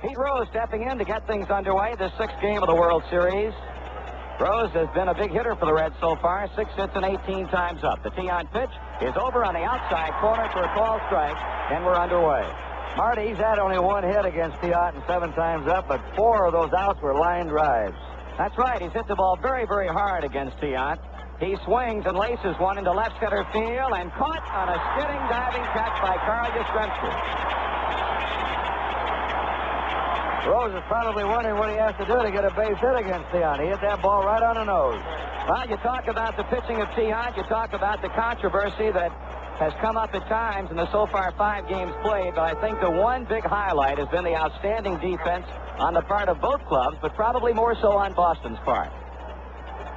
Pete Rose stepping in to get things underway. The 6th game of the World Series. Rose has been a big hitter for the Reds so far. 6 hits and 18 times up. The tee-on pitch is over on the outside corner for a call strike, and we're underway. Marty, he's had only 1 hit against Tiant and 7 times up, but 4 of those outs were line drives. That's right. He's hit the ball very, very hard against Tiant. He swings and laces one into left center field and caught on a skidding diving catch by Carl Yastrzemski. Rose is probably wondering what he has to do to get a base hit against Tiant. He hit that ball right on the nose. Well, you talk about the pitching of Tiant. You talk about the controversy that has come up at times in the so far 5 games played, but I think the one big highlight has been the outstanding defense on the part of both clubs, but probably more so on Boston's part.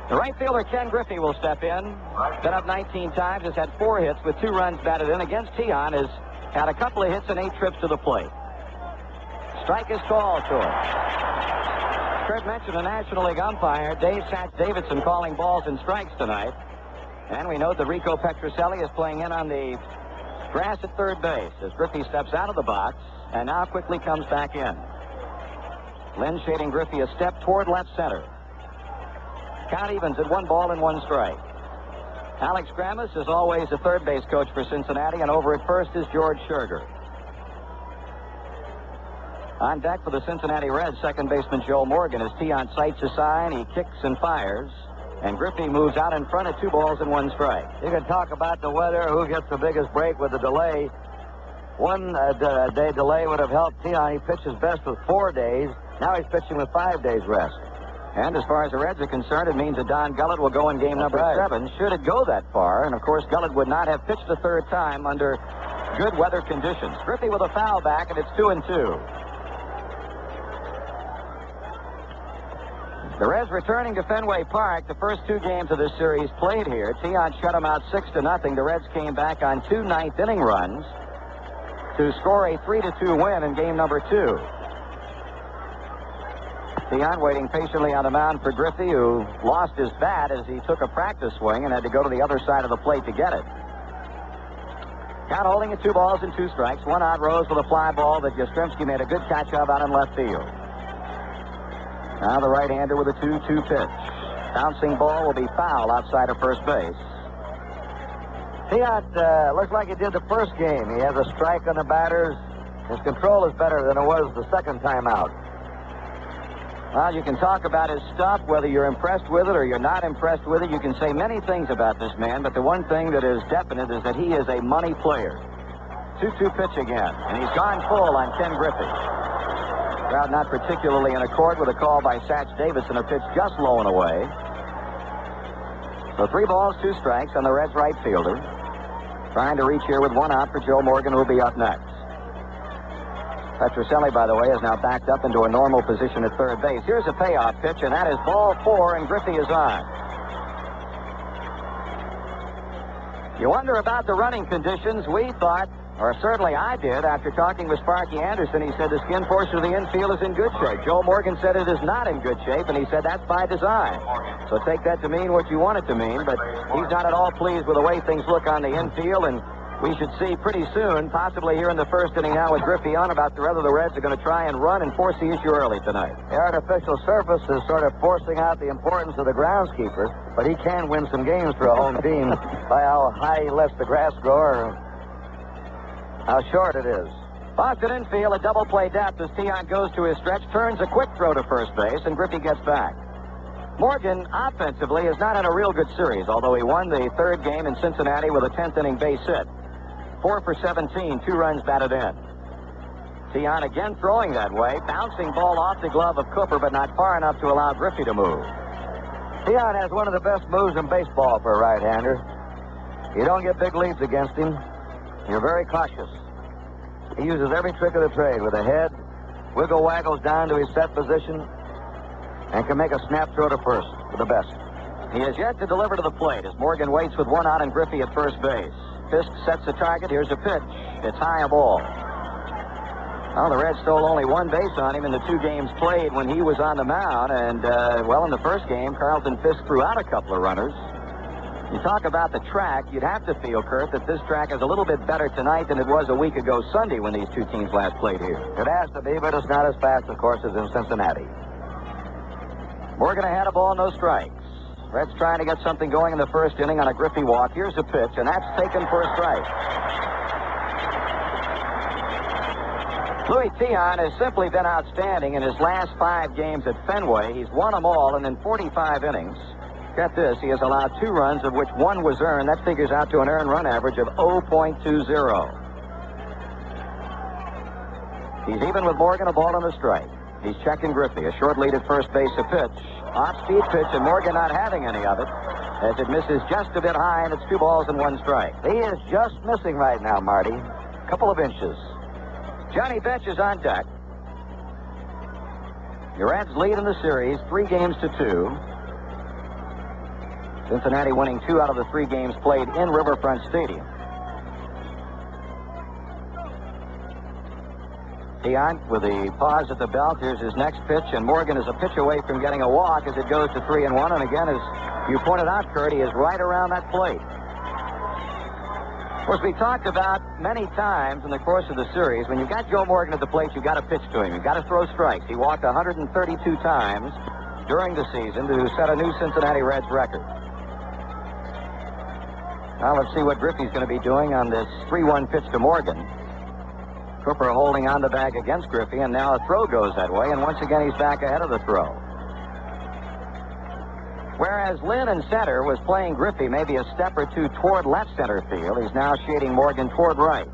The right fielder, Ken Griffey, will step in. Been up 19 times, has had 4 hits with 2 runs batted in. Against Tiant, has had a couple of hits and 8 trips to the plate. Strike is called to him. Kurt mentioned a National League umpire, Dave Satch Davidson, calling balls and strikes tonight. And we know that Rico Petrocelli is playing in on the grass at third base as Griffey steps out of the box and now quickly comes back in. Lynn shading Griffey a step toward left center. Count evens at 1 ball and 1 strike. Alex Grammas is always the third base coach for Cincinnati, and over at first is George Scherger. On deck for the Cincinnati Reds, second baseman Joe Morgan. As Tiant sights a sign, he kicks and fires. And Griffey moves out in front at 2 balls and 1 strike. You can talk about the weather, who gets the biggest break with the delay. 1 day delay would have helped Tiant. He pitches best with 4 days. Now he's pitching with 5 days rest. And as far as the Reds are concerned, it means that Don Gullett will go in game number 7, should it go that far. And, of course, Gullett would not have pitched the 3rd time under good weather conditions. Griffey with a foul back, and it's 2-2. The Reds returning to Fenway Park. The first 2 games of this series played here. Tiant shut them out 6-0. The Reds came back on 2 ninth-inning runs to score a 3-2 win in game number 2. Tiant waiting patiently on the mound for Griffey, who lost his bat as he took a practice swing and had to go to the other side of the plate to get it. Count holding at 2 balls and 2 strikes. 1 out. Rose with a fly ball that Yastrzemski made a good catch of out in left field. Now the right-hander with a 2-2 pitch. Bouncing ball will be foul outside of first base. Tiant looks like he did the first game. He has a strike on the batters. His control is better than it was the second time out. Well, you can talk about his stuff, whether you're impressed with it or you're not impressed with it. You can say many things about this man, but the one thing that is definite is that he is a money player. 2-2 pitch again, and he's gone full on Ken Griffey. Crowd not particularly in accord with a call by Satch Davidson, a pitch just low and away. So 3 balls, 2 strikes on the Reds right fielder. Trying to reach here with 1 out for Joe Morgan, who will be up next. Petrocelli, by the way, is now backed up into a normal position at third base. Here's a payoff pitch, and that is ball 4, and Griffey is on. You wonder about the running conditions. We thought, or certainly I did, after talking with Sparky Anderson, he said the skin portion of the infield is in good shape. Joe Morgan said it is not in good shape, and he said that's by design. So take that to mean what you want it to mean, but he's not at all pleased with the way things look on the infield, and we should see pretty soon, possibly here in the first inning now with Griffey on, about whether the Reds are going to try and run and force the issue early tonight. The artificial surface is sort of forcing out the importance of the groundskeeper, but he can win some games for a home team by how high he lets the grass grow or how short it is. Boston infield, a double play depth as Tiant goes to his stretch, turns a quick throw to first base, and Griffey gets back. Morgan, offensively, is not in a real good series, although he won the 3rd game in Cincinnati with a 10th inning base hit. 4 for 17, 2 runs batted in. Tiant again throwing that way, bouncing ball off the glove of Cooper, but not far enough to allow Griffey to move. Tiant has one of the best moves in baseball for a right-hander. You don't get big leads against him. You're very cautious. He uses every trick of the trade with a head, wiggle waggles down to his set position, and can make a snap throw to first with the best. He has yet to deliver to the plate as Morgan waits with 1 out and Griffey at first base. Fisk sets the target. Here's a pitch. It's high a ball. Well, the Reds stole only 1 base on him in the 2 games played when he was on the mound. And, well, in the first game, Carlton Fisk threw out a couple of runners. You talk about the track, you'd have to feel, Kurt, that this track is a little bit better tonight than it was a week ago Sunday when these two teams last played here. It has to be, but it's not as fast, of course, as in Cincinnati. Morgan ahead, a ball, no strikes. Reds trying to get something going in the first inning on a Griffey walk. Here's a pitch, and that's taken for a strike. Louis Tiant has simply been outstanding in his last 5 games at Fenway. He's won them all, and in 45 innings, get this, he has allowed 2 runs, of which 1 was earned. That figures out to an earned run average of 0.20. He's even with Morgan, a ball and a strike. He's checking Griffey. A short lead at first base, a pitch. Off-speed pitch, and Morgan not having any of it, as it misses just a bit high, and it's 2 balls and 1 strike. He is just missing right now, Marty. A couple of inches. Johnny Bench is on deck. Your Reds lead in the series, 3 games to 2. Cincinnati winning 2 out of the 3 games played in Riverfront Stadium. Tiant with the pause at the belt. Here's his next pitch, and Morgan is a pitch away from getting a walk as it goes to 3-1. And again, as you pointed out, Kurt, he is right around that plate. Of course, we talked about many times in the course of the series, when you've got Joe Morgan at the plate, you've got to pitch to him. You've got to throw strikes. He walked 132 times during the season to set a new Cincinnati Reds record. Now let's see what Griffey's going to be doing on this 3-1 pitch to Morgan. Cooper holding on the bag against Griffey, and now a throw goes that way, and once again he's back ahead of the throw. Whereas Lynn in center was playing Griffey maybe a step or 2 toward left center field, he's now shading Morgan toward right.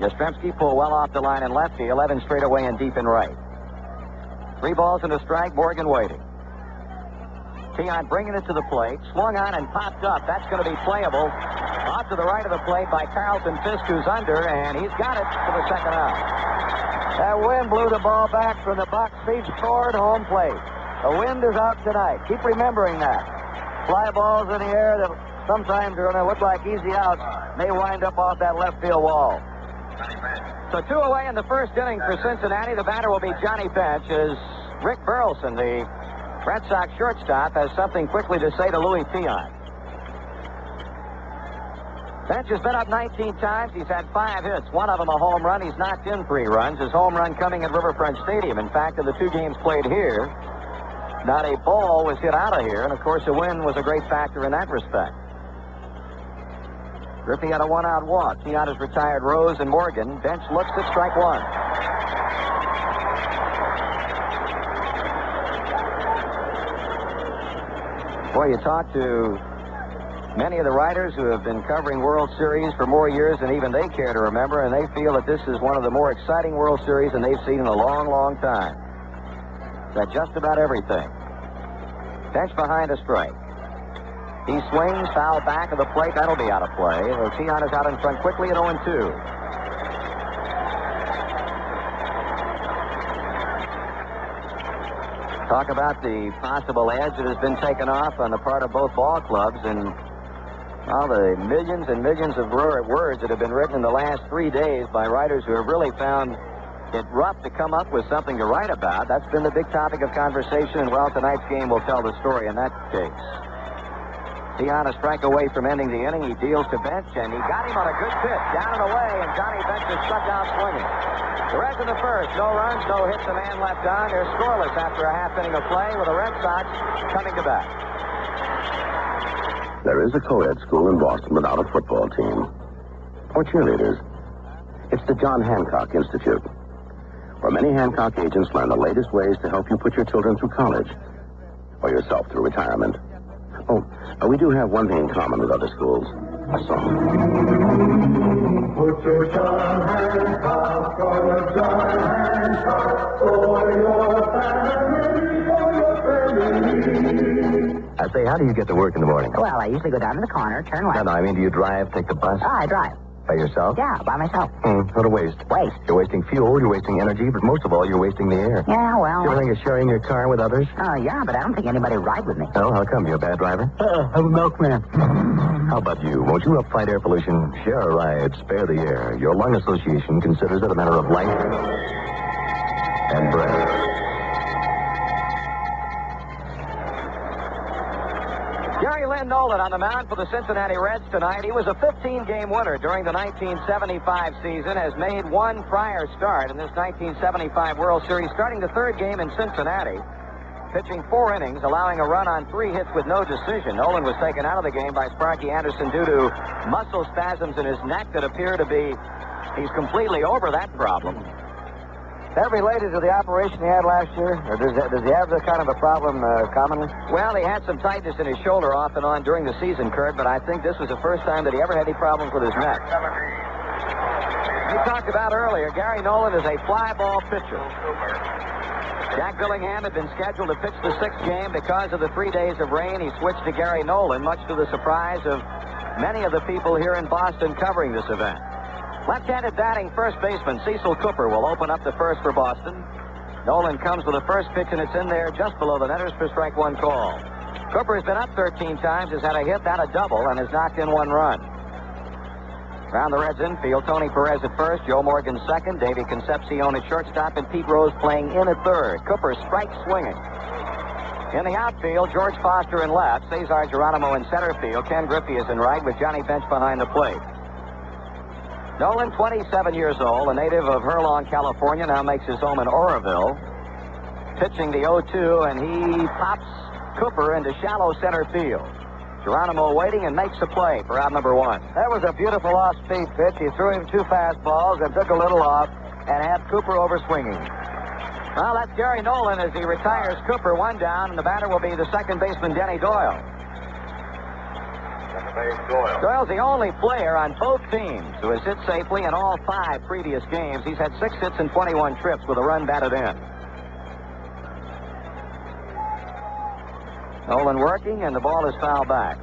Yastrzemski pulled well off the line in left field, Evans straight away and deep in right. 3 balls and a strike, Morgan waiting. Tiant bringing it to the plate, swung on and popped up. That's going to be playable. Off to the right of the plate by Carlton Fisk, who's under, and he's got it for the second out. That wind blew the ball back from the box seats toward home plate. The wind is out tonight. Keep remembering that. Fly balls in the air that sometimes are going to look like easy outs may wind up off that left field wall. So 2 away in the first inning for Cincinnati. The batter will be Johnny Bench, as Rick Burleson, the Red Sox shortstop, has something quickly to say to Louis Tiant. Bench has been up 19 times. He's had 5 hits, one of them a home run. He's knocked in 3 runs. His home run coming at Riverfront Stadium. In fact, in the 2 games played here, not a ball was hit out of here, and of course the wind was a great factor in that respect. Griffey had a 1-out walk. Tiant has retired Rose and Morgan. Bench looks at strike 1. Boy, you talk to many of the writers who have been covering World Series for more years than even they care to remember, and they feel that this is one of the more exciting World Series than they've seen in a long, long time. Got just about everything. Bench behind a strike. He swings, foul back of the plate. That'll be out of play. Tiant is out in front quickly at 0-2. Talk about the possible edge that has been taken off on the part of both ball clubs, and all the millions and millions of words that have been written in the last 3 days by writers who have really found it rough to come up with something to write about. That's been the big topic of conversation, and well, tonight's game will tell the story in that case. Tiant a strike away from ending the inning. He deals to Bench, and he got him on a good pitch, down and away, and Johnny Bench is struck out swinging. The Reds in the first, no runs, no hits, a man left on. They're scoreless after a half inning of play, with the Red Sox coming to bat. There is a co-ed school in Boston without a football team or cheerleaders. It's the John Hancock Institute, where many Hancock agents learn the latest ways to help you put your children through college or yourself through retirement. Oh, we do have one thing in common with other schools: a song. Put your John Hancock on a John Hancock for your family, I say, how do you get to work in the morning? Well, I usually go down to the corner, turn left. No, I mean, do you drive, take the bus? Oh, I drive. By yourself? Yeah, by myself. What a waste. Waste? You're wasting fuel, you're wasting energy, but most of all, you're wasting the air. Yeah, well... You ever think of sharing your car with others? Oh, yeah, but I don't think anybody would ride with me. Oh, how come? You're a bad driver? I'm a milkman. How about you? Won't you help fight air pollution? Share a ride, spare the air. Your lung association considers it a matter of life and breath. Gary Lynn Ken Nolan on the mound for the Cincinnati Reds tonight. He was a 15-game winner during the 1975 season, has made one prior start in this 1975 World Series, starting the third game in Cincinnati, pitching 4 innings, allowing a run on 3 hits with no decision. Nolan was taken out of the game by Sparky Anderson due to muscle spasms in his neck that appear to be, he's completely over that problem. Is that related to the operation he had last year? Or does he have this kind of a problem commonly? Well, he had some tightness in his shoulder off and on during the season, Kurt, but I think this was the first time that he ever had any problems with his neck. We talked about earlier, Gary Nolan is a fly ball pitcher. Jack Billingham had been scheduled to pitch the 6th game. Because of the 3 days of rain, he switched to Gary Nolan, much to the surprise of many of the people here in Boston covering this event. Left-handed batting first baseman Cecil Cooper will open up the first for Boston. Nolan comes with the first pitch, and it's in there just below the netters for strike 1 call. Cooper has been up 13 times, has had a hit and a double, and has knocked in 1 run. Around the Reds infield, Tony Perez at first, Joe Morgan second, Davey Concepcion at shortstop, and Pete Rose playing in at third. Cooper strikes swinging. In the outfield, George Foster in left, Cesar Geronimo in center field, Ken Griffey is in right with Johnny Bench behind the plate. Nolan, 27 years old, a native of Hurlong, California, now makes his home in Oroville. Pitching the 0-2, and he pops Cooper into shallow center field. Geronimo waiting and makes a play for out number 1. That was a beautiful off-speed pitch. He threw him 2 fastballs and took a little off and had Cooper over swinging. Well, that's Gary Nolan as he retires Cooper, 1 down, and the batter will be the second baseman, Denny Doyle. Doyle's the only player on both teams who has hit safely in all 5 previous games. He's had 6 hits and 21 trips with a run batted in. Nolan working, and the ball is fouled back.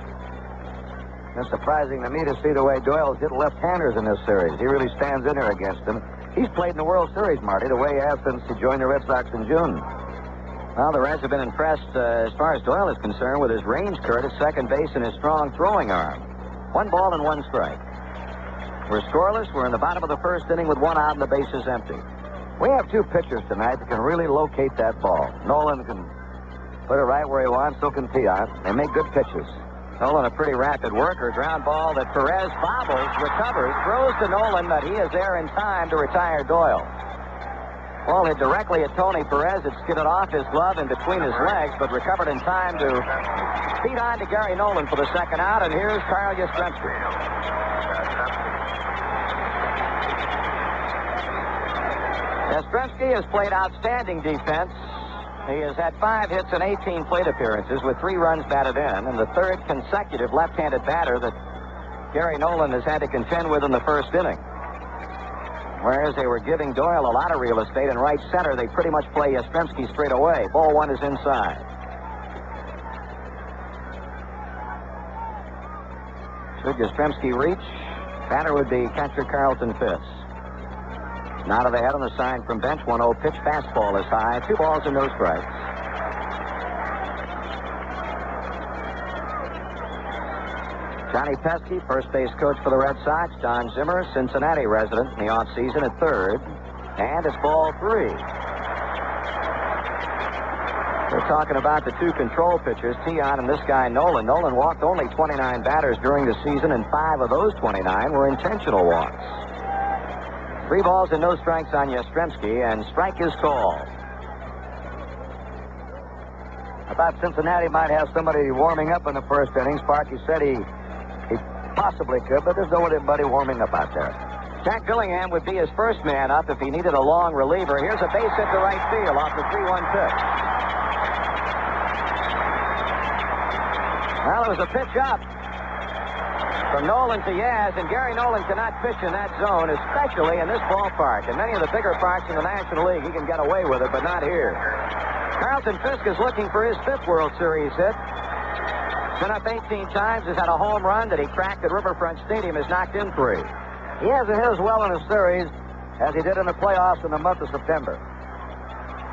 It's surprising to me to see the way Doyle's hit left-handers in this series. He really stands in there against them. He's played in the World Series, Marty, the way he has since he joined the Red Sox in June. Well, the Reds have been impressed as far as Doyle is concerned with his range, Kurt, at second base and his strong throwing arm. 1 ball and 1 strike. We're scoreless. We're in the bottom of the first inning with 1 out and the bases empty. We have 2 pitchers tonight that can really locate that ball. Nolan can put it right where he wants, so can Piot. They make good pitches. Nolan, a pretty rapid worker. Ground ball that Perez bobbles, recovers, throws to Nolan, but he is there in time to retire Doyle. Ball hit directly at Tony Perez. It skidded off his glove and between his legs, but recovered in time to feed on to Gary Nolan for the second out, and here's Carl Yastrzemski. Yastrzemski has played outstanding defense. He has had 5 hits and 18 plate appearances with 3 runs batted in, and the 3rd consecutive left-handed batter that Gary Nolan has had to contend with in the first inning. Whereas they were giving Doyle a lot of real estate in right center, they pretty much play Yastrzemski straight away. Ball 1 is inside. Should Yastrzemski reach, batter would be catcher Carlton Fisk. Nod of the head on the sign from bench. 1-0 pitch. Fastball is high. 2 balls and no strikes. Johnny Pesky, first base coach for the Red Sox. Don Zimmer, Cincinnati resident in the offseason at third. And it's ball 3. We're talking about the 2 control pitchers, Tiant and this guy Nolan. Nolan walked only 29 batters during the season, and 5 of those 29 were intentional walks. 3 balls and no strikes on Yastrzemski, and strike is called. I thought Cincinnati might have somebody warming up in the first inning. Sparky said he possibly could, but there's nobody warming up out there. Jack Billingham would be his first man up if he needed a long reliever. Here's a base hit to right field off the 3-1 pitch. Well, it was a pitch up from Nolan to Yaz, and Gary Nolan cannot pitch in that zone, especially in this ballpark. In many of the bigger parks in the National League, he can get away with it, but not here. Carlton Fisk is looking for his 5th World Series hit. Been up 18 times, has had a home run that he cracked at Riverfront Stadium, has knocked in 3. He hasn't hit as well in a series as he did in the playoffs in the month of September.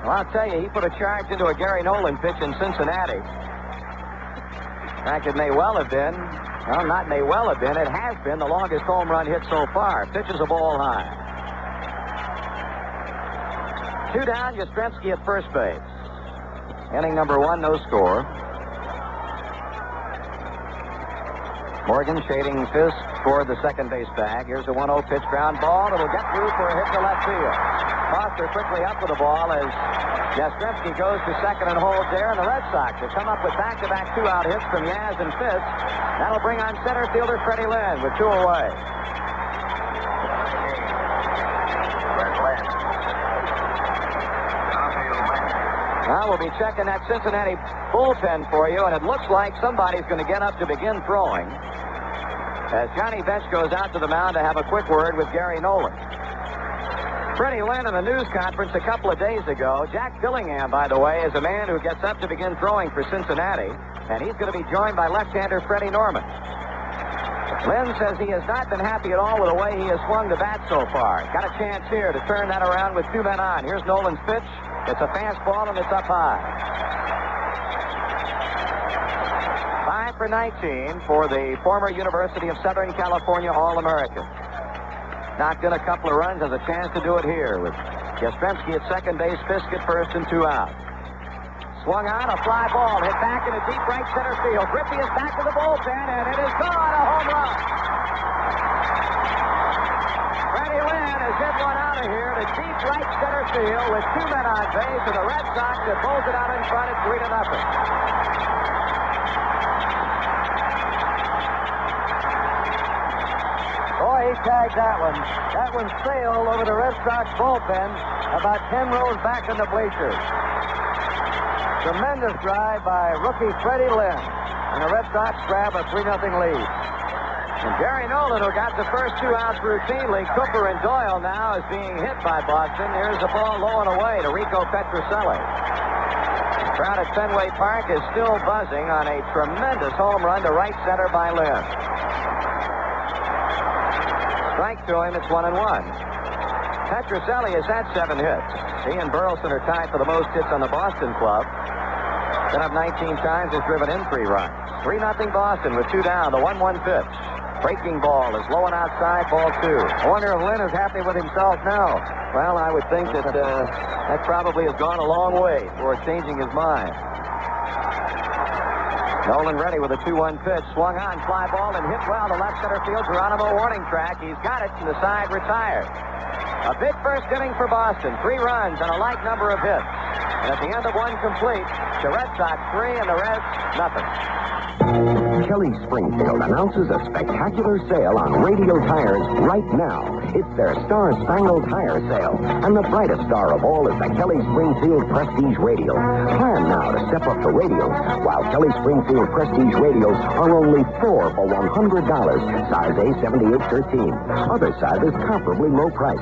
Well, I'll tell you, he put a charge into a Gary Nolan pitch in Cincinnati. In fact, it may well have been, well, not may well have been, it has been the longest home run hit so far. Pitches a ball high. 2 down, Yastrzemski at first base. Inning number 1, no score. Morgan shading Fisk toward the second base bag. Here's a 1-0 pitch, ground ball. It'll get through for a hit to left field. Foster quickly up with the ball as Yastrzemski goes to second and holds there. And the Red Sox have come up with back-to-back two-out hits from Yaz and Fisk. That'll bring on center fielder Freddie Lynn with 2 away. Now we'll be checking that Cincinnati bullpen for you, and it looks like somebody's going to get up to begin throwing as Johnny Bench goes out to the mound to have a quick word with Gary Nolan. Freddie Lynn in a news conference a couple of days ago. Jack Dillingham, by the way, is a man who gets up to begin throwing for Cincinnati, and he's going to be joined by left-hander Freddie Norman. Lynn says he has not been happy at all with the way he has swung the bat so far. Got a chance here to turn that around with 2 men on. Here's Nolan's pitch. It's a fastball, and it's up high. 5 for 19 for the former University of Southern California All-American. Knocked in a couple of runs, has a chance to do it here with Yastrzemski at second base, Fisk at first, and 2 out. Swung on, a fly ball, hit back into deep right center field. Griffey is back to the bullpen, and it is gone, a home run. Freddie Lynn has hit one out of here to deep right center field with 2 men on base, and the Red Sox have bolted out in front at 3-0. Boy, he tagged that one. That one sailed over the Red Sox bullpen about 10 rows back in the bleachers. Tremendous drive by rookie Freddie Lynn, and the Red Sox grab a 3-0 lead. And Gary Nolan, who got the first 2 outs routinely, Cooper and Doyle now is being hit by Boston. Here's the ball low and away to Rico Petrocelli. The crowd at Fenway Park is still buzzing on a tremendous home run to right center by Lynn. Strike to him, it's 1-1. Petrocelli has had 7 hits. He and Burleson are tied for the most hits on the Boston club. Been up 19 times, has driven in 3 runs. 3-0 Boston with 2 down, the 1-1 pitch. Breaking ball is low and outside, ball 2. I wonder if Lynn is happy with himself now. Well, I would think that that probably has gone a long way toward changing his mind. Nolan ready with a 2-1 pitch. Swung on, fly ball, and hit well to left center field. Geronimo warning track. He's got it, and the side retired. A big first inning for Boston. 3 runs and a like number of hits. And at the end of 1 complete, the Red Sox 3 and the Reds nothing. Kelly Springfield announces a spectacular sale on radial tires right now. It's their Star-Spangled Tire Sale, and the brightest star of all is the Kelly Springfield Prestige Radial. Plan now to step up to radials, while Kelly Springfield Prestige Radials are only 4 for $100, size A 7813. Other sizes comparably low price.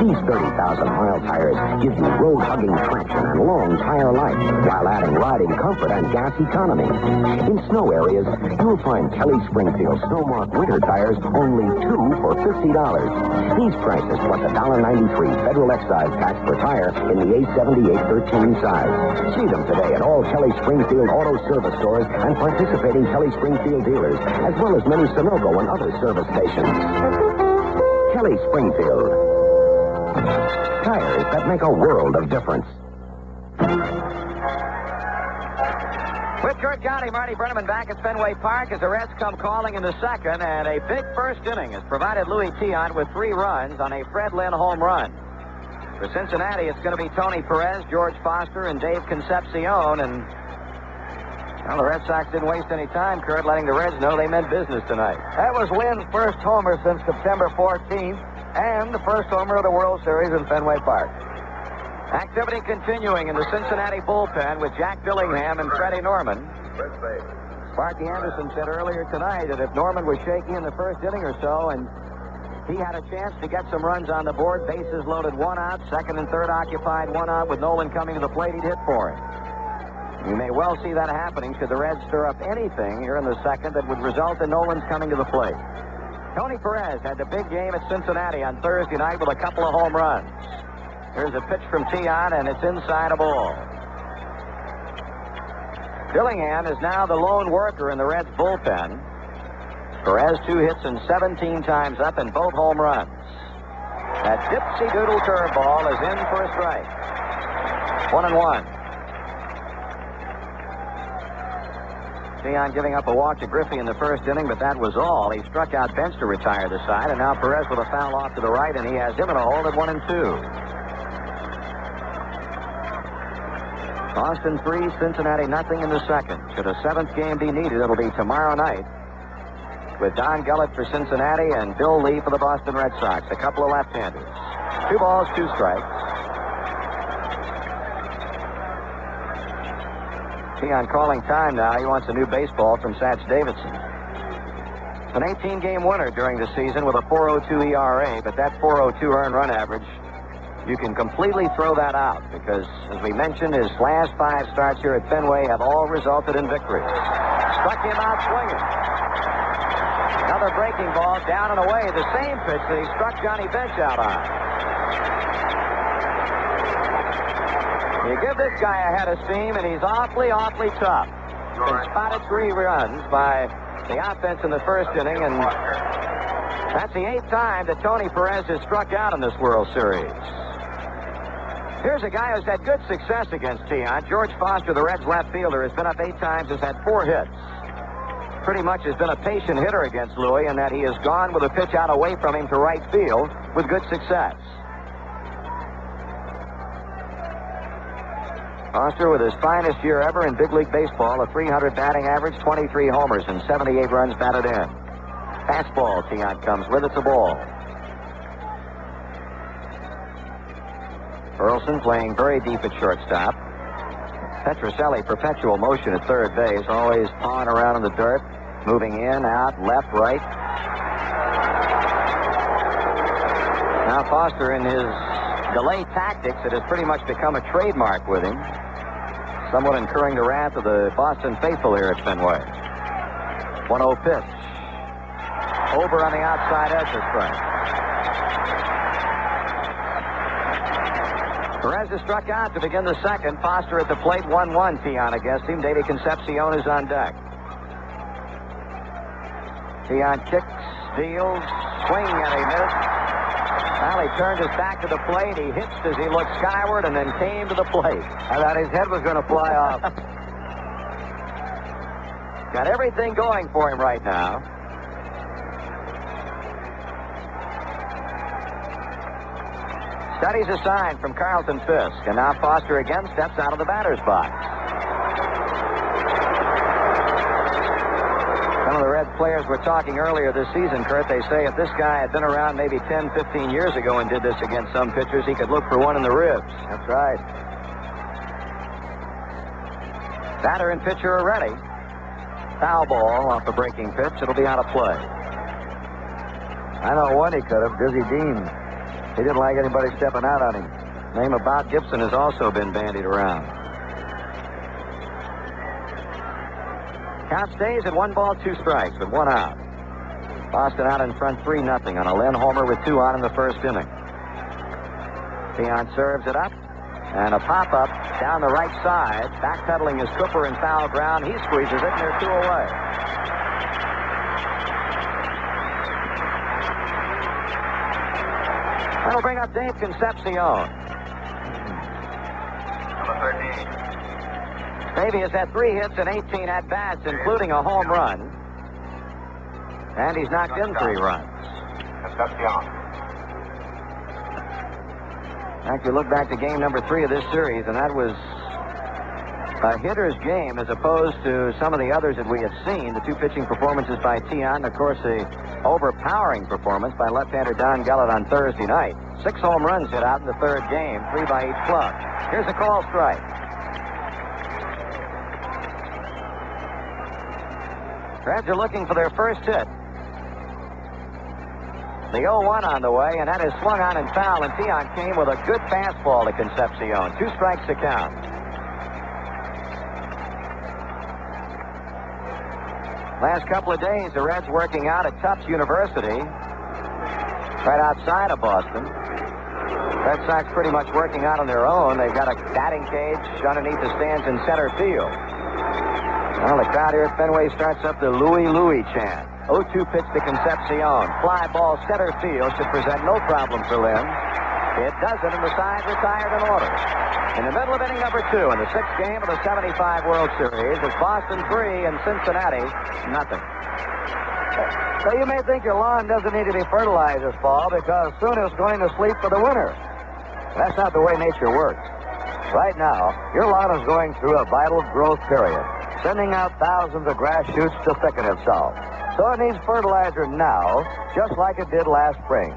These 30,000-mile tires give you road-hugging traction and long tire life, while adding riding comfort and gas economy. In snow areas, you'll find Kelly Springfield Snowmark winter tires only 2 for $50. These prices plus a $1.93 federal excise tax per tire in the A7813 size. See them today at all Kelly Springfield auto service stores and participating Kelly Springfield dealers, as well as many Sunoco and other service stations. Kelly Springfield. Tires that make a world of difference. With Kurt Gowdy, Marty Brenneman back at Fenway Park as the Reds come calling in the second, and a big first inning has provided Louis Tiant with 3 runs on a Fred Lynn home run. For Cincinnati, it's going to be Tony Perez, George Foster, and Dave Concepcion, and well, the Red Sox didn't waste any time, Kurt, letting the Reds know they meant business tonight. That was Lynn's first homer since September 14th, and the first homer of the World Series in Fenway Park. Activity continuing in the Cincinnati bullpen with Jack Dillingham and Freddie Norman. Sparky Anderson said earlier tonight that if Norman was shaky in the first inning or so and he had a chance to get some runs on the board, bases loaded, 1 out, second and third occupied, 1 out with Nolan coming to the plate, he'd hit for him. You may well see that happening should the Reds stir up anything here in the second that would result in Nolan's coming to the plate. Tony Perez had the big game at Cincinnati on Thursday night with a couple of home runs. Here's a pitch from Tiant, and it's inside a ball. Dillingham is now the lone worker in the Reds bullpen. Perez 2 hits and 17 times up in both home runs. That dipsy-doodle curveball is in for a strike. 1-1. Theon giving up a walk to Griffey in the first inning, but that was all. He struck out Bench to retire the side, and now Perez with a foul off to the right, and he has him in a hole at 1-2. Boston 3, Cincinnati nothing in the second. Should a seventh game be needed, it'll be tomorrow night with Don Gellert for Cincinnati and Bill Lee for the Boston Red Sox. A couple of left-handers. 2 balls, 2 strikes. Theon calling time now. He wants a new baseball from Sats Davidson. An 18-game winner during the season with a 4.02 ERA, but that 4.02 earned run average, you can completely throw that out because, as we mentioned, his last 5 starts here at Fenway have all resulted in victories. Struck him out swinging. Another breaking ball down and away. The same pitch that he struck Johnny Bench out on. You give this guy a head of steam, and he's awfully, awfully tough. Been spotted 3 runs by the offense in the first inning, and that's the 8th time that Tony Perez has struck out in this World Series. Here's a guy who's had good success against Theon. George Foster, the Reds left fielder, has been up 8 times, has had 4 hits. Pretty much has been a patient hitter against Louis, in that he has gone with a pitch out away from him to right field with good success. Foster with his finest year ever in big league baseball, a .300 batting average, 23 homers, and 78 runs batted in. Fastball, Theon comes with. It's a ball. Burleson playing very deep at shortstop. Petrocelli, perpetual motion at third base, always pawing around in the dirt, moving in, out, left, right. Now Foster, in his delay tactics, it has pretty much become a trademark with him, somewhat incurring the wrath of the Boston faithful here at Fenway. 1-0 pitch. Over on the outside edge of strike. Perez is struck out to begin the second. Foster at the plate, 1-1 Theon against him. Davey Concepcion is on deck. Theon kicks, steals, swing, and he missed. Well, he turned his back to the plate. He hitched as he looked skyward and then came to the plate. I thought his head was going to fly off. Got everything going for him right now. Studies a sign from Carlton Fisk, and now Foster again steps out of the batter's box. Some of the Reds players were talking earlier this season, Kurt. They say if this guy had been around maybe 10, 15 years ago and did this against some pitchers, he could look for one in the ribs. That's right. Batter and pitcher are ready. Foul ball off the breaking pitch. It'll be out of play. I know one he could have, Dizzy Dean. He didn't like anybody stepping out on him. Name of Bob Gibson has also been bandied around. Count stays at 1 ball, 2 strikes with 1 out. Boston out in front 3-0 on a Lynn homer with 2 on in the first inning. Theon serves it up, and a pop-up down the right side. Backpedaling is Cooper in foul ground. He squeezes it, and they're 2 away. That'll bring up Dave Concepcion. Number 13. Davey has had 3 hits and 18 at-bats, including a home run. And he's knocked in 3 runs. Concepcion. In fact, we look back to game number 3 of this series, and that was a hitter's game as opposed to some of the others that we have seen. The 2 pitching performances by Theon, and of course the overpowering performance by left-hander Don Gellert on Thursday night. 6 home runs hit out in the 3rd game, 3 by each club. Here's a call strike. Reds are looking for their first hit. The 0-1 on the way, and that is swung on and foul, and Theon came with a good fastball to Concepcion. 2 strikes to count. Last couple of days, the Reds working out at Tufts University, right outside of Boston. Red Sox pretty much working out on their own. They've got a batting cage underneath the stands in center field. Well, the crowd here at Fenway starts up the Louie Louie chant. 0-2 pitch to Concepcion. Fly ball center field should present no problem for Lynn. It doesn't, and the side retired in order. In the middle of inning number 2 in the 6th game of the 75 World Series, it's Boston 3 and Cincinnati nothing. So you may think your lawn doesn't need to be fertilized this fall because soon it's going to sleep for the winter. That's not the way nature works. Right now, your lawn is going through a vital growth period, sending out thousands of grass shoots to thicken itself. So it needs fertilizer now, just like it did last spring.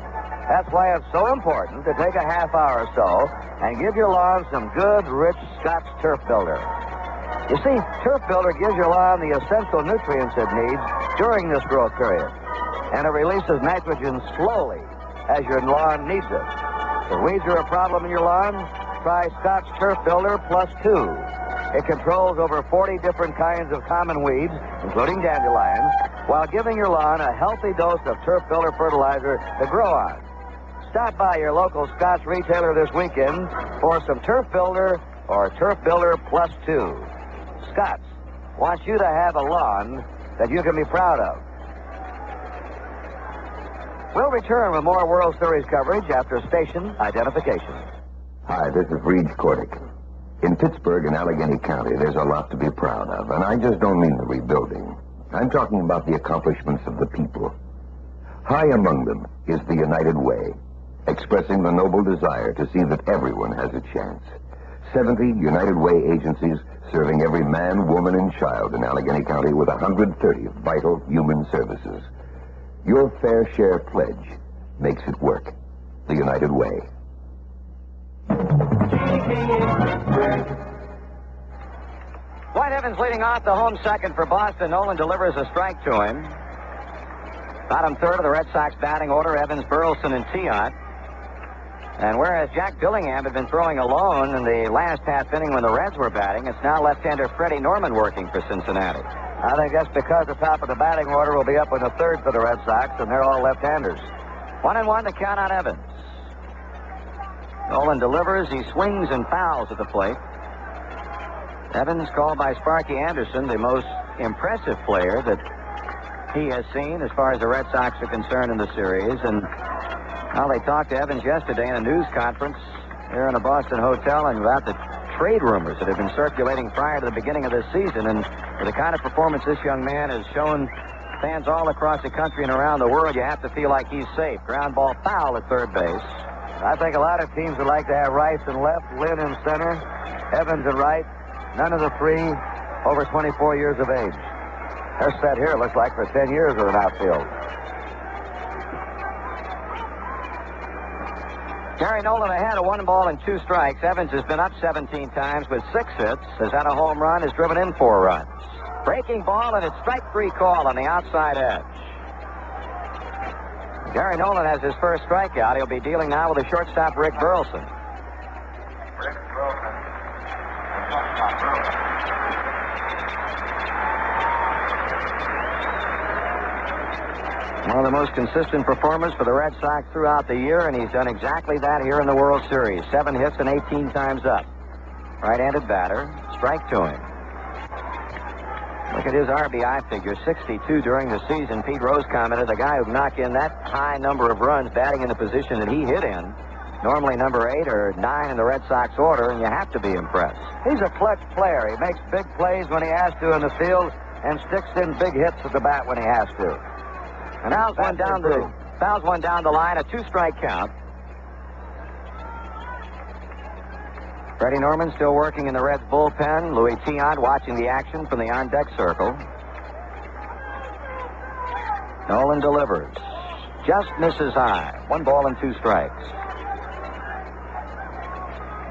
That's why it's so important to take a half hour or so and give your lawn some good, rich Scotts Turf Builder. You see, Turf Builder gives your lawn the essential nutrients it needs during this growth period, and it releases nitrogen slowly as your lawn needs it. If weeds are a problem in your lawn, try Scotts Turf Builder Plus 2. It controls over 40 different kinds of common weeds, including dandelions, while giving your lawn a healthy dose of Turf Builder fertilizer to grow on. Stop by your local Scotts retailer this weekend for some Turf Builder or Turf Builder Plus 2. Scotts wants you to have a lawn that you can be proud of. We'll return with more World Series coverage after station identification. Hi, this is Reed Cordick. In Pittsburgh and Allegheny County, there's a lot to be proud of, and I just don't mean the rebuilding. I'm talking about the accomplishments of the people. High among them is the United Way, expressing the noble desire to see that everyone has a chance. 70 United Way agencies serving every man, woman, and child in Allegheny County with 130 vital human services. Your fair share pledge makes it work. The United Way. Dwight Evans leading off the home second for Boston. Nolan delivers a strike to him. Bottom third of the Red Sox batting order, Evans, Burleson, and Tiant. And whereas Jack Dillingham had been throwing alone in the last half inning when the Reds were batting, it's now left-hander Freddie Norman working for Cincinnati. I think that's because the top of the batting order will be up in the third for the Red Sox, and they're all left-handers. 1-1 to count on Evans. Nolan delivers. He swings and fouls at the plate. Evans called by Sparky Anderson the most impressive player that he has seen as far as the Red Sox are concerned in the series. And they talked to Evans yesterday in a news conference here in a Boston hotel and about the trade rumors that have been circulating prior to the beginning of this season. And with the kind of performance this young man has shown fans all across the country and around the world, you have to feel like he's safe. Ground ball foul at third base. I think a lot of teams would like to have Rice in left, Lynn in center, Evans in right. None of the three over 24 years of age. Their set here looks like for 10 years with an outfield. Gary Nolan ahead of 1 ball and 2 strikes. Evans has been up 17 times with 6 hits, has had a home run, has driven in 4 runs. Breaking ball, and it's strike 3 call on the outside edge. Gary Nolan has his first strikeout. He'll be dealing now with the shortstop, Rick Burleson. Rick Burleson. One of the most consistent performers for the Red Sox throughout the year, and he's done exactly that here in the World Series. 7 hits and 18 times up. Right-handed batter. Strike to him. Look at his RBI figure, 62 during the season. Pete Rose commented, the guy who knocked in that high number of runs batting in the position that he hit in, normally number 8 or 9 in the Red Sox order, and you have to be impressed. He's a clutch player. He makes big plays when he has to in the field and sticks in big hits at the bat when he has to. And fouls one down the line, a 2-strike count. Freddie Norman still working in the Reds bullpen. Louis Tiant watching the action from the on-deck circle. Nolan delivers. Just misses high. 1 ball and 2 strikes.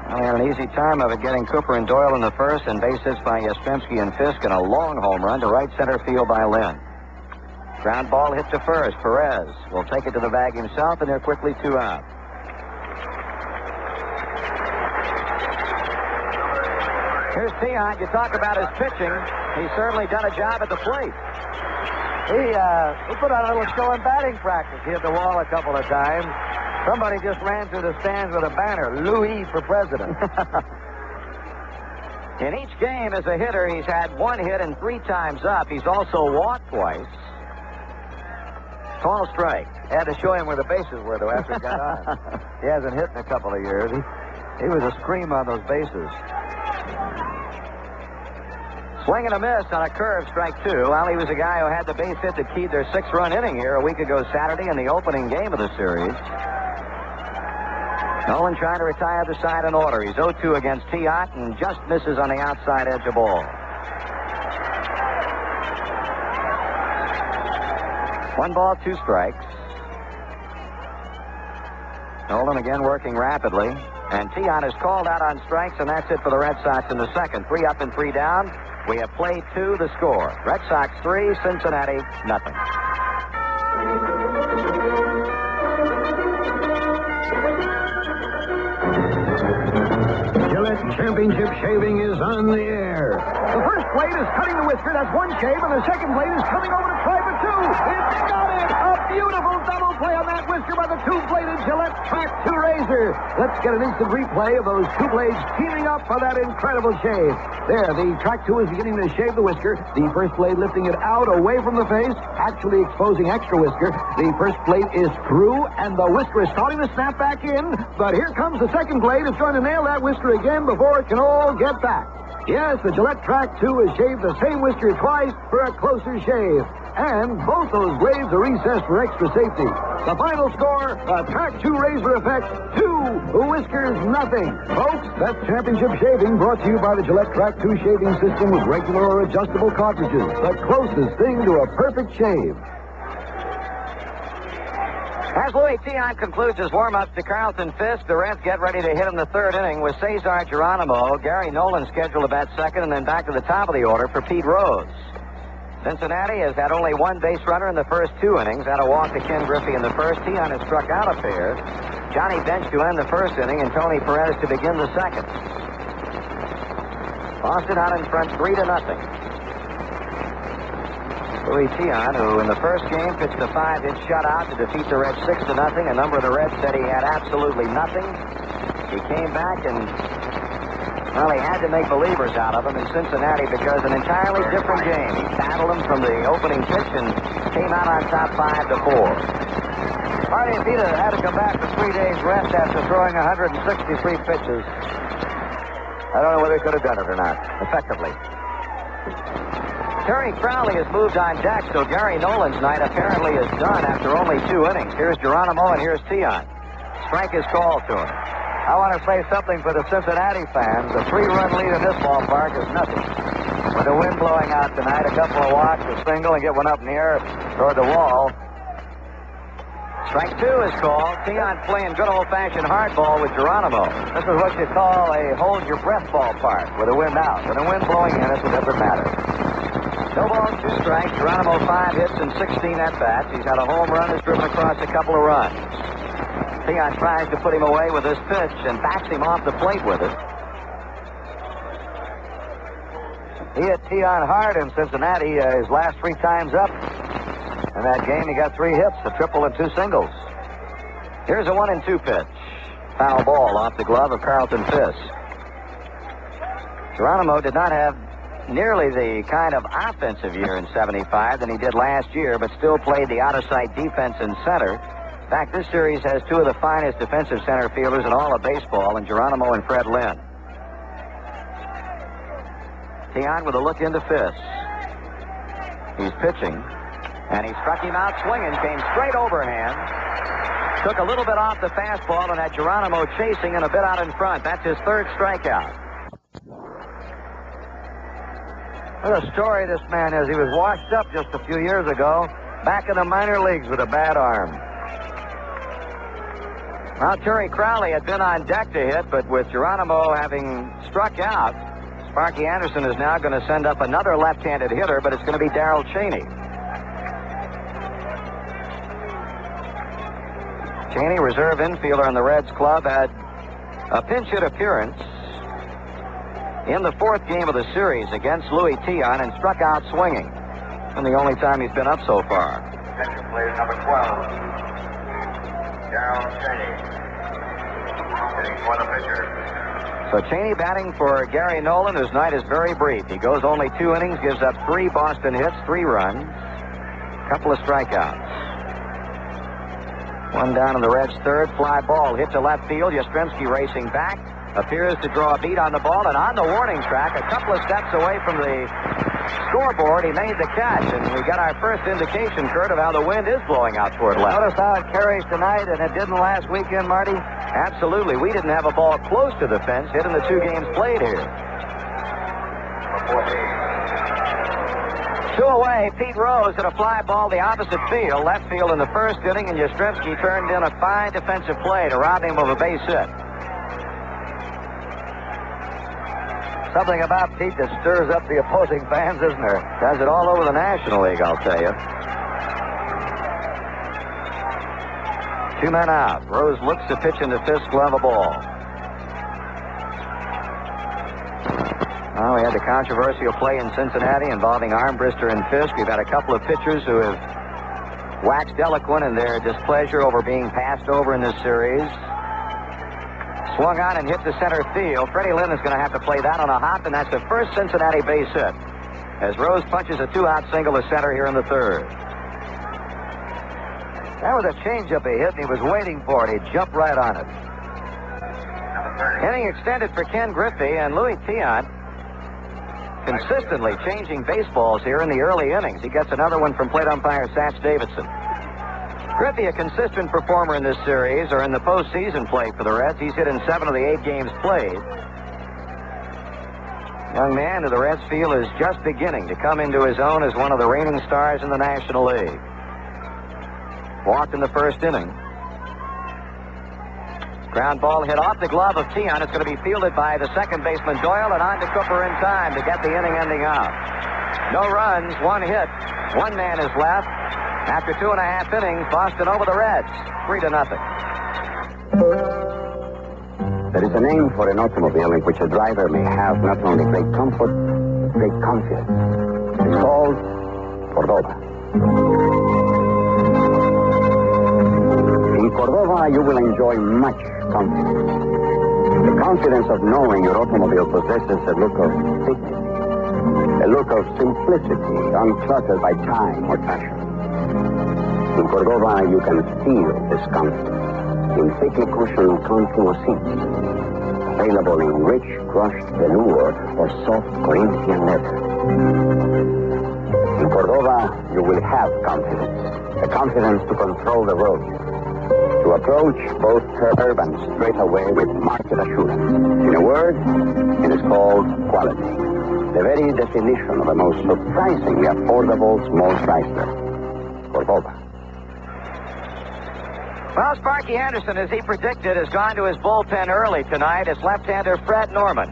Well, they had an easy time of it getting Cooper and Doyle in the first, and base hits by Yastrzemski and Fisk, and a long home run to right center field by Lynn. Ground ball hit to first. Perez will take it to the bag himself, and they're quickly 2 out. Here's Tiant. You talk about his pitching. He's certainly done a job at the plate. He put on a little show in batting practice. He hit the wall a couple of times. Somebody just ran through the stands with a banner, Louis for president. In each game as a hitter, he's had 1 hit and 3 times up. He's also walked twice. Call strike. Had to show him where the bases were, though, after he got on. He hasn't hit in a couple of years. He was a scream on those bases. Swing and a miss on a curve, strike two. Well, he was a guy who had the base hit that keyed their 6-run inning here a week ago Saturday in the opening game of the series. Nolan trying to retire the side in order. He's 0-2 against Tiant and just misses on the outside edge of ball. 1 ball, 2 strikes. Nolan again working rapidly. And Tiant is called out on strikes, and that's it for the Red Sox in the second. 3 up and 3 down. We have played 2, the score. Red Sox 3, Cincinnati nothing. Gillette Championship Shaving is on the air. The first blade is cutting the whisker. That's 1 shave, and the second blade is coming over to try for 2. It's got it! A beautiful double play on that whisker by the 2-bladed Gillette Track 2 razor. Let's get an instant replay of those 2 blades teaming up for that incredible shave. There, the Track 2 is beginning to shave the whisker. The first blade lifting it out away from the face, actually exposing extra whisker. The first blade is through, and the whisker is starting to snap back in. But here comes the second blade. It's going to nail that whisker again before it can all get back. Yes, the Gillette Track 2 has shaved the same whisker twice for a closer shave. And both those blades are recessed for extra safety. The final score, a Track 2 razor effect, 2 whiskers, nothing. Folks, that's Championship Shaving brought to you by the Gillette Track 2 shaving system with regular or adjustable cartridges. The closest thing to a perfect shave. As Louis Tiant concludes his warm-up to Carlton Fisk, the Reds get ready to hit him the third inning with Cesar Geronimo. Gary Nolan scheduled to bat second, and then back to the top of the order for Pete Rose. Cincinnati has had only 1 base runner in the first 2 innings. Had a walk to Ken Griffey in the first. Tiant has struck out a pair. Johnny Bench to end the first inning, and Tony Perez to begin the second. Boston out in front 3-0. Louis Tiant, who in the first game pitched a 5-hit shutout to defeat the Reds 6-0. A number of the Reds said he had absolutely nothing. He came back and, well, he had to make believers out of him in Cincinnati because an entirely different game. He battled him from the opening pitch and came out on top 5-4. Marty Vita had to come back for 3 days rest after throwing 163 pitches. I don't know whether he could have done it or not, effectively. Terry Crowley has moved on deck, so Gary Nolan's night apparently is done after only 2 innings. Here's Geronimo and here's Tiant. Strike is called to him. I want to say something for the Cincinnati fans. The 3-run lead in this ballpark is nothing. With the wind blowing out tonight, a couple of walks, a single, and get one up in the air toward the wall. Strike 2 is called. Tiant playing good old-fashioned hardball with Geronimo. This is what you call a hold-your-breath ballpark with the wind out. With the wind blowing in, it doesn't matter. No balls, 2 strikes. Geronimo 5 hits and 16 at-bats. He's had a home run, has driven across a couple of runs. Tiant tries to put him away with this pitch and backs him off the plate with it. He hit Tiant hard in Cincinnati his last 3 times up. In that game, he got 3 hits, a triple and 2 singles. Here's a 1-2 pitch. Foul ball off the glove of Carlton Fisk. Geronimo did not have nearly the kind of offensive year in '75 than he did last year, but still played the out-of-sight defense in center. In fact, this series has 2 of the finest defensive center fielders in all of baseball, in Geronimo and Fred Lynn. Tiant with a look into Fisk. He's pitching, and he struck him out swinging, came straight overhand, took a little bit off the fastball, and had Geronimo chasing and a bit out in front. That's his 3rd strikeout. What a story this man is. He was washed up just a few years ago, back in the minor leagues with a bad arm. Well, Terry Crowley had been on deck to hit, but with Geronimo having struck out, Sparky Anderson is now going to send up another left-handed hitter, but it's going to be Darrell Cheney. Cheney, reserve infielder in the Reds club, had a pinch hit appearance in the 4th game of the series against Louis Tiant and struck out swinging. And the only time he's been up so far. Attention, please, number 12. Darrell Cheney. Hitting for the pitcher. So Cheney batting for Gary Nolan, whose night is very brief. He goes only 2 innings, gives up 3 Boston hits, 3 runs, couple of strikeouts. One down in the Reds' third. Fly ball hit to left field. Yastrzemski racing back. Appears to draw a beat on the ball, and on the warning track, a couple of steps away from the scoreboard, he made the catch, and we got our first indication, Kurt, of how the wind is blowing out toward left. Notice how it carries tonight, and it didn't last weekend, Marty? Absolutely. We didn't have a ball close to the fence hit in the 2 games played here. 2 away, Pete Rose hit a fly ball the opposite field, left field in the first inning, and Yastrzemski turned in a fine defensive play to rob him of a base hit. Something about Pete that stirs up the opposing fans, isn't there? Does it all over the National League, I'll tell you. 2 men out. Rose looks to pitch into Fisk, glove a ball. Well, we had the controversial play in Cincinnati involving Armbruster and Fisk. We've had a couple of pitchers who have waxed eloquent in their displeasure over being passed over in this series. Swung on and hit to center field. Freddie Lynn is going to have to play that on a hop, and that's the first Cincinnati base hit, as Rose punches a 2-out single to center here in the third. That was a changeup he hit, and he was waiting for it. He jumped right on it. Inning extended for Ken Griffey, and Louis Tiant consistently changing baseballs here in the early innings. He gets another one from plate umpire Satch Davidson. Griffey, a consistent performer in this series, or in the postseason play for the Reds. He's hit in 7 of the 8 games played. Young man who the Reds feel is just beginning to come into his own as one of the reigning stars in the National League. Walked in the first inning. Ground ball hit off the glove of Tiant. It's going to be fielded by the second baseman Doyle, and on to Cooper in time to get the inning ending out. No runs, 1 hit. 1 man is left. After 2.5 innings, Boston over the Reds, 3-0. There is a name for an automobile in which a driver may have not only great comfort, but great confidence. It's called Cordova. In Cordova, you will enjoy much confidence. The confidence of knowing your automobile possesses a look of dignity, a look of simplicity, uncluttered by time or fashion. In Cordova, you can feel this confidence in thickly cushioned contour seats, available in rich crushed velour or soft Corinthian leather. In Cordova, you will have confidence, the confidence to control the road, to approach both curve and straightaway with marked assurance. In a word, it is called quality, the very definition of a most surprisingly affordable small Chrysler. Cordova. Well, Sparky Anderson, as he predicted, has gone to his bullpen early tonight. It's left-hander Fred Norman,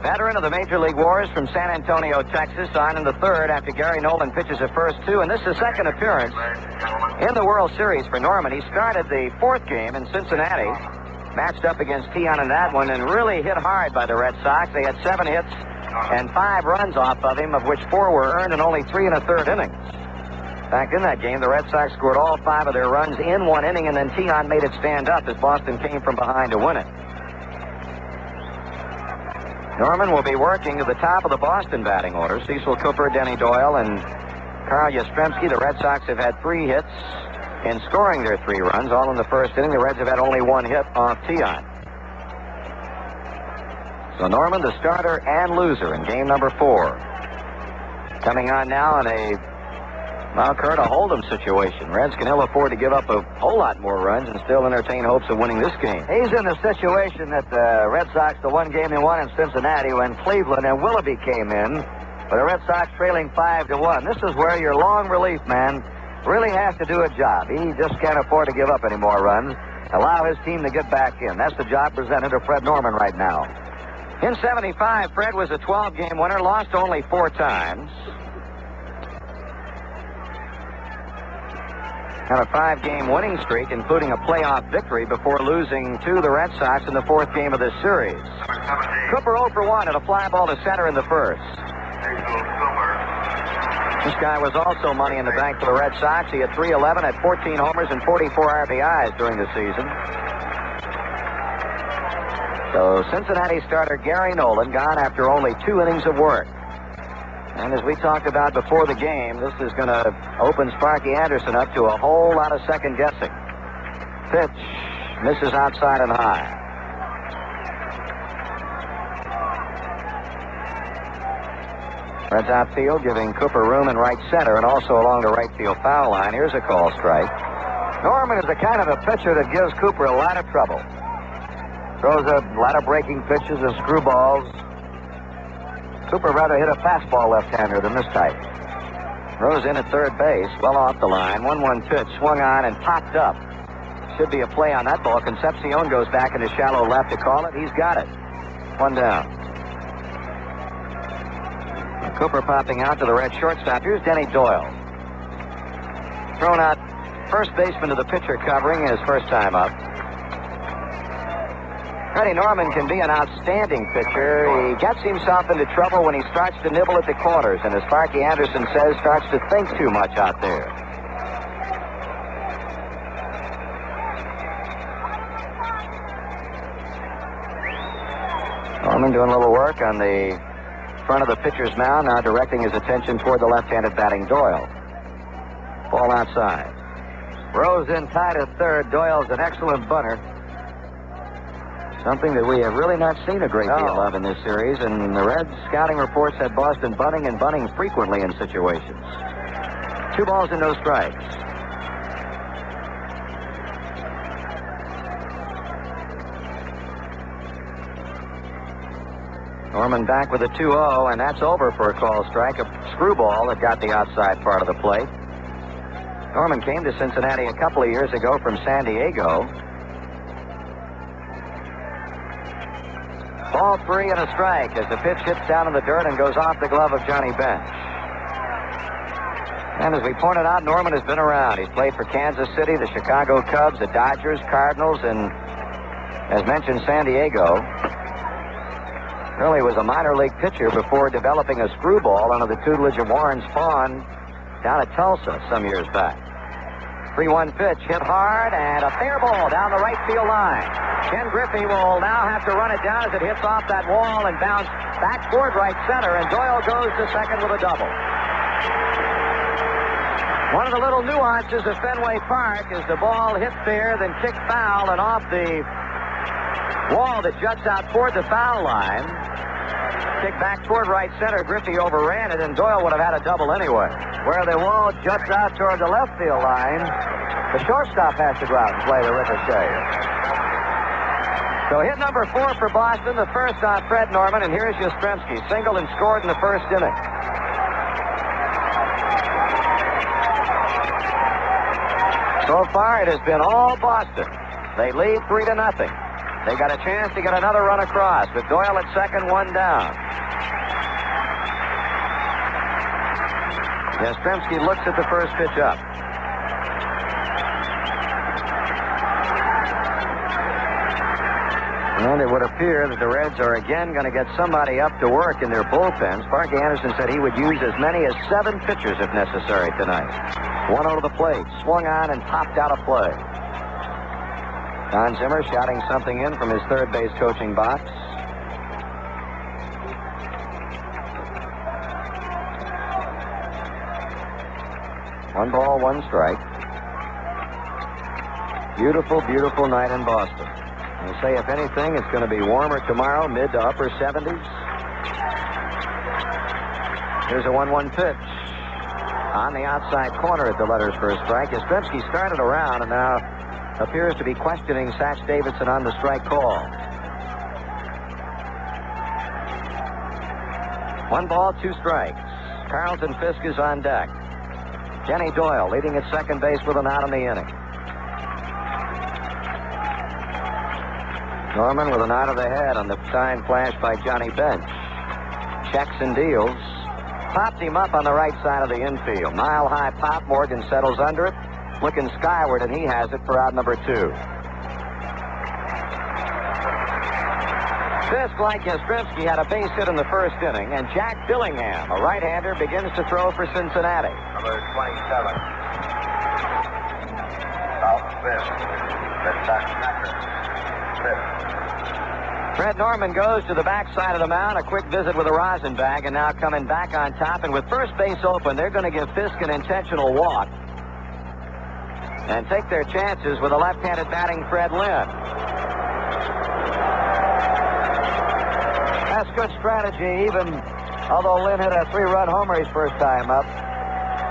veteran of the Major League Wars from San Antonio, Texas, on in the third after Gary Nolan pitches the first 2. And this is his second appearance in the World Series for Norman. He started the 4th game in Cincinnati, matched up against Tiant in that one, and really hit hard by the Red Sox. They had 7 hits and 5 runs off of him, of which 4 were earned in only 3 1/3 innings. Back in that game, the Red Sox scored all 5 of their runs in 1 inning, and then Tiant made it stand up as Boston came from behind to win it. Norman will be working to the top of the Boston batting order. Cecil Cooper, Denny Doyle, and Carl Yastrzemski. The Red Sox have had 3 hits in scoring their 3 runs, all in the first inning. The Reds have had only 1 hit off Tiant. So Norman, the starter and loser in game number 4. Coming on now in a Kurt, a hold'em situation. Reds can ill afford to give up a whole lot more runs and still entertain hopes of winning this game. He's in the situation that the Red Sox, the 1 game they won in Cincinnati when Cleveland and Willoughby came in, but the Red Sox trailing 5-1. This is where your long relief man really has to do a job. He just can't afford to give up any more runs. Allow his team to get back in. That's the job presented to Fred Norman right now. In 75, Fred was a 12-game winner, lost only 4 times. Had a 5-game winning streak, including a playoff victory before losing to the Red Sox in the 4th game of this series. Cooper 0 for 1 at a fly ball to center in the first. This guy was also money in the bank for the Red Sox. He had 311, had 14 homers and 44 RBIs during the season. So Cincinnati starter Gary Nolan gone after only 2 innings of work. And as we talked about before the game, this is going to open Sparky Anderson up to a whole lot of second guessing. Pitch. Misses outside and high. Reds outfield giving Cooper room in right center and also along the right field foul line. Here's a call strike. Norman is the kind of a pitcher that gives Cooper a lot of trouble. Throws a lot of breaking pitches and screwballs. Cooper rather hit a fastball left-hander than this type. Rose in at third base, well off the line. 1-1 pitch, swung on and popped up. Should be a play on that ball. Concepcion goes back into shallow left to call it. He's got it. One down. Cooper popping out to the red shortstop. Here's Denny Doyle. Thrown out first baseman to the pitcher covering his first time up. Freddie Norman can be an outstanding pitcher. He gets himself into trouble when he starts to nibble at the corners, and as Sparky Anderson says, starts to think too much out there. Norman doing a little work on the front of the pitcher's mound, now directing his attention toward the left-handed batting Doyle. Ball outside. Rose in tight at third. Doyle's an excellent bunter. Something that we have really not seen a great deal of in this series, and the Reds scouting reports had Boston bunting and bunting frequently in situations. 2 balls and no strikes. Norman back with a 2-0, and that's over for a call strike. A screwball that got the outside part of the plate. Norman came to Cincinnati a couple of years ago from San Diego. Ball 3 and a strike as the pitch hits down in the dirt and goes off the glove of Johnny Bench. And as we pointed out, Norman has been around. He's played for Kansas City, the Chicago Cubs, the Dodgers, Cardinals, and, as mentioned, San Diego. Really was a minor league pitcher before developing a screwball under the tutelage of Warren Spahn down at Tulsa some years back. 3-1 pitch, hit hard, and a fair ball down the right field line. Ken Griffey will now have to run it down as it hits off that wall and bounce back toward right center, and Doyle goes to second with a double. One of the little nuances of Fenway Park is the ball hit there, then kicked foul, and off the wall that juts out toward the foul line. Kicked back toward right center. Griffey overran it, and Doyle would have had a double anyway. Where the wall juts out toward the left field line, the shortstop has to go out and play the ricochet. So hit number 4 for Boston, the first on Fred Norman, and here's Yastrzemski. Singled and scored in the first inning. So far, it has been all Boston. They lead 3-0. They got a chance to get another run across, with Doyle at second, 1 down. Yastrzemski looks at the first pitch up. And it would appear that the Reds are again going to get somebody up to work in their bullpen. Sparky Anderson said he would use as many as 7 pitchers if necessary tonight. 1 over the plate, swung on and popped out of play. Don Zimmer shouting something in from his third base coaching box. One ball, 1 strike. Beautiful, beautiful night in Boston. They say, if anything, it's going to be warmer tomorrow, mid to upper 70s. Here's a 1-1 pitch. On the outside corner at the letters for a strike. Yastrzemski started around and now appears to be questioning Satch Davidson on the strike call. 1 ball, 2 strikes. Carlton Fisk is on deck. Denny Doyle leading at second base with an out in the inning. Norman with an out of the head on the sign flashed by Johnny Bench. Checks and deals. Popped him up on the right side of the infield. Mile high pop. Morgan settles under it, looking skyward, and he has it for out number 2. Fisk, like Yastrzemski, had a base hit in the first inning, and Jack Dillingham, a right-hander, begins to throw for Cincinnati. Number 27. South Fisk. Fred Norman goes to the backside of the mound, a quick visit with a rosin bag, and now coming back on top. And with first base open, they're going to give Fisk an intentional walk. and take their chances with a left-handed batting Fred Lynn. That's good strategy, even although Lynn hit a 3-run homer his first time up.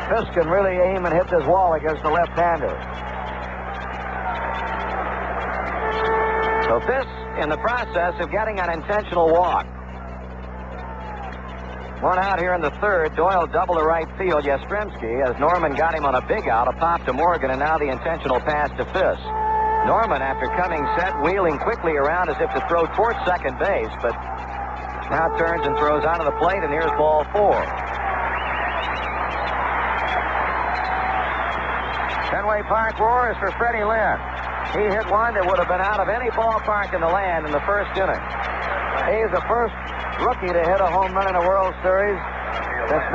Fisk can really aim and hit this wall against the left-hander. So Fisk in the process of getting an intentional walk. One out here in the third. Doyle double to right field. Yastrzemski, as Norman got him on a big out, a pop to Morgan, and now the intentional pass to Fisk. Norman, after coming set, wheeling quickly around as if to throw towards second base, but now turns and throws onto the plate, and here's ball 4. Fenway Park roars for Freddie Lynn. He hit one that would have been out of any ballpark in the land in the first inning. He's the first rookie to hit a home run in a World Series since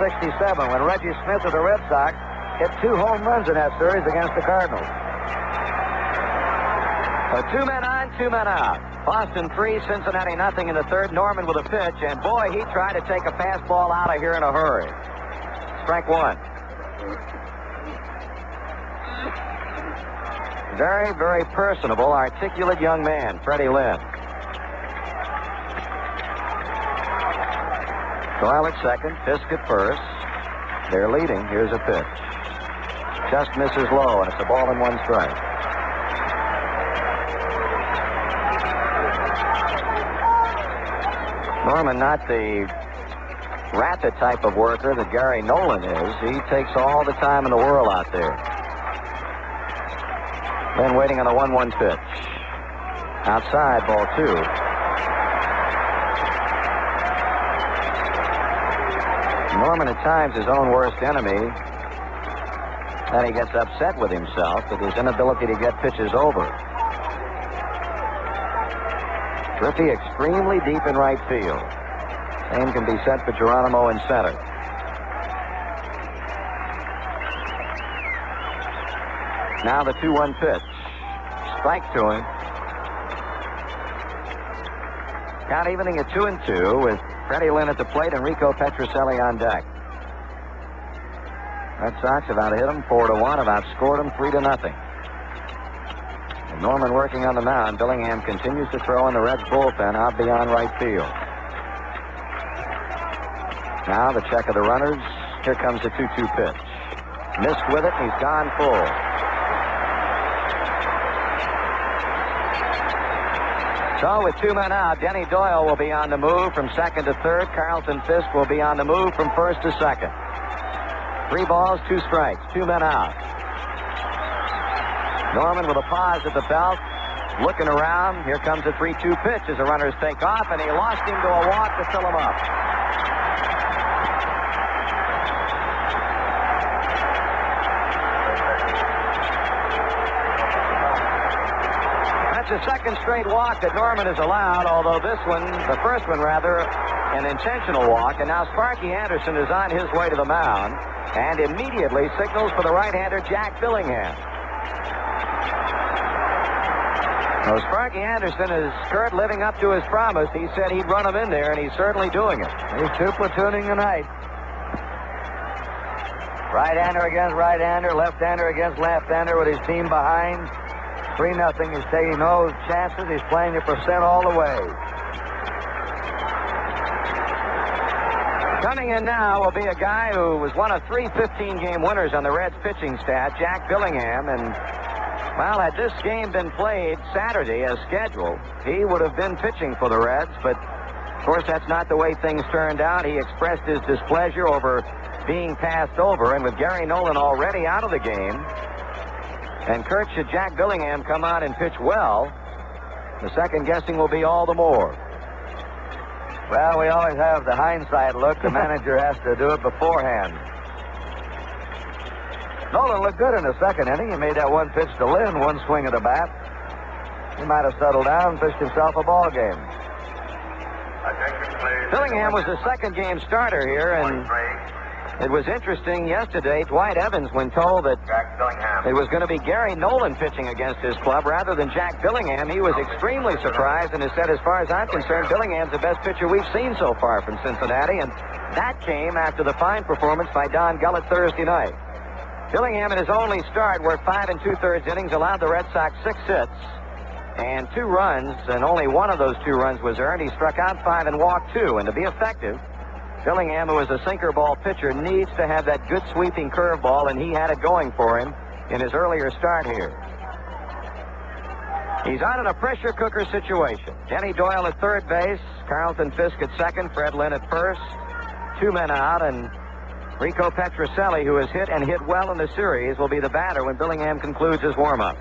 1967, when Reggie Smith of the Red Sox hit 2 home runs in that series against the Cardinals. So 2 men on, 2 men out. Boston 3, Cincinnati nothing in the third. Norman with a pitch, and boy, he tried to take a fastball out of here in a hurry. Strike 1. Very, very personable, articulate young man, Freddie Lynn. Doyle at second, Fisk at first. They're leading. Here's a pitch. Just misses low, and it's a ball and 1 strike. Norman, not the rapid type of worker that Gary Nolan is. He takes all the time in the world out there. Then waiting on a 1-1 pitch. Outside, ball 2. Norman at times his own worst enemy. Then he gets upset with himself at his inability to get pitches over. Griffey extremely deep in right field. Same can be said for Geronimo in center. Now the 2-1 pitch. Strike to him. Count evening at 2-2 with Freddie Lynn at the plate and Rico Petrocelli on deck. Red Sox have out hit them 4-1, have outscored them 3-0. And Norman working on the mound. Billingham continues to throw in the Reds bullpen out beyond right field. Now the check of the runners. Here comes the 2-2 pitch. Missed with it, and he's gone full. So with 2 men out, Denny Doyle will be on the move from second to third. Carlton Fisk will be on the move from first to second. 3 balls, 2 strikes, 2 men out. Norman with a pause at the belt, looking around. Here comes the 3-2 pitch as the runners take off, and he lost him to a walk to fill him up. That's the second straight walk that Norman has allowed, although this one, the first one rather, an intentional walk. And now Sparky Anderson is on his way to the mound and immediately signals for the right-hander Jack Billingham. So Sparky Anderson is, Kurt, living up to his promise. He said he'd run him in there, and he's certainly doing it. He's 2 platooning tonight. Right-hander against right-hander, left-hander against left-hander with his team behind. 3-0. He's taking no chances. He's playing the percent all the way. Coming in now will be a guy who was one of 3 15-game winners on the Reds pitching staff, Jack Billingham. And, well, had this game been played Saturday as scheduled, he would have been pitching for the Reds. But, of course, that's not the way things turned out. He expressed his displeasure over being passed over. And with Gary Nolan already out of the game, and Kurt, should Jack Billingham come out and pitch well, the second guessing will be all the more. Well, we always have the hindsight look. The manager has to do it beforehand. Nolan looked good in the second inning. He made that 1 pitch to Lynn, 1 swing of the bat. He might have settled down and pitched himself a ball game. Billingham was the second game starter here, and it was interesting yesterday. Dwight Evans, when told that it was going to be Gary Nolan pitching against his club rather than Jack Billingham, he was extremely surprised and has said, as far as I'm concerned, Billingham's the best pitcher we've seen so far from Cincinnati, and that came after the fine performance by Don Gullett Thursday night. Dillingham in his only start worked 5 2/3 innings, allowed the Red Sox 6 hits and 2 runs, and only one of those 2 runs was earned. He struck out 5 and walked 2, and to be effective, Dillingham, who is a sinker ball pitcher, needs to have that good sweeping curveball, and he had it going for him in his earlier start here. He's out in a pressure cooker situation. Denny Doyle at third base, Carlton Fisk at second, Fred Lynn at first. 2 men out, and Rico Petrocelli, who has hit and hit well in the series, will be the batter when Dillingham concludes his warm-up.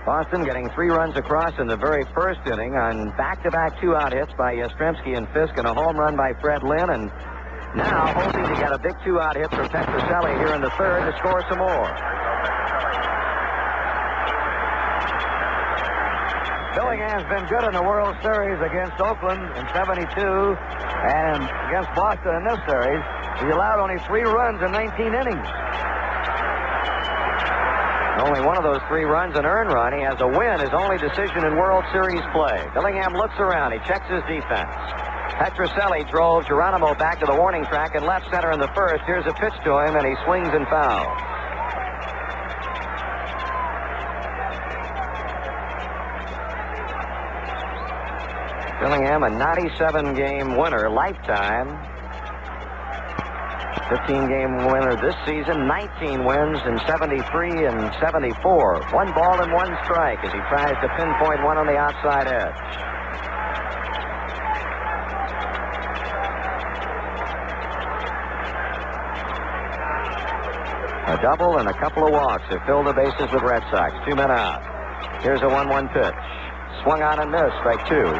Boston getting 3 runs across in the very first inning on back-to-back 2-out hits by Yastrzemski and Fisk and a home run by Fred Lynn, and now hoping to get a big 2-out hit for Petrocelli here in the third to score some more. Dillingham's been good in the World Series against Oakland in '72 and against Boston in this series. He allowed only 3 runs in 19 innings. Only one of those 3 runs an earned run. He has a win, his only decision in World Series play. Dillingham looks around. He checks his defense. Petrocelli drove Geronimo back to the warning track and left center in the first. Here's a pitch to him, and he swings and fouls. Dillingham, a 97-game winner lifetime. 15-game winner this season. 19 wins in 73 and 74. 1 ball and 1 strike as he tries to pinpoint one on the outside edge. A double and a couple of walks have filled the bases with Red Sox. 2 men out. Here's a 1-1 pitch. Swung on and missed. Strike 2.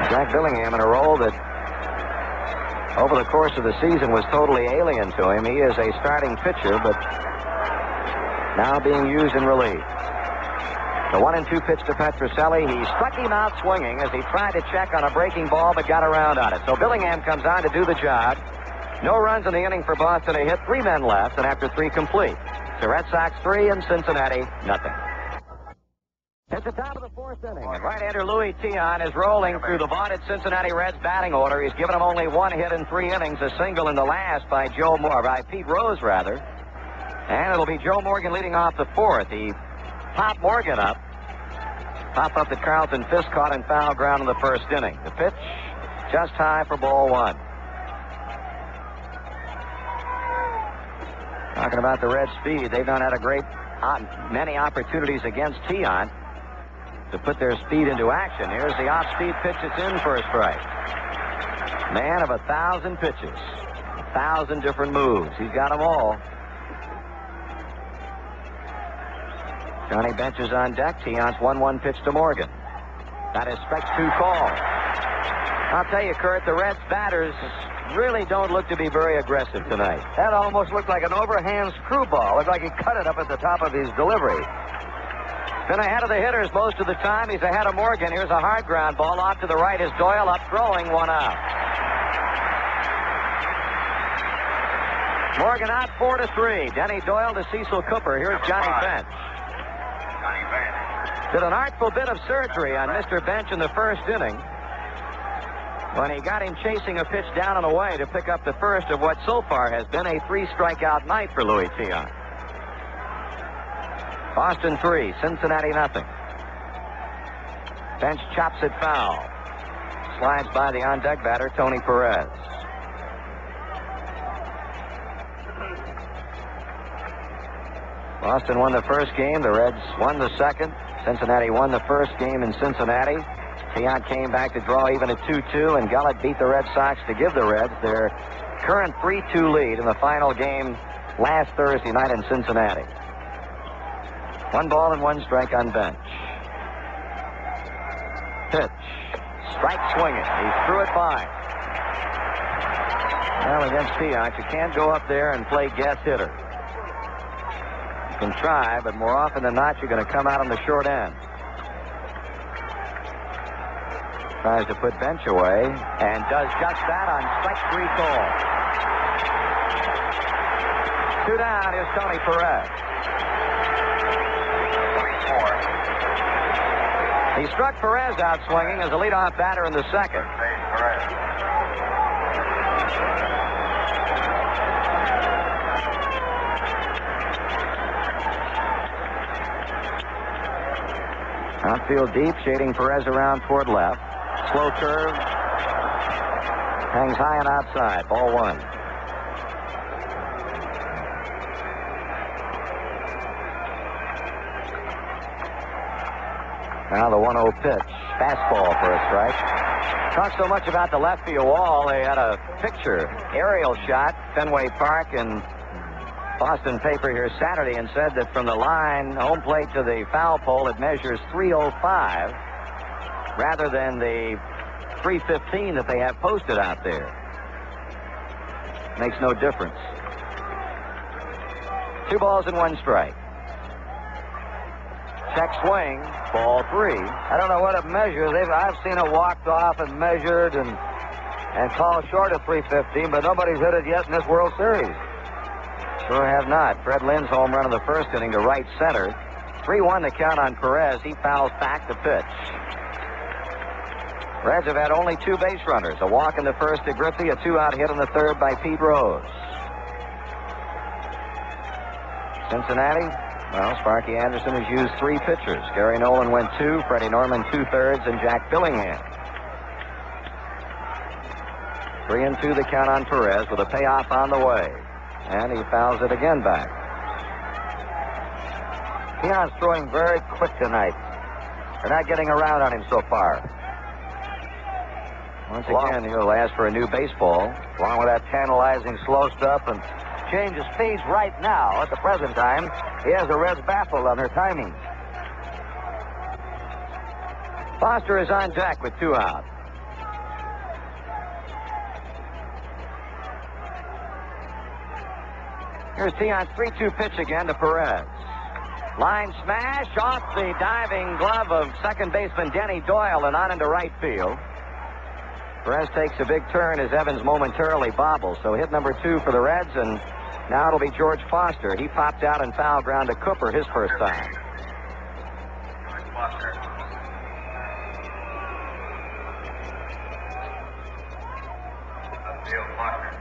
Jack Dillingham in a role that over the course of the season was totally alien to him. He is a starting pitcher, but now being used in relief. The 1-2 pitch to Petrocelli. He struck him out swinging as he tried to check on a breaking ball, but got around on it. So Dillingham comes on to do the job. No runs in the inning for Boston. They hit 3 men left, and after 3 complete. The Red Sox 3 and Cincinnati nothing. It's the top of the 4th inning, and right-hander Louis Tiant is rolling through the vaunted Cincinnati Reds batting order. He's given them only 1 hit in 3 innings, a single in the last by Pete Rose, rather. And it'll be Joe Morgan leading off the 4th. He popped Morgan up. Pop-up that Carlton Fisk caught in foul ground in the first inning. The pitch just high for ball 1. Talking about the Reds' speed, they've not had many opportunities against Tiant to put their speed into action. Here's the off-speed pitch. It's in for a strike. Man of 1,000 pitches. 1,000 different moves. He's got them all. Johnny Bench is on deck. Tiant's 1-1 pitch to Morgan. That is strike 2 call. I'll tell you, Kurt, the Reds batters really don't look to be very aggressive tonight. That almost looked like an overhand screwball. Looked like he cut it up at the top of his delivery. Been ahead of the hitters most of the time. He's ahead of Morgan. Here's a hard ground ball off to the right. Is Doyle up throwing, 1 out. Morgan out 4-3. Denny Doyle to Cecil Cooper. Here's Johnny Bench. Did an artful bit of surgery on Mr. Bench in the first inning when he got him chasing a pitch down and away to pick up the first of what so far has been a 3-strikeout night for Louis Tiant. Boston 3, Cincinnati nothing. Bench chops it foul. Slides by the on-deck batter, Tony Perez. Boston won the first game. The Reds won the second. Cincinnati won the first game in Cincinnati. Tiant came back to draw even at 2-2, and Gullett beat the Red Sox to give the Reds their current 3-2 lead in the final game last Thursday night in Cincinnati. 1 ball and 1 strike on Bench. Pitch. Strike swinging. He threw it by. Well, against Tiant, you can't go up there and play guess hitter. You can try, but more often than not, you're going to come out on the short end. Tries to put Bench away, and does just that on strike 3 call. 2 down. Here's Tony Perez. He struck Perez out swinging as a leadoff batter in the second. Outfield deep, shading Perez around toward left. Slow curve. Hangs high and outside. Ball 1. Now the 1-0 pitch. Fastball for a strike. Talked so much about the left field wall. They had a picture, aerial shot, Fenway Park and Boston paper here Saturday, and said that from the line, home plate to the foul pole, it measures 305 rather than the 315 that they have posted out there. Makes no difference. 2 balls and 1 strike. Check swing, ball 3. I don't know what it measures. I've seen it walked off and measured and called short of 315, but nobody's hit it yet in this World Series. Sure have not. Fred Lynn's home run in the first inning to right center. 3-1 the count on Perez. He fouls back the pitch. Reds have had only 2 base runners. A walk in the first to Griffey, a 2-out hit in the third by Pete Rose. Cincinnati, well, Sparky Anderson has used 3 pitchers. Gary Nolan went 2, Freddie Norman 2/3, and Jack Billingham. 3-2 the count on Perez with a payoff on the way. And he fouls it again back. Keon's throwing very quick tonight. They're not getting around on him so far. Once again, he'll ask for a new baseball. Along with that tantalizing slow stuff and change of speeds right now. At the present time, he has the Reds baffled on their timing. Foster is on deck with 2 out. Here's Tion's 3-2 pitch again to Perez. Line smash off the diving glove of second baseman Denny Doyle and on into right field. Perez takes a big turn as Evans momentarily bobbles. So hit number 2 for the Reds, and now it'll be George Foster. He popped out and foul ground to Cooper his first time. George Foster. Upfield Foster.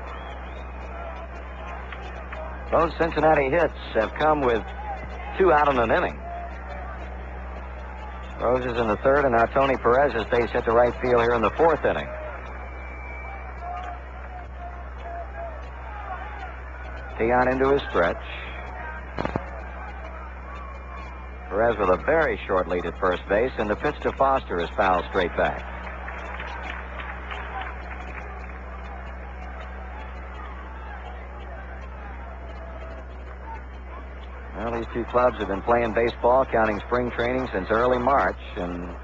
Those Cincinnati hits have come with 2 out in an inning. Rose is in the third, and now Tony Perez's base hit to right field here in the 4th inning. Tion into his stretch. Perez with a very short lead at first base, and the pitch to Foster is fouled straight back. Well, these 2 clubs have been playing baseball, counting spring training, since early March, and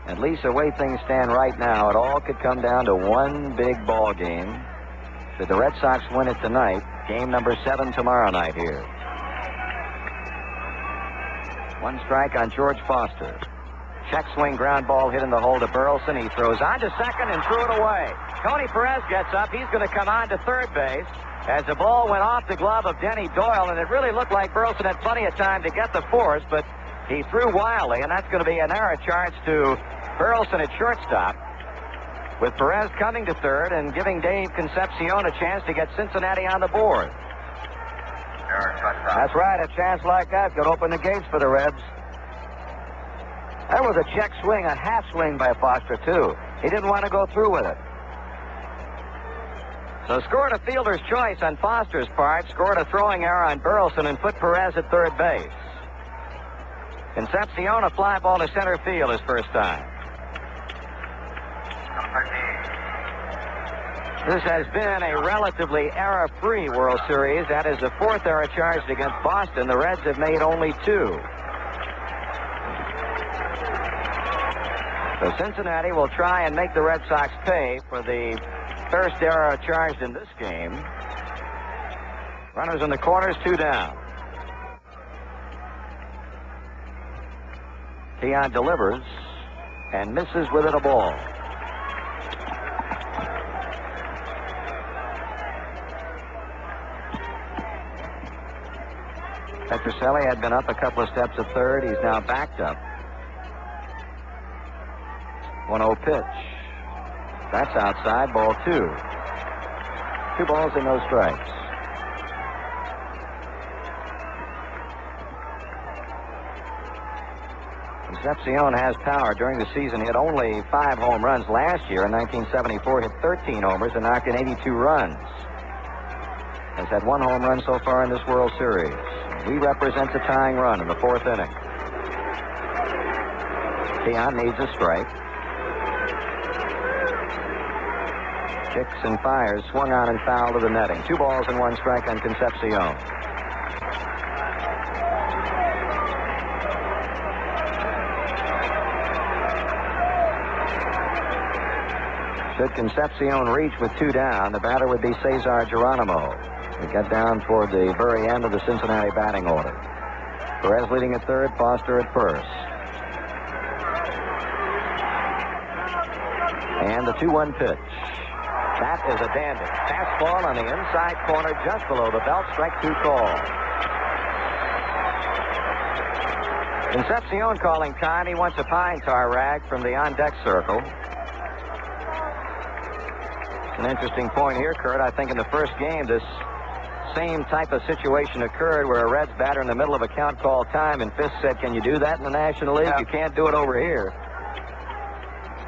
at least the way things stand right now, it all could come down to one big ball game. Should the Red Sox win it tonight, game number 7 tomorrow night here. 1 strike on George Foster. Check swing ground ball hit in the hole to Burleson. He throws on to second and threw it away. Tony Perez gets up. He's going to come on to third base as the ball went off the glove of Denny Doyle, and it really looked like Burleson had plenty of time to get the force, but he threw wildly, and that's going to be an error charge to Burleson at shortstop, with Perez coming to third and giving Dave Concepcion a chance to get Cincinnati on the board. That's right. A chance like that could open the gates for the Reds. That was a check swing, a half swing by Foster, too. He didn't want to go through with it. So scored a fielder's choice on Foster's part, scored a throwing error on Burleson, and put Perez at third base. Concepcion, a fly ball to center field his first time. This has been a relatively error-free World Series. That is the 4th error charged against Boston. The Reds have made only 2. So Cincinnati will try and make the Red Sox pay for the first error charged in this game. Runners in the corners, 2 down. Tion delivers and misses with it a ball. Petrocelli had been up a couple of steps at third. He's now backed up. 1-0 pitch. That's outside, ball 2. 2 balls and no strikes. Concepcion has power. During the season, hit only 5 home runs. Last year, in 1974, hit 13 homers and knocked in 82 runs. Has had 1 home run so far in this World Series. We represent the tying run in the 4th inning. Tiant needs a strike. Kicks and fires, swung on and fouled to the netting. 2 balls and 1 strike on Concepcion. Should Concepcion reach with 2 down, the batter would be Cesar Geronimo. We get down toward the very end of the Cincinnati batting order. Perez leading at third, Foster at first. And the 2-1 pitch. That is a dandy. Fastball on the inside corner just below the belt. Strike 2 call. Concepcion calling time. He wants a pine tar rag from the on-deck circle. An interesting point here, Kurt. I think in the first game, this same type of situation occurred where a Reds batter in the middle of a count called time, and Fisk said, "Can you do that in the National League? You can't do it over here."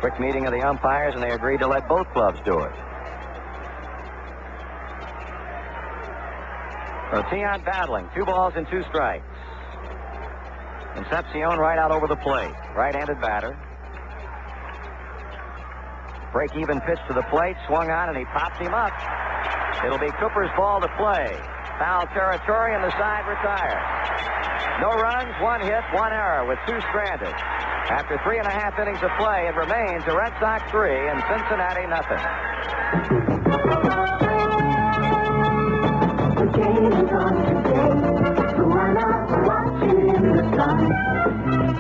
Quick meeting of the umpires, and they agreed to let both clubs do it. So Tiant battling. 2 balls and 2 strikes. Concepcion right out over the plate. Right-handed batter. Break-even pitch to the plate. Swung on, and he popped him up. It'll be Cooper's ball to play. Foul territory, and the side retired. No runs, 1 hit, 1 error with 2 stranded. After 3.5 innings of play, it remains the Red Sox 3 and Cincinnati nothing. The game is on today, so why not watch it in the sun?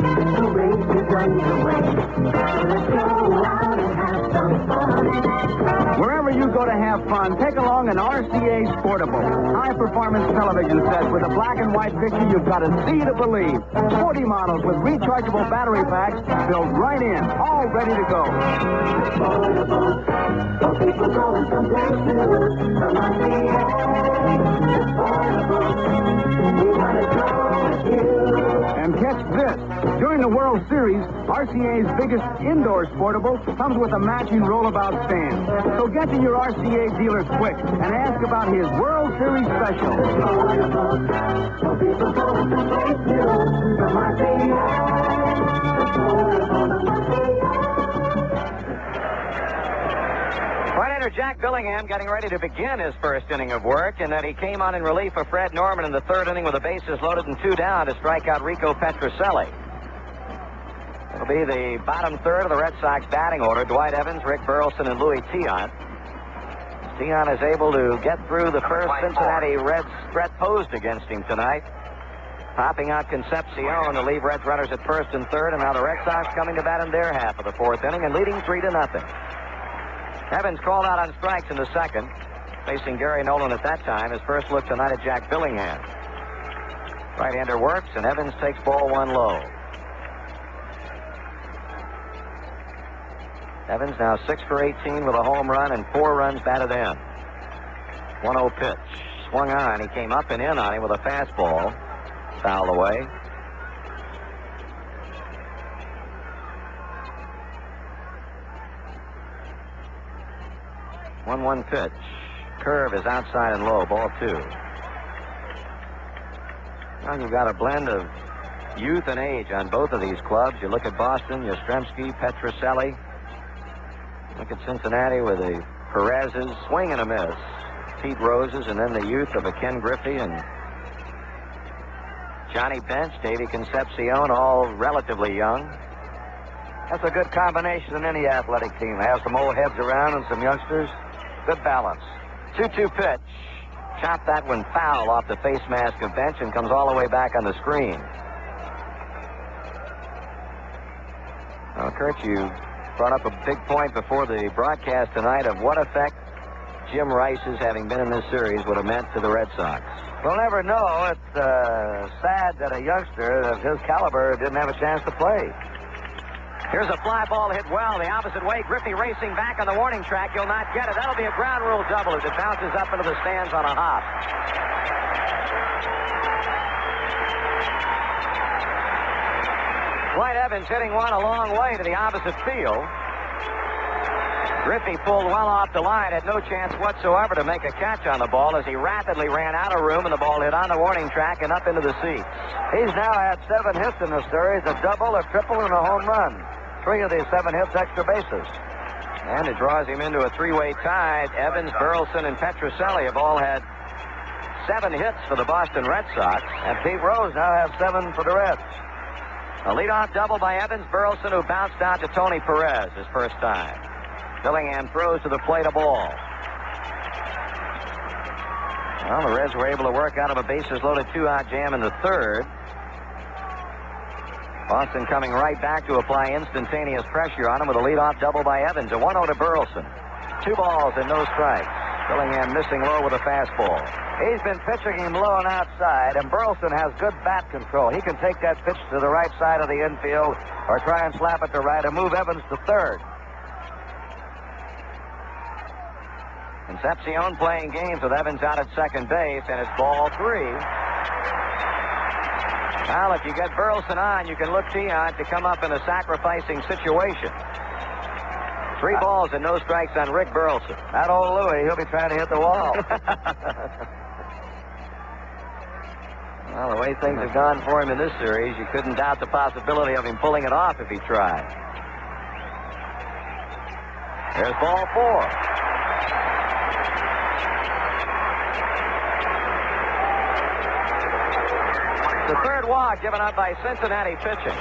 The race is underway, so let's go out and have some fun. Wherever you go to have fun, take along an RCA Sportable. High-performance television set with a black and white picture you've got to see to believe. 40 models with rechargeable battery packs built right in, all ready to go. Sportable, for people going someplace new, from RCA. Sportable, we want to go with you. And catch this. During the World Series, RCA's biggest indoor Sportable comes with a matching rollabout stand. So get to your RCA dealer quick and ask about his World Series special. Right-hander Jack Billingham getting ready to begin his first inning of work, and that he came on in relief of Fred Norman in the 3rd inning with the bases loaded and 2 down to strike out Rico Petrocelli. It'll be the bottom 3rd of the Red Sox batting order. Dwight Evans, Rick Burleson, and Louis Tiant. Tiant is able to get through the first Cincinnati Reds threat posed against him tonight. Popping out Concepcion to leave Reds runners at first and third, and now the Red Sox coming to bat in their half of the 4th inning and leading 3-0. Evans called out on strikes in the 2nd, facing Gary Nolan at that time. His first look tonight at Jack Billingham. Right-hander works, and Evans takes ball 1 low. Evans now 6 for 18 with a home run and 4 runs batted in. 1-0 pitch. Swung on. He came up and in on him with a fastball. Fouled away. One pitch. Curve is outside and low. Ball 2. Well, you've got a blend of youth and age on both of these clubs. You look at Boston, Yastrzemski, Petrocelli. Look at Cincinnati with the Perez's, swing and a miss. Pete Roses, and then the youth of a Ken Griffey and Johnny Bench, Davey Concepcion, all relatively young. That's a good combination in any athletic team. Have some old heads around and some youngsters. Good balance. 2-2 pitch. Chopped that one foul off the face mask of Bench and comes all the way back on the screen. Now, Kurt, you brought up a big point before the broadcast tonight of what effect Jim Rice's having been in this series would have meant to the Red Sox. We'll never know. It's sad that a youngster of his caliber didn't have a chance to play. Here's a fly ball hit well the opposite way. Griffey racing back on the warning track. You'll not get it. That'll be a ground rule double as it bounces up into the stands on a hop. Dwight Evans Evans hitting one a long way to the opposite field. Griffey pulled well off the line, had no chance whatsoever to make a catch on the ball as he rapidly ran out of room and the ball hit on the warning track and up into the seats. He's now had 7 hits in the series, a double, a triple, and a home run. 3 of these 7 hits extra bases. And it draws him into a 3-way tie. Evans, Burleson, and Petrocelli have all had 7 hits for the Boston Red Sox. And Pete Rose now has 7 for the Reds. A leadoff double by Evans, Burleson, who bounced out to Tony Perez his first time. Billingham throws to the plate a ball. Well, the Reds were able to work out of a bases-loaded 2-out jam in the third. Boston coming right back to apply instantaneous pressure on him with a leadoff double by Evans. A 1-0 to Burleson. 2 balls and no strikes. Billingham missing low with a fastball. He's been pitching him low and outside, and Burleson has good bat control. He can take that pitch to the right side of the infield or try and slap it to right and move Evans to third. Concepcion playing games with Evans out at second base, and it's ball 3. Well, if you get Burleson on, you can look Tiant to come up in a sacrificing situation. 3 balls and no strikes on Rick Burleson. That old Louie, he'll be trying to hit the wall. Well, the way things have gone for him in this series, you couldn't doubt the possibility of him pulling it off if he tried. There's ball 4. The third walk given up by Cincinnati pitching.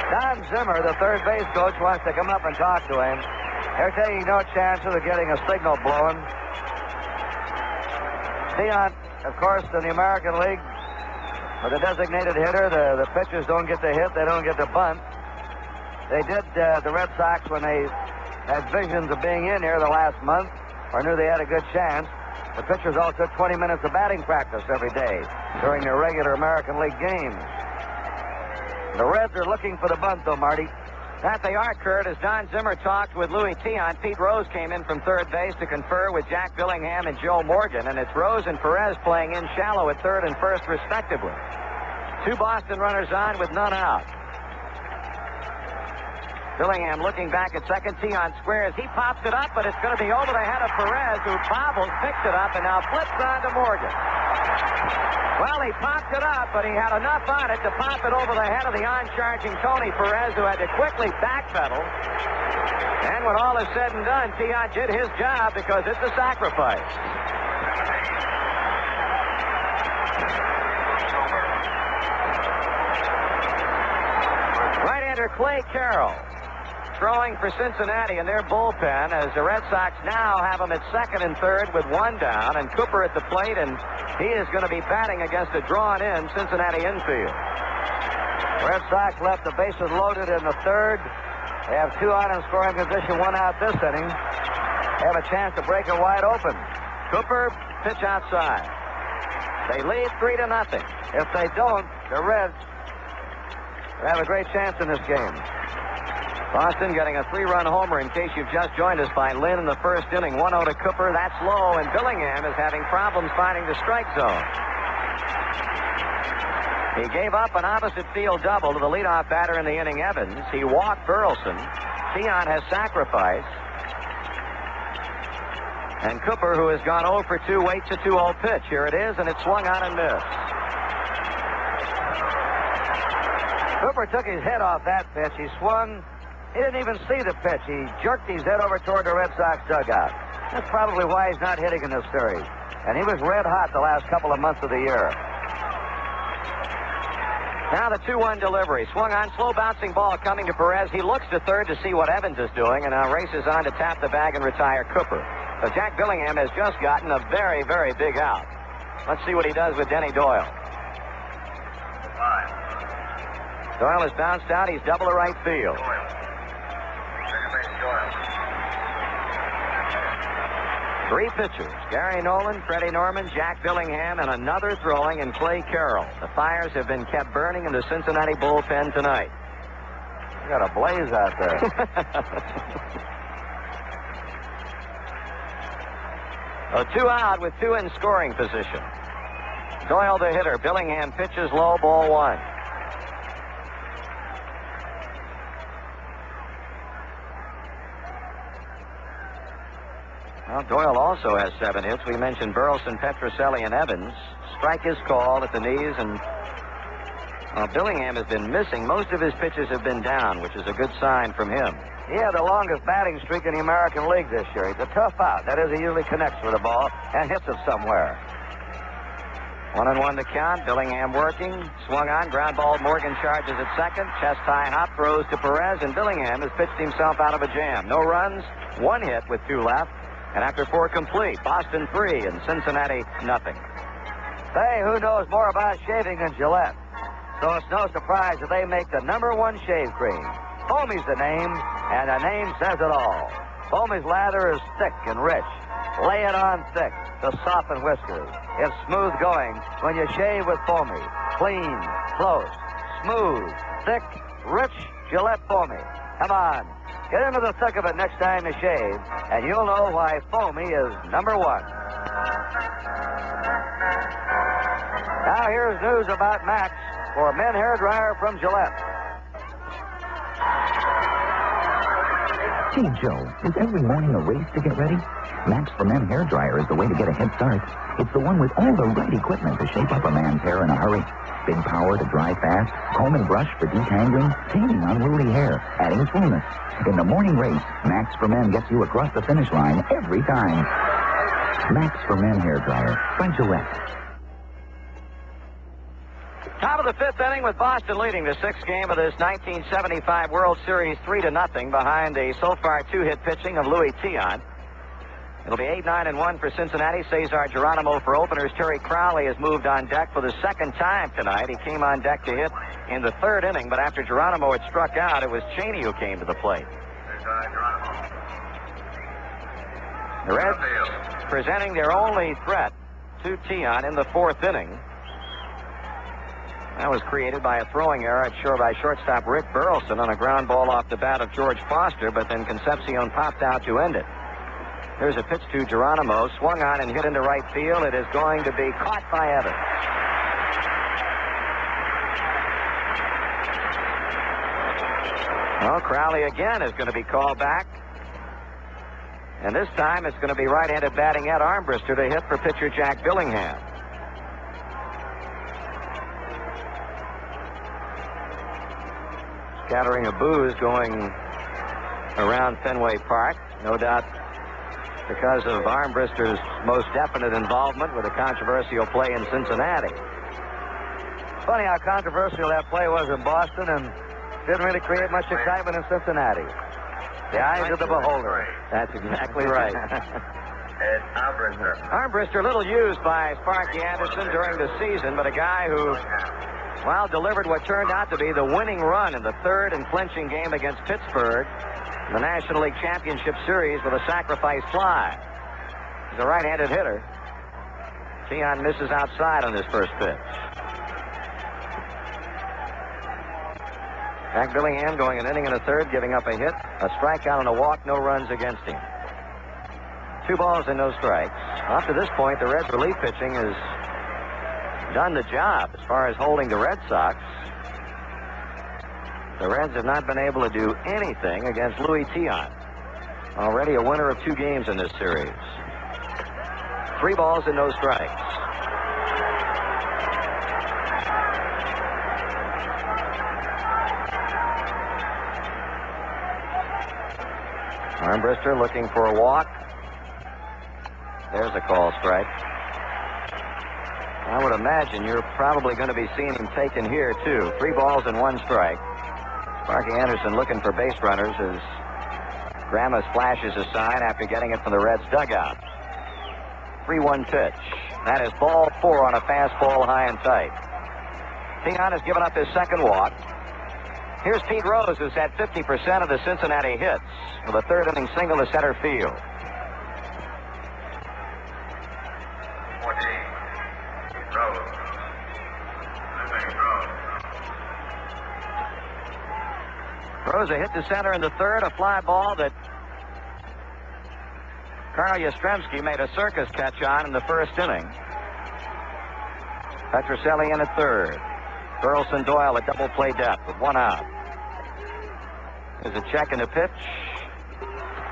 Don Zimmer, the third base coach, wants to come up and talk to him. They're taking no chances of getting a signal blown. Tiant, of course, in the American League, with a designated hitter, the pitchers don't get to hit, they don't get to bunt. They did the Red Sox when they had visions of being in here the last month, or knew they had a good chance. The pitchers all took 20 minutes of batting practice every day during their regular American League games. The Reds are looking for the bunt, though, Marty. That they are, Kurt. As Don Zimmer talked with Louis Tiant, Pete Rose came in from third base to confer with Jack Billingham and Joe Morgan, and it's Rose and Perez playing in shallow at third and first, respectively. 2 Boston runners on with none out. Billingham looking back at second. Tiant squares. He pops it up, but it's going to be over the head of Perez, who bobbles, picks it up, and now flips on to Morgan. Well, he popped it up, but he had enough on it to pop it over the head of the on-charging Tony Perez, who had to quickly backpedal. And when all is said and done, Tiant did his job because it's a sacrifice. Right-hander Clay Carroll throwing for Cincinnati in their bullpen as the Red Sox now have him at second and third with 1 down, and Cooper at the plate, and he is going to be batting against a drawn-in Cincinnati infield. Red Sox left the bases loaded in the third. They have 2 on in scoring position, 1 out this inning. They have a chance to break it wide open. Cooper, pitch outside. They lead 3-0. If they don't, the Reds have a great chance in this game. Boston getting a 3-run homer, in case you've just joined us, by Lynn in the first inning. 1-0 to Cooper. That's low, and Billingham is having problems finding the strike zone. He gave up an opposite field double to the leadoff batter in the inning, Evans. He walked Burleson. Tiant has sacrificed. And Cooper, who has gone 0 for 2, waits a 2-0 pitch. Here it is, and it's swung on and missed. Cooper took his head off that pitch. He swung. He didn't even see the pitch. He jerked his head over toward the Red Sox dugout. That's probably why he's not hitting in this series. And he was red hot the last couple of months of the year. Now the 2-1 delivery. Swung on, slow bouncing ball coming to Perez. He looks to third to see what Evans is doing, and now races on to tap the bag and retire Cooper. So Jack Billingham has just gotten a very, very big out. Let's see what he does with Denny Doyle. Doyle is bounced out. He's double to right field. Three pitchers, Gary Nolan, Freddie Norman, Jack Billingham, and another throwing in Clay Carroll. The fires have been kept burning in the Cincinnati bullpen tonight. You got a blaze out there. So 2 out with 2 in scoring position. Doyle the hitter. Billingham pitches low, ball 1. Well, Doyle also has 7 hits. We mentioned Burleson, Petrocelli, and Evans. Strike is called at the knees, and Billingham has been missing. Most of his pitches have been down, which is a good sign from him. He had the longest batting streak in the American League this year. He's a tough out. That is, he usually connects with the ball and hits it somewhere. 1-1 the count. Billingham working. Swung on. Ground ball. Morgan charges at second. Chest high hop. Throws to Perez. And Billingham has pitched himself out of a jam. No runs. 1 hit with 2 left. And after 4 complete, Boston 3 and Cincinnati nothing. Hey, who knows more about shaving than Gillette? So it's no surprise that they make the #1 shave cream. Foamy's the name, and the name says it all. Foamy's lather is thick and rich. Lay it on thick to soften whiskers. It's smooth going when you shave with Foamy. Clean, close, smooth, thick, rich Gillette Foamy. Come on, get into the thick of it next time you shave, and you'll know why Foamy is #1. Now here's news about Max for Men Hairdryer from Gillette. Hey, Joe, is every morning a race to get ready? Max for Men Hairdryer is the way to get a head start. It's the one with all the right equipment to shape up a man's hair in a hurry. Big power to dry fast, comb and brush for detangling, taming unruly hair, adding fullness. In the morning race, Max for Men gets you across the finish line every time. Max for Men Hairdryer by Gillette. Top of the 5th inning with Boston leading the 6th game of this 1975 World Series 3-0 behind the so far 2-hit pitching of Louis Tiant. It'll be 8-9-1 for Cincinnati. Cesar Geronimo for openers. Terry Crowley has moved on deck for the 2nd time tonight. He came on deck to hit in the 3rd inning, but after Geronimo had struck out, it was Cheney who came to the plate. The Reds presenting their only threat to Tiant in the 4th inning. That was created by a throwing error by shortstop Rick Burleson on a ground ball off the bat of George Foster, but then Concepcion popped out to end it. Here's a pitch to Geronimo, swung on and hit into right field. It is going to be caught by Evans. Well, Crowley again is going to be called back. And this time it's going to be right-handed batting Ed Armbruster to hit for pitcher Jack Billingham. Scattering of boos going around Fenway Park, no doubt because of Armbruster's most definite involvement with a controversial play in Cincinnati. Funny how controversial that play was in Boston and didn't really create much excitement in Cincinnati. The eyes of the beholder. That's exactly right. Ed Armbruster. Armbruster, little used by Sparky Anderson during the season, but a guy who, well, delivered what turned out to be the winning run in the 3rd and clinching game against Pittsburgh in the National League Championship Series with a sacrifice fly. He's a right-handed hitter. Tiant misses outside on his first pitch. Jack Billingham going an inning and a 3rd, giving up a hit, a strikeout and a walk, no runs against him. 2 balls and no strikes. Up to this point, the Reds' relief pitching has done the job as far as holding the Red Sox. The Reds have not been able to do anything against Louis Tiant. Already a winner of 2 games in this series. 3 balls and no strikes. Armbruster looking for a walk. There's a call strike. I would imagine you're probably going to be seeing him taken here, too. 3 balls and 1 strike. Sparky Anderson looking for base runners as Grandma flashes a sign after getting it from the Reds' dugout. 3-1 pitch. That is ball 4 on a fastball high and tight. Tiant has given up his 2nd walk. Here's Pete Rose, who's had 50% of the Cincinnati hits with a 3rd inning single to center field. 14. Rose. Rose a hit to center in the 3rd, a fly ball that Carl Yastrzemski made a circus catch on in the 1st inning. Petrocelli in at 3rd. Burleson Doyle at double play depth with 1 out. There's a check and a pitch.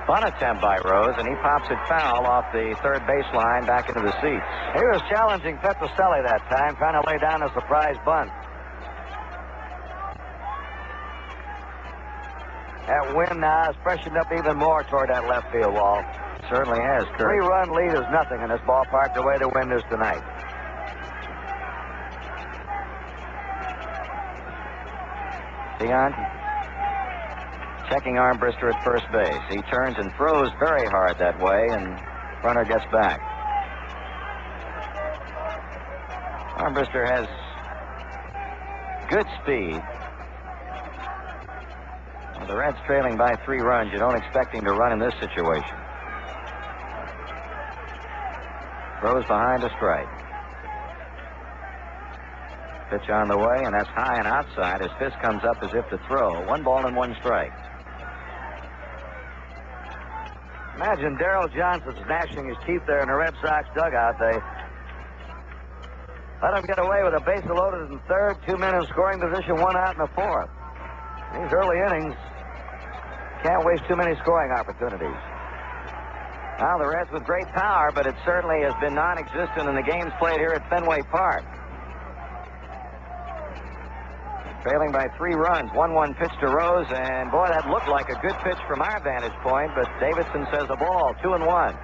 Fun attempt by Rose, and he pops it foul off the third baseline back into the seats. He was challenging Petrocelli that time, trying to lay down a surprise bunt. That wind now has freshened up even more toward that left field wall. Certainly has, Kurt. 3-run lead is nothing in this ballpark the way the wind is tonight. Tiant checking Armbruster at first base. He turns and throws very hard that way, and runner gets back. Armbruster has good speed. Well, the Reds trailing by 3 runs. You don't expect him to run in this situation. Throws behind a strike. Pitch on the way, and that's high and outside. His fist comes up as if to throw. 1 ball and 1 strike. Imagine Darrell Johnson gnashing his teeth there in the Red Sox dugout. They let him get away with a base loaded in third, 2 men in scoring position, 1 out in the fourth. These early innings, can't waste too many scoring opportunities. Now the Reds with great power, but it certainly has been non-existent in the games played here at Fenway Park. Trailing by 3 runs, 1-1 pitch to Rose, and boy, that looked like a good pitch from our vantage point, but Davidson says a ball, 2-1.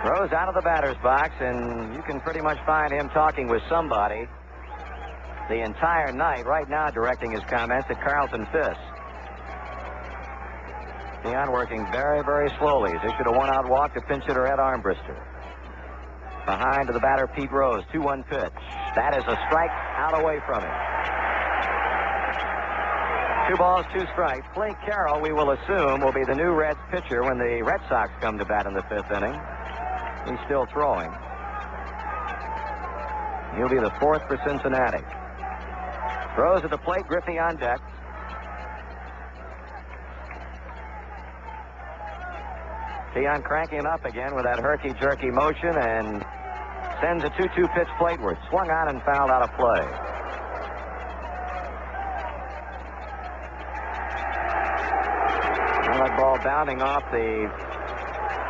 Rose out of the batter's box, and you can pretty much find him talking with somebody the entire night, right now directing his comments at Carlton Fisk. Tiant working very, very slowly. He's issued a 1-out walk to pinch hitter Ed Armbruster. Behind to the batter, Pete Rose. 2-1 pitch. That is a strike out away from him. 2 balls, 2 strikes. Blake Carroll, we will assume, will be the new Reds pitcher when the Red Sox come to bat in the 5th inning. He's still throwing. He'll be the 4th for Cincinnati. Rose at the plate, Griffey on deck. Tiant cranking up again with that herky-jerky motion and sends a 2-2 pitch plateward. Swung on and fouled out of play. Well, that ball bounding off the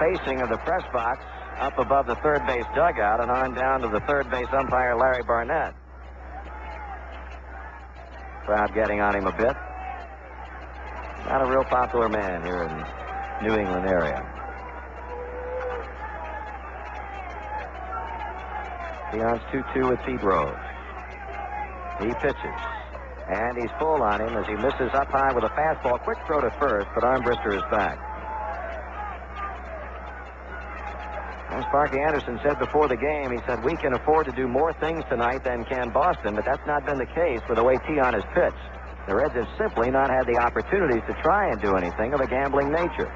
facing of the press box up above the third base dugout and on down to the third base umpire, Larry Barnett. Crowd getting on him a bit. Not a real popular man here in New England area. Tiant's 2-2 with Pete Rose. He pitches. And he's full on him as he misses up high with a fastball. Quick throw to first, but Armbruster is back. As Sparky Anderson said before the game, he said, we can afford to do more things tonight than can Boston, but that's not been the case with the way Tiant has pitched. The Reds have simply not had the opportunities to try and do anything of a gambling nature.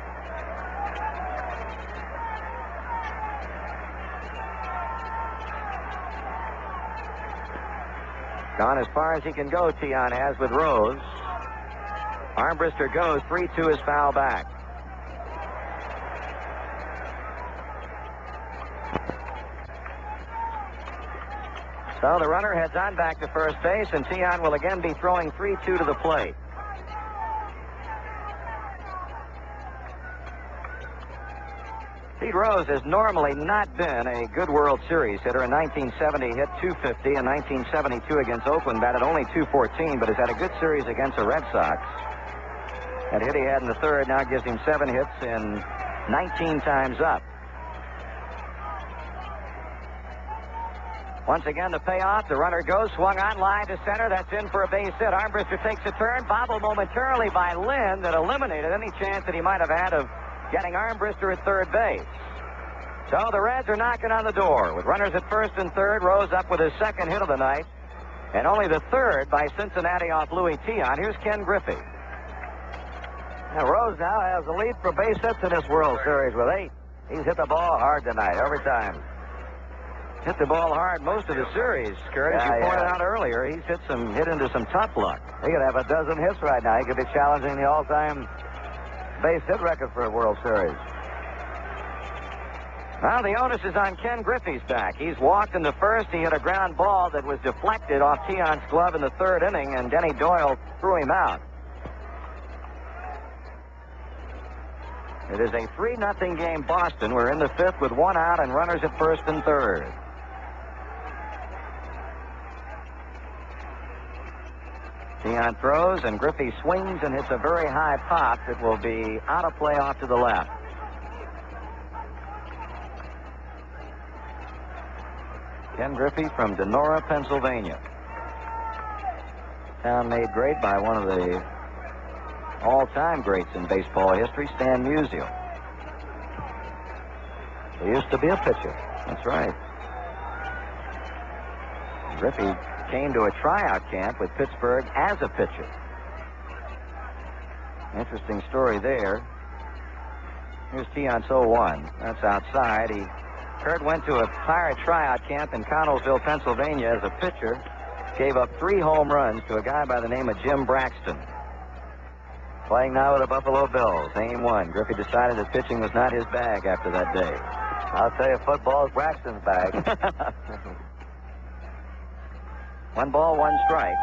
Gone as far as he can go, Tiant has with Rose. Armbruster goes, 3-2 is foul back. So the runner heads on back to first base, and Tiant will again be throwing 3-2 to the plate. Pete Rose has normally not been a good World Series hitter. In 1970, hit .250. In 1972 against Oakland, batted only .214, but has had a good series against the Red Sox. That hit he had in the third now gives him 7 hits in 19 times up. Once again, the payoff. The runner goes, swung on, line to center. That's in for a base hit. Armbruster takes a turn, bobbled momentarily by Lynn that eliminated any chance that he might have had of getting Armbruster at third base. So the Reds are knocking on the door. With runners at first and third, Rose up with his 2nd hit of the night. And only the 3rd by Cincinnati off Louis Tiant. Here's Ken Griffey. Now, Rose now has the lead for base hits in this World Series with 8. He's hit the ball hard tonight, every time. Hit the ball hard most of the series, Kurt. As you pointed out earlier, he's hit into some tough luck. He could have a dozen hits right now. He could be challenging the all-time base hit record for a World Series. Now the onus is on Ken Griffey's back. He's walked in the first. He hit a ground ball that was deflected off Tian's glove in the third inning, and Denny Doyle threw him out. It is a 3-0 game, Boston. We're in the fifth with one out and runners at first and third. Tian throws, and Griffey swings and hits a very high pop that will be out of play off to the left. Ken Griffey from Donora, Pennsylvania. Town made great by one of the all-time greats in baseball history, Stan Musial. He used to be a pitcher. That's right. Griffey came to a tryout camp with Pittsburgh as a pitcher. Interesting story there. Here's Tian So 1. That's outside. Kurt went to a Pirate tryout camp in Connellsville, Pennsylvania as a pitcher. Gave up 3 home runs to a guy by the name of Jim Braxton. Playing now with the Buffalo Bills. Aim 1. Griffey decided that pitching was not his bag after that day. I'll tell you, football's Braxton's bag. 1 ball, 1 strike.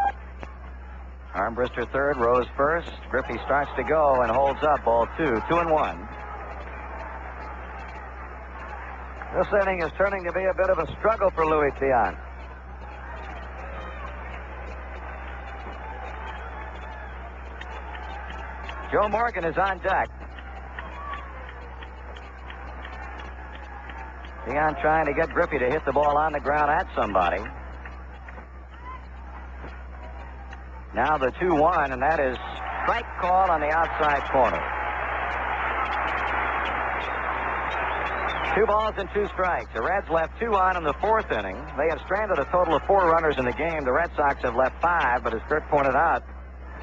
Armbruster third, Rose first. Griffey starts to go and holds up. Ball 2. 2-1. This inning is turning to be a bit of a struggle for Louis Tian. Joe Morgan is on deck. Tian trying to get Griffey to hit the ball on the ground at somebody. Now the 2-1, and that is strike call on the outside corner. 2 balls and 2 strikes. The Reds left 2 on in the 4th inning. They have stranded a total of 4 runners in the game. The Red Sox have left 5, but as Kurt pointed out,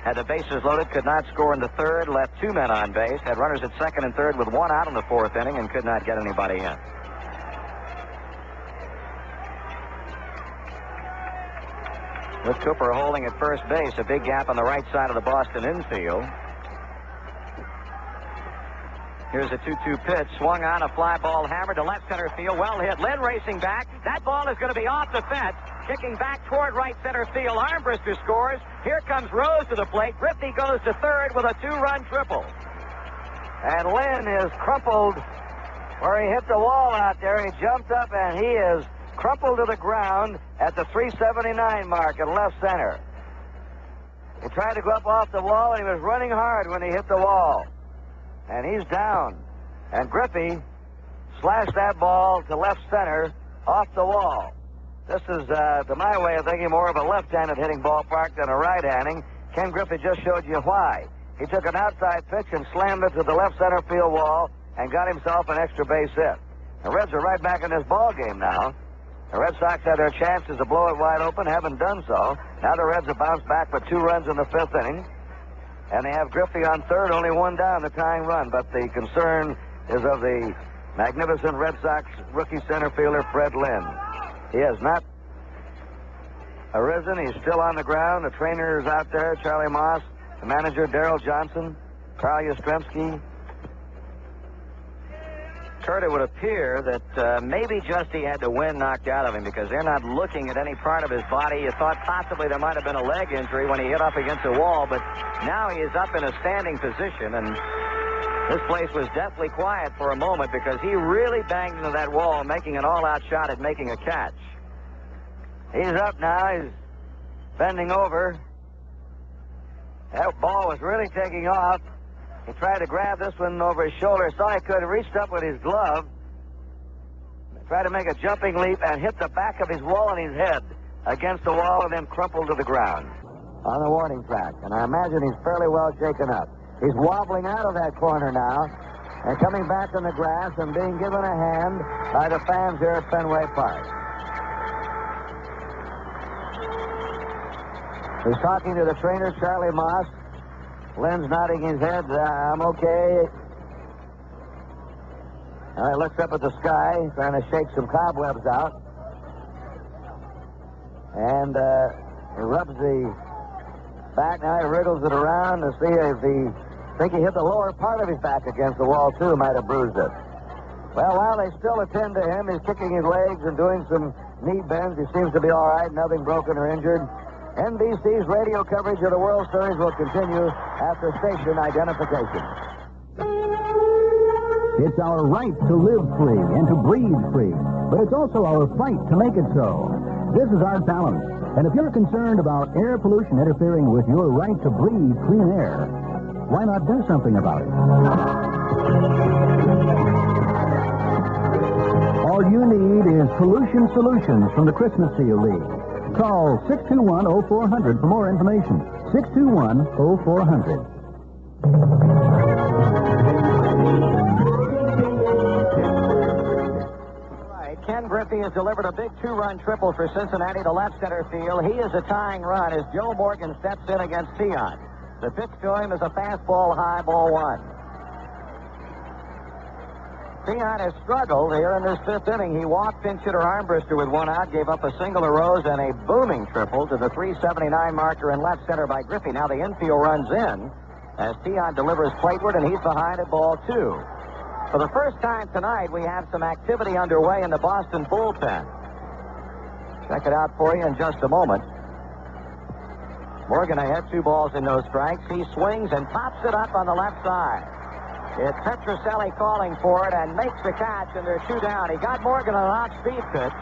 had the bases loaded, could not score in the 3rd, left 2 men on base, had runners at 2nd and 3rd with 1 out in the 4th inning, and could not get anybody in. With Cooper holding at first base, a big gap on the right side of the Boston infield. Here's a 2-2 pitch. Swung on, a fly ball hammered to left center field. Well hit. Lynn racing back. That ball is going to be off the fence. Kicking back toward right center field. Armbruster scores. Here comes Rose to the plate. Griffey goes to third with a 2-run triple. And Lynn is crumpled where he hit the wall out there. He jumped up and he is crumpled to the ground at the 379 mark at left center. He tried to go up off the wall, and he was running hard when he hit the wall. And he's down. And Griffey slashed that ball to left center off the wall. This is, to my way of thinking, more of a left-handed hitting ballpark than a right-handing. Ken Griffey just showed you why. He took an outside pitch and slammed it to the left center field wall and got himself an extra base hit. The Reds are right back in this ball game now. The Red Sox had their chances to blow it wide open, haven't done so. Now the Reds have bounced back for 2 runs in the 5th inning. And they have Griffey on third, only 1 down, the tying run. But the concern is of the magnificent Red Sox rookie center fielder, Fred Lynn. He has not arisen. He's still on the ground. The trainer is out there, Charlie Moss. The manager, Darrell Johnson, Carl Yastrzemski. Kurt, it would appear that maybe Justy had the wind knocked out of him because they're not looking at any part of his body. You thought possibly there might have been a leg injury when he hit up against the wall, but now he is up in a standing position, and this place was deathly quiet for a moment because he really banged into that wall, making an all-out shot at making a catch. He's up now. He's bending over. That ball was really taking off. He tried to grab this one over his shoulder, saw he could, reached up with his glove, tried to make a jumping leap, and hit the back of his wall and his head against the wall and then crumpled to the ground. On the warning track, and I imagine he's fairly well shaken up. He's wobbling out of that corner now and coming back in the grass and being given a hand by the fans here at Fenway Park. He's talking to the trainer, Charlie Moss. Lynn's nodding his head. I'm okay. He looks up at the sky, trying to shake some cobwebs out. And he rubs the back. Now he wriggles it around to see if he... I think he hit the lower part of his back against the wall, too. Might have bruised it. Well, while they still attend to him, he's kicking his legs and doing some knee bends. He seems to be all right, nothing broken or injured. NBC's radio coverage of the World Series will continue after station identification. It's our right to live free and to breathe free, but it's also our fight to make it so. This is our balance, and if you're concerned about air pollution interfering with your right to breathe clean air, why not do something about it? All you need is Pollution Solutions from the Christmas Seal League. Call 621-0400 for more information. 621-0400. Ken Griffey has delivered a big two-run triple for Cincinnati to left center field. He is a tying run as Joe Morgan steps in against Tiant. The pitch to him is a fastball high, ball one. Tiant has struggled here in this fifth inning. He walked pinch hitter Armbruster with one out, gave up a single to Rose and a booming triple to the 379 marker in left center by Griffey. Now the infield runs in as Tiant delivers plateward, and he's behind at ball two. For the first time tonight, we have some activity underway in the Boston bullpen. Check it out for you in just a moment. Morgan ahead, 2 balls and no strikes. He swings and pops it up on the left side. It's Petrocelli calling for it and makes the catch, and they're 2 down. He got Morgan on an off-speed pitch,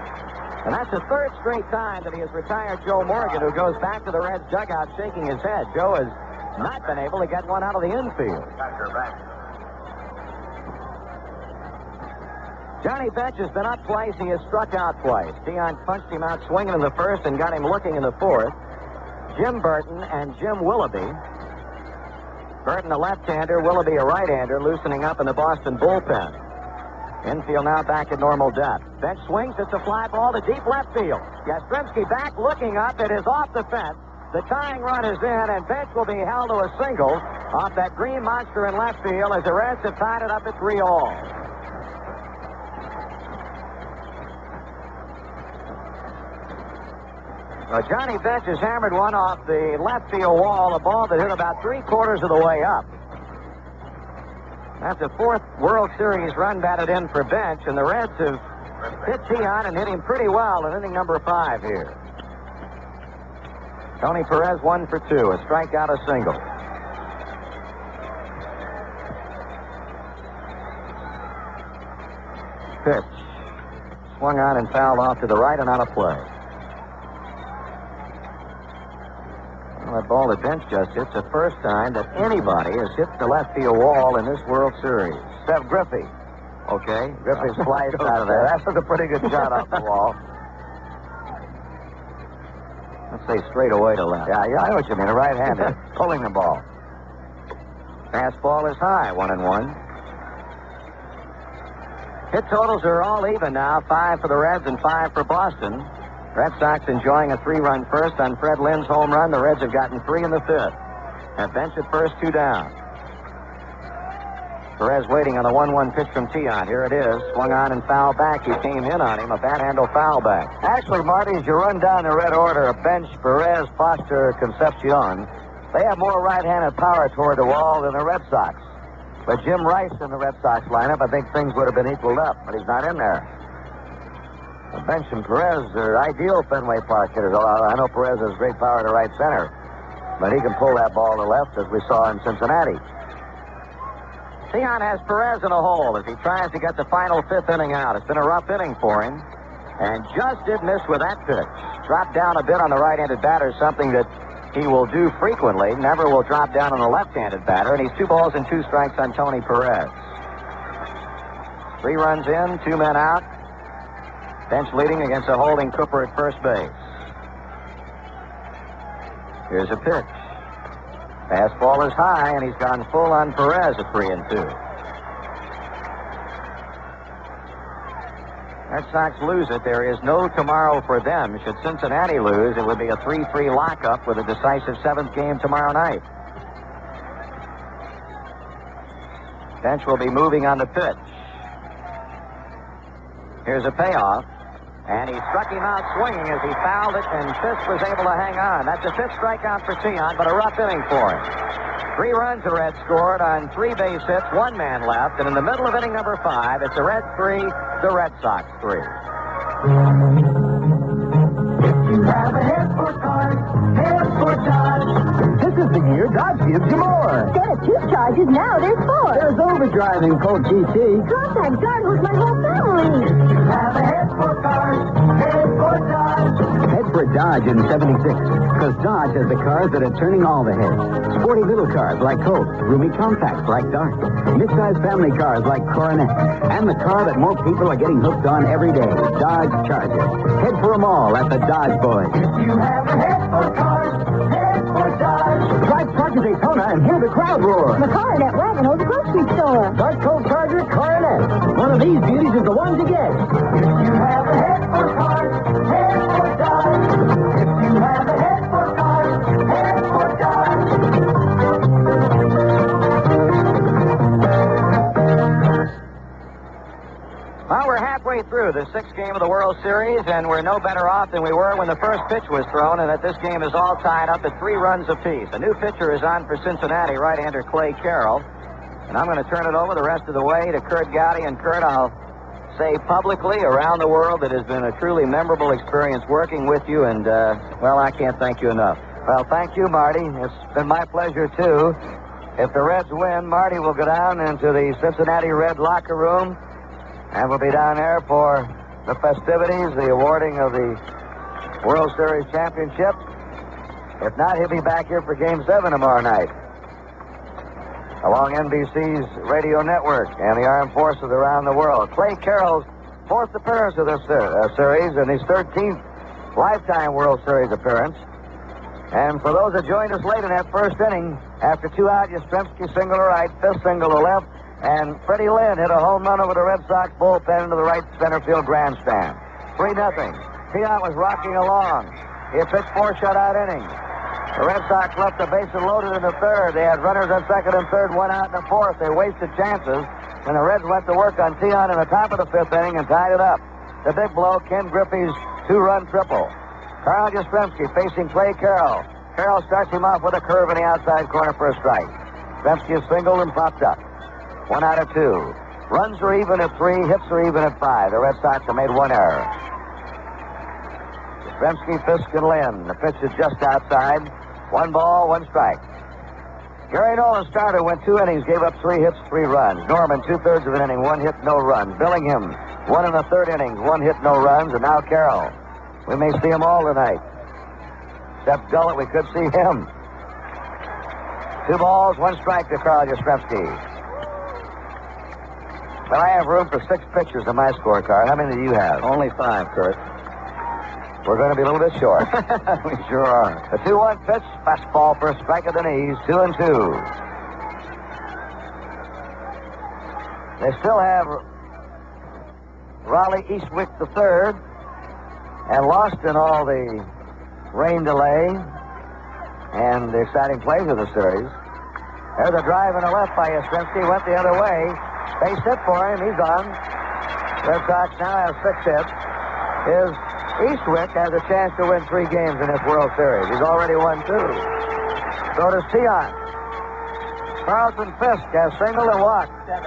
and that's the third straight time that he has retired Joe Morgan, who goes back to the Reds dugout shaking his head. Joe has not been able to get one out of the infield. Johnny Bench has been up twice. He has struck out twice. Tiant punched him out swinging in the first and got him looking in the fourth. Jim Burton and Jim Willoughby. Burton a left-hander, Willoughby a right-hander, loosening up in the Boston bullpen. Infield now back at normal depth. Bench swings. It's a fly ball to deep left field. Yastrzemski back looking up. It is off the fence. The tying run is in, and Bench will be held to a single off that green monster in left field as the Reds have tied it up at 3-all. Johnny Bench has hammered one off the left field wall, a ball that hit about 3/4 of the way up. That's the 4th World Series run batted in for Bench, and the Reds have hit Tiant and hit him pretty well in inning number 5 here. Tony Perez 1 for 2, a strikeout, a single. Pitch. Swung on and fouled off to the right and out of play. Well, that ball that Bench just hit, the first time that anybody has hit the left field wall in this World Series. Except Griffey. Okay. Griffey sliced out of there. That was a pretty good shot off the wall. Let's say straight away to left. Yeah, I know what you mean. A right-hander pulling the ball. Fastball is high, 1-1. Hit totals are all even now, 5 for the Reds and 5 for Boston. Red Sox enjoying a 3-run first on Fred Lynn's home run. The Reds have gotten 3 in the 5th. And Bench at first, 2 down. Perez waiting on the 1-1 pitch from Tiant. Here it is. Swung on and fouled back. He came in on him. A bad handle foul back. Actually, Marty, as you run down the red order of Bench, Perez, Foster, Concepcion, they have more right-handed power toward the wall than the Red Sox. But Jim Rice in the Red Sox lineup, I think things would have been equaled up, but he's not in there. Bench and Perez are ideal Fenway Park hitters. I know Perez has great power to right center, but he can pull that ball to left, as we saw in Cincinnati. Tiant has Perez in a hole as he tries to get the final 5th inning out. It's been a rough inning for him, and just did miss with that pitch. Dropped down a bit on the right-handed batter, something that he will do frequently. Never will drop down on the left-handed batter, and he's 2 balls and 2 strikes on Tony Perez. 3 runs in, 2 men out. Bench leading against a holding Cooper at first base. Here's a pitch. Fastball is high, and he's gone full on Perez at 3-2. Red Sox lose it. There is no tomorrow for them. Should Cincinnati lose, it would be a 3-3 lockup with a decisive 7th game tomorrow night. Bench will be moving on the pitch. Here's a payoff. And he struck him out swinging as he fouled it, and Fisk was able to hang on. That's the 5th strikeout for Tiant, but a rough inning for him. 3 runs the Reds scored on 3 base hits, 1 man left, and in the middle of inning number 5, it's the Reds 3, the Red Sox 3. You have a head for cars, head for Dodge. This is the year Dodge gives you more. Instead of 2 charges, now there's 4. There's overdrive in Colt GT. Compact Dodge with my whole family. You have a head for cars, head for Dodge. Head for Dodge in 76. Because Dodge has the cars that are turning all the heads. Sporty little cars like Colt, roomy compacts like Dart, mid-size family cars like Coronet, and the car that more people are getting hooked on every day, Dodge Charger. Head for them all at the Dodge Boys. You have a head for cars, head for Dodge. Drive truck to Daytona and hear the crowd roar. The Coronet wagon owns a grocery store. Dodge Colt Charger Coronet. One of these beauties is the one to get. You have a head for cars, head for Dodge. You have a head for cars, head for Dodge. Well, we're halfway through the 6th game of the World Series, and we're no better off than we were when the first pitch was thrown, and that this game is all tied up at 3 runs apiece. A new pitcher is on for Cincinnati, right-hander Clay Carroll. And I'm going to turn it over the rest of the way to Curt Gowdy. And Curt, I'll say publicly around the world that it has been a truly memorable experience working with you, and, well, I can't thank you enough. Well, thank you, Marty. It's been my pleasure, too. If the Reds win, Marty will go down into the Cincinnati Red locker room, and we'll be down there for the festivities, the awarding of the World Series championship. If not, he'll be back here for Game 7 tomorrow night, along NBC's radio network and the armed forces around the world. Clay Carroll's 4th appearance of this series and his 13th lifetime World Series appearance. And for those that joined us late in that first inning, after 2 out, Yastrzemski single to right, Fisk single to left, and Freddie Lynn hit a home run over the Red Sox bullpen into the right center field grandstand. 3-0. Tiant was rocking along. He had pitched 4 shutout innings. The Red Sox left the bases loaded in the 3rd. They had runners on 2nd and 3rd, 1 out in the 4th. They wasted chances, and the Reds went to work on Tiant in the top of the 5th inning and tied it up. The big blow, Ken Griffey's 2-run triple. Carl Yastrzemski facing Clay Carroll. Carroll starts him off with a curve in the outside corner for a strike. Yastrzemski is singled and popped up. 1 out of 2. Runs are even at 3, hits are even at 5. The Red Sox have made 1 error. Yastrzemski, Fisk, and Lynn. The pitch is just outside. 1 ball, 1 strike. Gary Nolan started, went 2 innings, gave up 3 hits, 3 runs. Norman, 2/3 of an inning, 1 hit, no runs. Billingham, 1 in the 3rd innings, 1 hit, no runs. And now Carroll. We may see him all tonight. Except Gullett, we could see him. 2 balls, 1 strike to Carl Yastrzemski. Well, I have room for 6 pitchers in my scorecard. How many do you have? Only 5, Curt. We're going to be a little bit short. We sure are. The 2-1 pitch, fastball for a strike at the knees, 2-2. They still have Raleigh Eastwick III, and lost in all the rain delay and the exciting plays of the series. There's a drive in the left by Yastrzemski, went the other way. Base hit for him, he's on. Red Sox now have 6 hits. Eastwick has a chance to win 3 games in this World Series. He's already won 2. So does Tiant. Carlton Fisk has singled and walked. 7.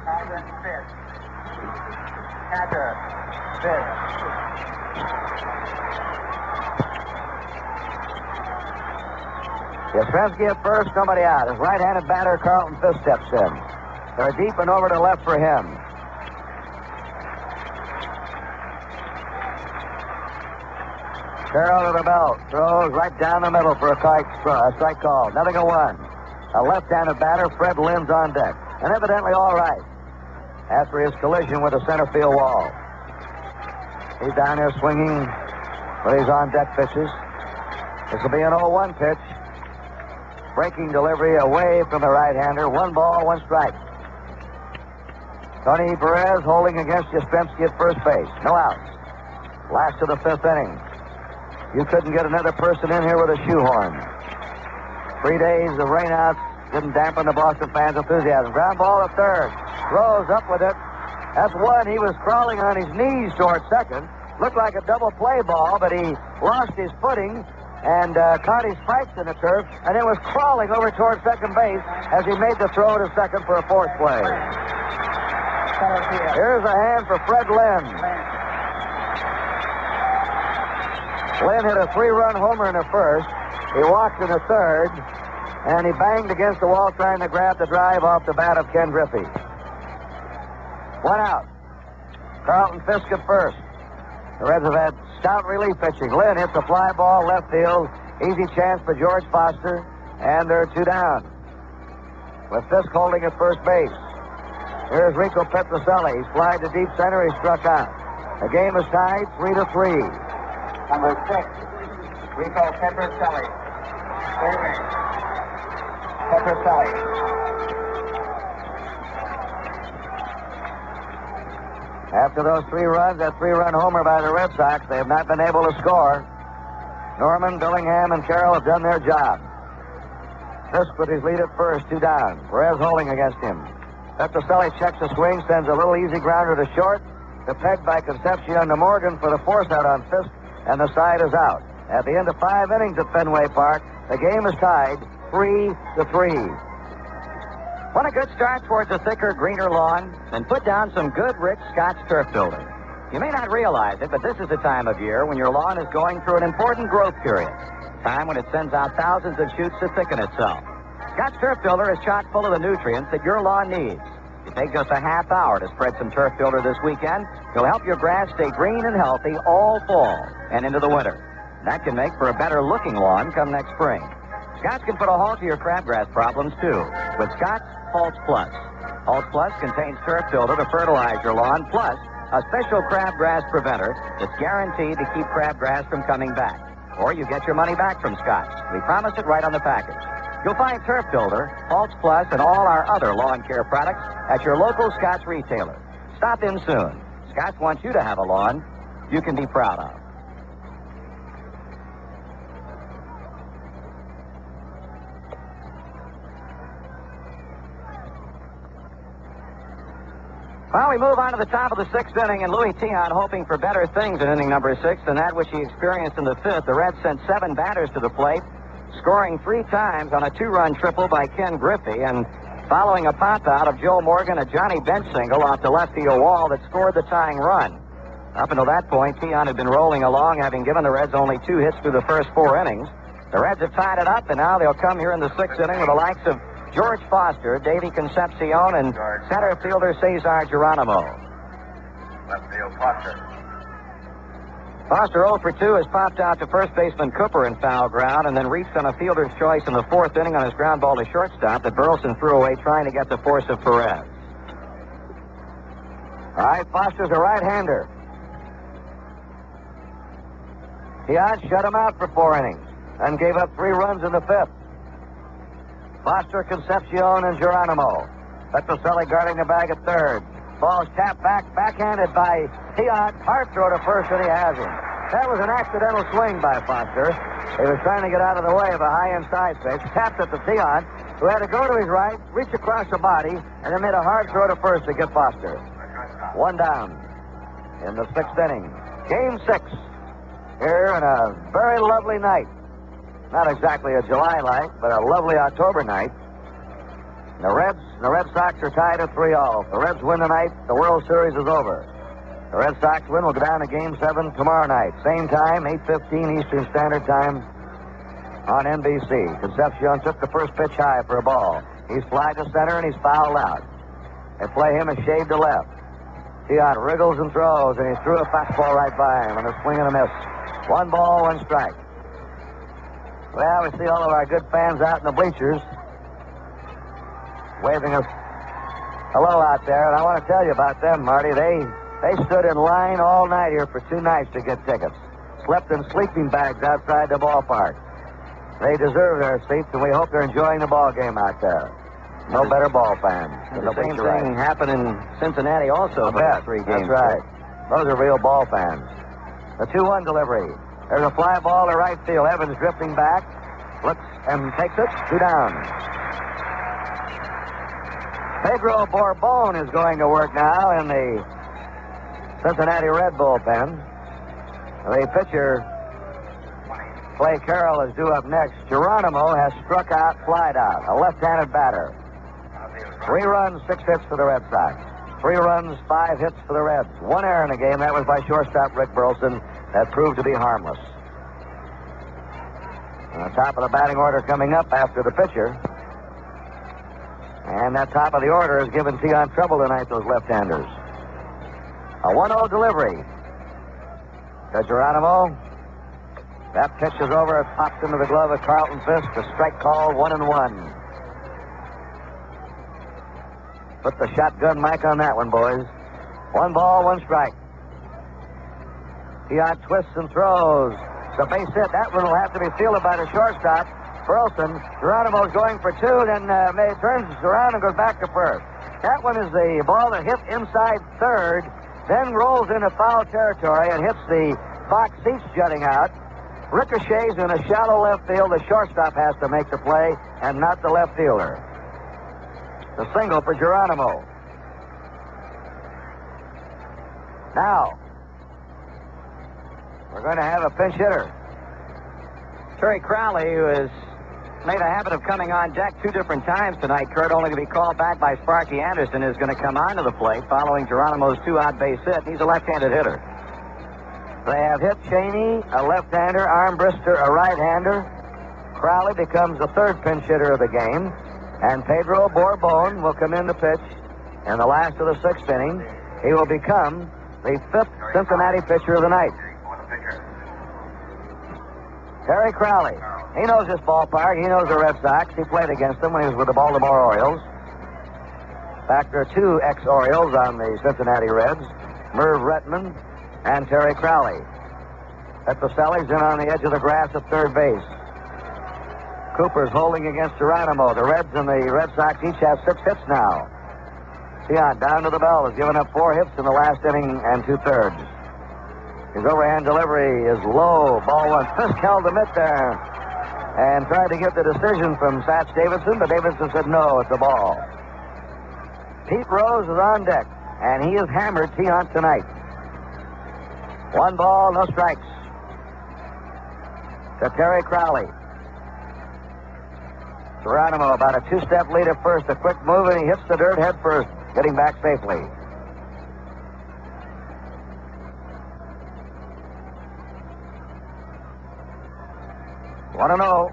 Carlton Fisk. Hatter. Fisk. Yastrzemski at first, nobody out. His right-handed batter, Carlton Fisk, steps in. They're deep and over to left for him. Carroll to the belt. Throws right down the middle for a strike call. 0-1. A left-handed batter, Fred Lynn's on deck. And evidently all right after his collision with the center field wall. He's down there swinging with his on-deck pitches. This will be an 0-1 pitch. Breaking delivery away from the right-hander. 1 ball, 1 strike. Tony Perez holding against Yastrzemski at first base. No outs. Last of the 5th inning. You couldn't get another person in here with a shoehorn. 3 days of rainouts didn't dampen the Boston fans' enthusiasm. Ground ball at 3rd. Rose up with it. That's one. He was crawling on his knees toward second. Looked like a double play ball, but he lost his footing and caught his spikes in the turf, and then was crawling over toward second base as he made the throw to second for a force play. Here's a hand for Fred Lynn. Lynn hit a 3-run homer in the first. He walked in the third, and he banged against the wall trying to grab the drive off the bat of Ken Griffey. 1 out. Carlton Fisk at first. The Reds have had stout relief pitching. Lynn hits a fly ball left field. Easy chance for George Foster, and they're 2 down. With Fisk holding at first base. Here's Rico Petrocelli. He's flied to deep center. He struck out. The game is tied 3-3. Number 6, Rico Petrocelli. Third base. Petrocelli. After those 3 runs, that 3-run homer by the Red Sox, they have not been able to score. Norman, Billingham, and Carroll have done their job. Fisk with his lead at first, 2 down. Perez holding against him. Petrocelli checks the swing, sends a little easy grounder to short. The peg by Concepcion to Morgan for the force out on Fisk, and the side is out. At the end of 5 innings at Fenway Park, the game is tied 3-3. Want a good start towards a thicker, greener lawn? Then put down some good, rich Scotch Turf Builder. You may not realize it, but this is the time of year when your lawn is going through an important growth period. Time when it sends out thousands of shoots to thicken itself. Scotch Turf Builder is chock full of the nutrients that your lawn needs. You take just a half hour to spread some Turf Builder this weekend. It'll help your grass stay green and healthy all fall and into the winter. That can make for a better looking lawn come next spring. Scotch can put a halt to your crabgrass problems too with Scotch Halts Plus. Halts Plus contains Turf Builder to fertilize your lawn, plus a special crabgrass preventer that's guaranteed to keep crabgrass from coming back. Or you get your money back from Scotch. We promise it right on the package. You'll find Turf Builder, Halts Plus, and all our other lawn care products at your local Scotch retailer. Stop in soon. Scotch wants you to have a lawn you can be proud of. Well, we move on to the top of the 6th inning, and Louis Tiant hoping for better things in inning number 6 than that which he experienced in the 5th. The Reds sent 7 batters to the plate, scoring 3 times on a 2-run triple by Ken Griffey, and following a pop-out of Joe Morgan, a Johnny Bench single off the left field wall that scored the tying run. Up until that point, Tiant had been rolling along, having given the Reds only 2 hits through the first 4 innings. The Reds have tied it up, and now they'll come here in the 6th inning with the likes of George Foster, Davey Concepcion, and center fielder Cesar Geronimo. Left field, Foster. Foster 0 for 2 has popped out to first baseman Cooper in foul ground and then reached on a fielder's choice in the 4th inning on his ground ball to shortstop that Burleson threw away trying to get the force of Perez. All right, Foster's a right-hander. Tiant shut him out for 4 innings and gave up 3 runs in the 5th. Foster, Concepcion, and Geronimo. Petrocelli guarding the bag at third. Ball's tapped backhanded by Tiant. Hard throw to first, and he has him. That was an accidental swing by Foster. He was trying to get out of the way of a high inside pitch. Tapped it to Tiant, who had to go to his right, reach across the body, and then made a hard throw to first to get Foster. 1 down in the 6th inning. Game 6 here on a very lovely night. Not exactly a July night, but a lovely October night. The Red Sox are tied at 3-all. If the Reds win tonight, the World Series is over. The Red Sox win will go down to Game 7 tomorrow night. Same time, 8:15 Eastern Standard Time on NBC. Concepcion took the first pitch high for a ball. He's fly to center, and he's fouled out. They play him a shade to left. Tiant wriggles and throws, and he threw a fastball right by him on a swing and a miss. 1 ball, 1 strike. Well, we see all of our good fans out in the bleachers waving us hello out there, and I want to tell you about them, Marty. They stood in line all night here for 2 nights to get tickets. Slept in sleeping bags outside the ballpark. They deserve their seats, and we hope they're enjoying the ball game out there. No better ball fans. The same thing happened in Cincinnati also for 3 games. That's right. Those are real ball fans. The 2-1 delivery. There's a fly ball to right field. Evans drifting back. Looks and takes it. 2 down. Pedro Bourbon is going to work now in the Cincinnati Red bullpen. The pitcher, Clay Carroll, is due up next. Geronimo has struck out, flied out, a left-handed batter. 3 runs, 6 hits for the Red Sox. 3 runs, 5 hits for the Reds. 1 error in the game. That was by shortstop Rick Burleson. That proved to be harmless. On the top of the batting order coming up after the pitcher. And that top of the order has given Tiant trouble tonight, those left-handers. A 1-0 delivery to Geronimo. That pitch is over. It pops into the glove of Carlton Fisk. A strike call, 1-1. Put the shotgun mic on that one, boys. 1 ball, 1 strike. Tiant twists and throws. The base hit. That one will have to be fielded by the shortstop, Burleson. Geronimo's going for 2, then May turns around and goes back to first. That one is the ball that hit inside third, then rolls into foul territory and hits the box seats jutting out. Ricochets in a shallow left field. The shortstop has to make the play and not the left fielder. The single for Geronimo. Now, we're going to have a pinch hitter. Terry Crowley, who has made a habit of coming on deck 2 different times tonight, Kurt, only to be called back by Sparky Anderson, is going to come onto the plate following Geronimo's 2-out base hit. He's a left-handed hitter. They have hit Cheney, a left-hander, Armbrister, a right-hander. Crowley becomes the 3rd pinch hitter of the game. And Pedro Bourbon will come in to pitch in the last of the 6th inning. He will become the 5th Cincinnati pitcher of the night. Terry Crowley. He knows this ballpark. He knows the Red Sox. He played against them when he was with the Baltimore Orioles. In fact, there are 2 ex-Orioles on the Cincinnati Reds, Merv Retman and Terry Crowley. Petrocelli's in on the edge of the grass at third base. Cooper's holding against Geronimo. The Reds and the Red Sox each have 6 hits now. Tiant down to the bell has given up 4 hits in the last inning and 2/3. His overhand delivery is low. Ball 1. Fisk held the mitt there and tried to get the decision from Satch Davidson, but Davidson said no, it's a ball. Pete Rose is on deck, and he has hammered Tiant tonight. 1 ball, no strikes. To Terry Crowley. Geronimo about a 2-step lead at first. A quick move, and he hits the dirt head first, getting back safely. Want to know?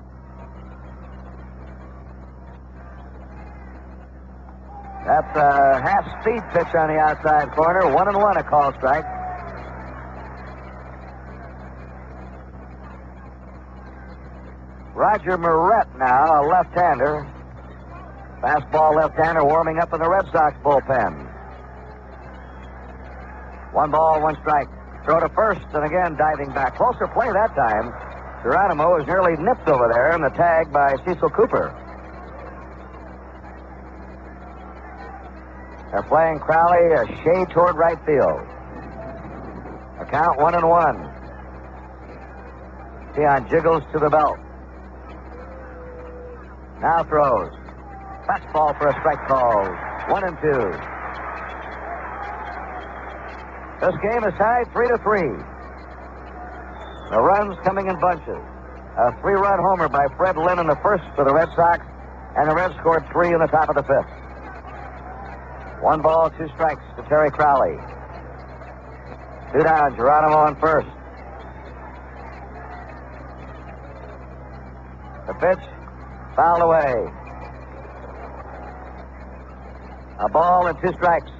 That's a half-speed pitch on the outside corner. 1-1, a call strike. Roger Moret now, a left-hander. Fastball left-hander warming up in the Red Sox bullpen. 1 ball, 1 strike. Throw to first, and again diving back. Closer play that time. Geronimo was nearly nipped over there in the tag by Cecil Cooper. They're playing Crowley a shade toward right field. A count 1-1. Tiant jiggles to the belt. Now throws. Fastball for a strike call. 1-2. This game is tied 3-3. The runs coming in bunches. A 3-run homer by Fred Lynn in the first for the Red Sox, and the Reds scored 3 in the top of the 5th. 1 ball, 2 strikes to Terry Crowley. 2 down, Geronimo on first. The pitch, fouled away. A ball and 2 strikes.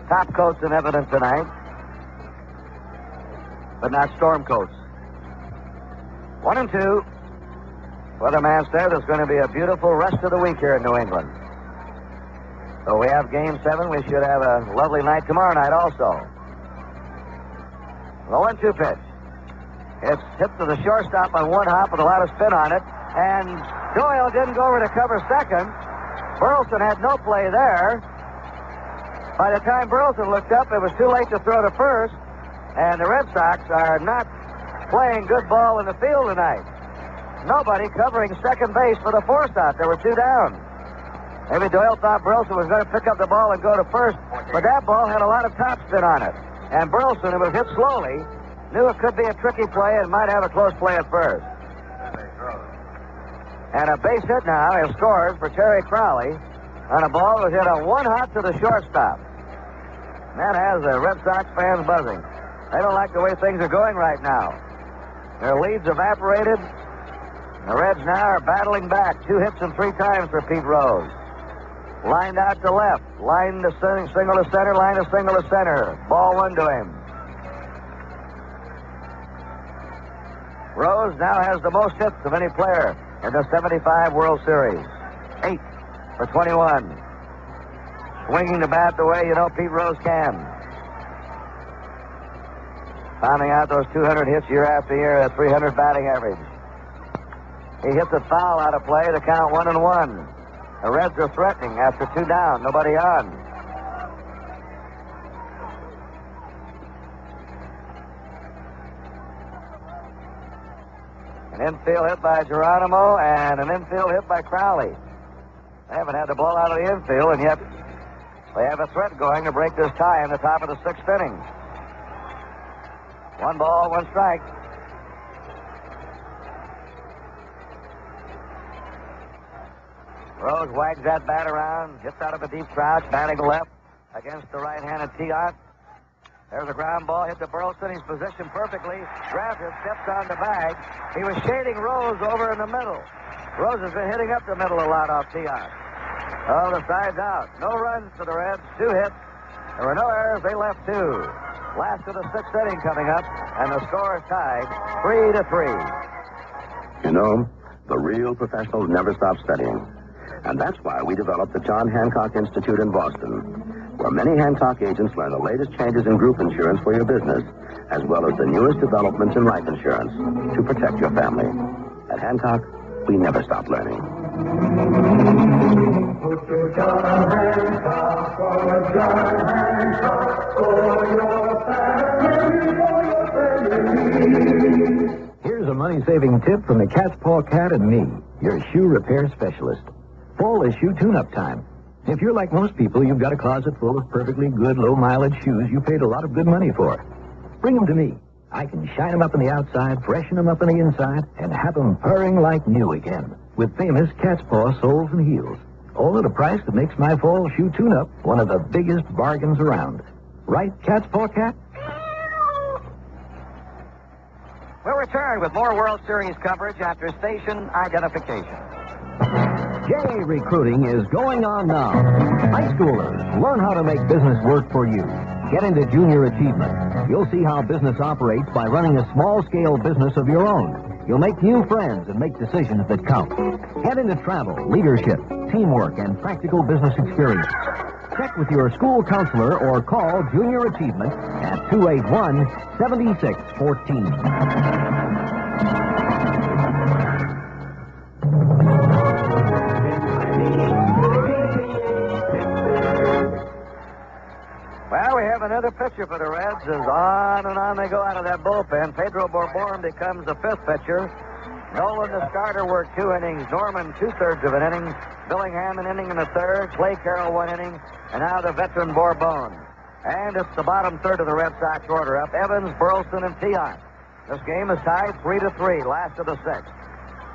Top coats in evidence tonight, but not storm coats. 1-2. Weatherman said there's going to be a beautiful rest of the week here in New England. So we have Game 7. We should have a lovely night tomorrow night also. The 1-2 pitch. It's hit to the shortstop on 1 hop with a lot of spin on it, and Doyle didn't go over to cover second. Burleson had no play there. By the time Burleson looked up, it was too late to throw to first, and the Red Sox are not playing good ball in the field tonight. Nobody covering second base for the force out. There were two down. Maybe Doyle thought Burleson was going to pick up the ball and go to first, but that ball had a lot of topspin on it. And Burleson, who was hit slowly, knew it could be a tricky play and might have a close play at first. And a base hit now is scored for Terry Crowley on a ball that was hit on one hop to the shortstop. And that has the Red Sox fans buzzing. They don't like the way things are going right now. Their leads evaporated. The Reds now are battling back. 2 hits and 3 times for Pete Rose. Lined out to left. Line to single to center. Line to single to center. Ball 1 to him. Rose now has the most hits of any player in the 75 World Series. 8 for 21. Swinging the bat the way you know Pete Rose can. Pounding out those 200 hits year after year, a 300 batting average. He hits a foul out of play to count 1-1. The Reds are threatening after 2 down, nobody on. An infield hit by Geronimo and an infield hit by Crowley. They haven't had the ball out of the infield, and yet they have a threat going to break this tie in the top of the 6th inning. 1 ball, 1 strike. Rose wags that bat around, gets out of a deep crouch, batting left against the right-handed Tiant. There's a ground ball, hit to Burleson. He's positioned perfectly, grabs it, steps on the bag. He was shading Rose over in the middle. Rose has been hitting up the middle a lot off Tiant. Oh, the side's out. No runs for the Reds, 2 hits. There were no errors, they left 2. Last of the 6th inning coming up, and the score is tied 3-3. You know, the real professionals never stop studying. And that's why we developed the John Hancock Institute in Boston, where many Hancock agents learn the latest changes in group insurance for your business, as well as the newest developments in life insurance to protect your family. At Hancock, we never stop learning. Put your John Hancock for John Hancock for your family. Here's a money-saving tip from the Cat's Paw Cat and me, your shoe repair specialist. Fall is shoe tune-up time. If you're like most people, you've got a closet full of perfectly good, low-mileage shoes you paid a lot of good money for. Bring them to me. I can shine them up on the outside, freshen them up on the inside, and have them purring like new again with famous Cat's Paw soles and heels. All at a price that makes my fall shoe tune-up one of the biggest bargains around. Right, Cat's Paw Cat? We'll return with more World Series coverage after station identification. J Recruiting is going on now. High schoolers, learn how to make business work for you. Get into junior achievement. You'll see how business operates by running a small-scale business of your own. You'll make new friends and make decisions that count. Head into travel, leadership, teamwork, and practical business experience. Check with your school counselor or call Junior Achievement at 281-7614. Well, we have another pitcher for the Reds as on and on they go out of that bullpen. Pedro Bourbourn becomes the 5th pitcher. Nolan, the starter, worked 2 innings. Norman, 2/3 of an inning. Billingham, an inning and a third. Clay Carroll, 1 inning. And now the veteran Bourbourn. And it's the bottom third of the Red Sox order up. Evans, Burleson, and Tiant. This game is tied 3-3, last of the 6th.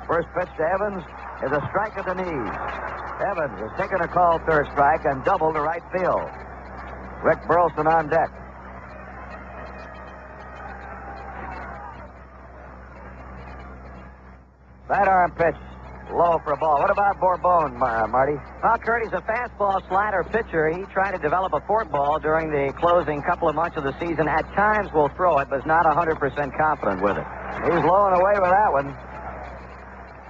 First pitch to Evans is a strike at the knees. Evans has taken a called 3rd strike and doubled to right field. Rick Burleson on deck. Sidearm pitch, low for a ball. What about Bourbourn, Marty? Well, Kurt, he's a fastball slider pitcher. He tried to develop a forkball during the closing couple of months of the season. At times will throw it, but is not 100% confident with it. He's low and away with that one.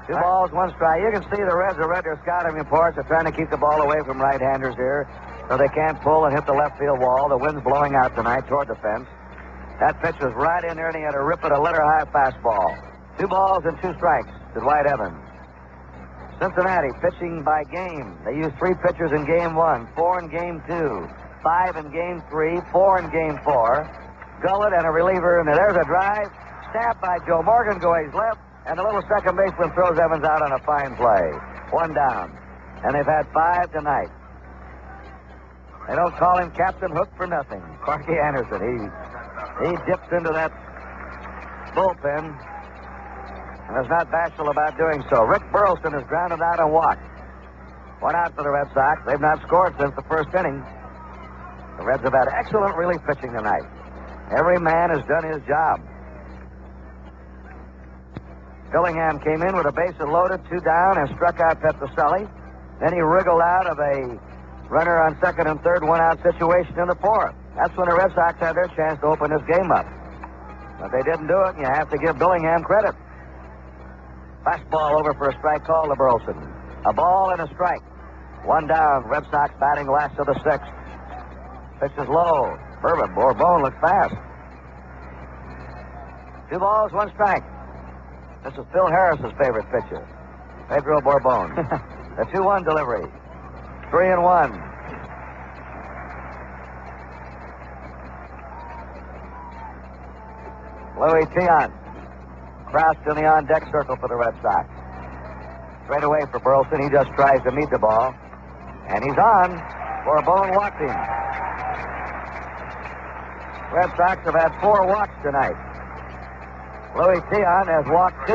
2 balls, 1 strike. You can see the Reds have read their scouting reports. They're trying to keep the ball away from right-handers here so they can't pull and hit the left field wall. The wind's blowing out tonight toward the fence. That pitch was right in there, and he had to rip it a letter-high fastball. 2 balls and 2 strikes to Dwight Evans. Cincinnati pitching by game. They used 3 pitchers in game 1, 4 in game 2, 5 in game 3, 4 in game 4. Gullett and a reliever, and there's a drive. snap by Joe Morgan goes left, and the little second baseman throws Evans out on a fine play. 1 down. And they've had 5 tonight. They don't call him Captain Hook for nothing. Sparky Anderson, he dips into that bullpen and is not bashful about doing so. Rick Burleson is grounded out and walked. 1 out for the Red Sox. They've not scored since the first inning. The Reds have had excellent relief pitching tonight. Every man has done his job. Billingham came in with a bases loaded, 2 down, and struck out Petrocelli. Then he wriggled out of a runner on second and third, 1 out situation in the 4th. That's when the Red Sox had their chance to open this game up. But they didn't do it, and you have to give Billingham credit. Fastball over for a strike call to Burleson. A ball and a strike. 1 down. Red Sox batting last of the 6th. Pitch is low. Bourbon looks fast. 2 balls, 1 strike. This is Phil Harris's favorite pitcher, Pedro Bourbon. The 2-1 delivery. 3-1. Louis Tiant crouched in the on-deck circle for the Red Sox. Straight away for Burleson. He just tries to meet the ball. And he's on. Bourbon walked him. Red Sox have had 4 walks tonight. Louis Tiant has walked 2.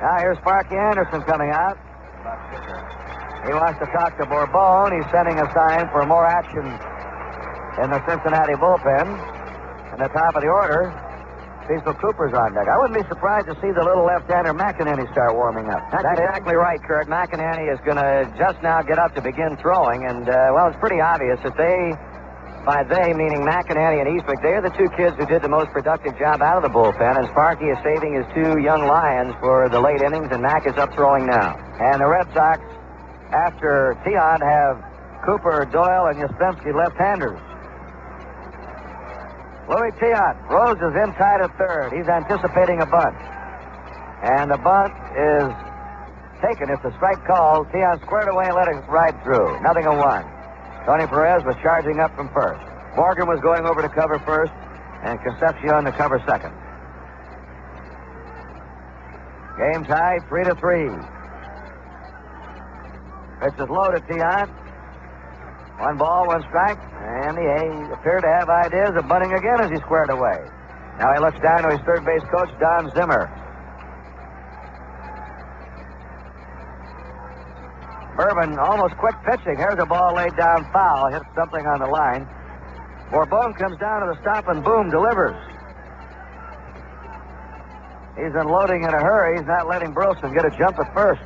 Now here's Sparky Anderson coming out. He wants to talk to Bourbon. He's sending a sign for more action in the Cincinnati bullpen. In the top of the order, Cecil Cooper's on deck. I wouldn't be surprised to see the little left-hander McEnany start warming up. That's exactly right, Kurt. McEnany is going to just now get up to begin throwing, and, well, it's pretty obvious that by they, meaning McEnany and Eastwick, they're the 2 kids who did the most productive job out of the bullpen, and Sparky is saving his 2 young Lions for the late innings, and Mac is up throwing now. And the Red Sox, after Tiant, have Cooper, Doyle, and Yastrzemski left-handers. Louis Tiant. Rose is in tight at third. He's anticipating a bunt. And the bunt is taken. It's a strike call. Tiant squared away and let it ride through. 0-1. Tony Perez was charging up from first. Morgan was going over to cover first, and Concepcion to cover second. Game tied 3-3. Pitch is low to Tiant. 1 ball, 1 strike, and he appeared to have ideas of bunting again as he squared away. Now he looks down to his third base coach, Don Zimmer. Bourbon almost quick pitching. Here's a ball laid down foul. Hits something on the line. Bourbon comes down to the stop and boom, delivers. He's unloading in a hurry. He's not letting Burleson get a jump at first.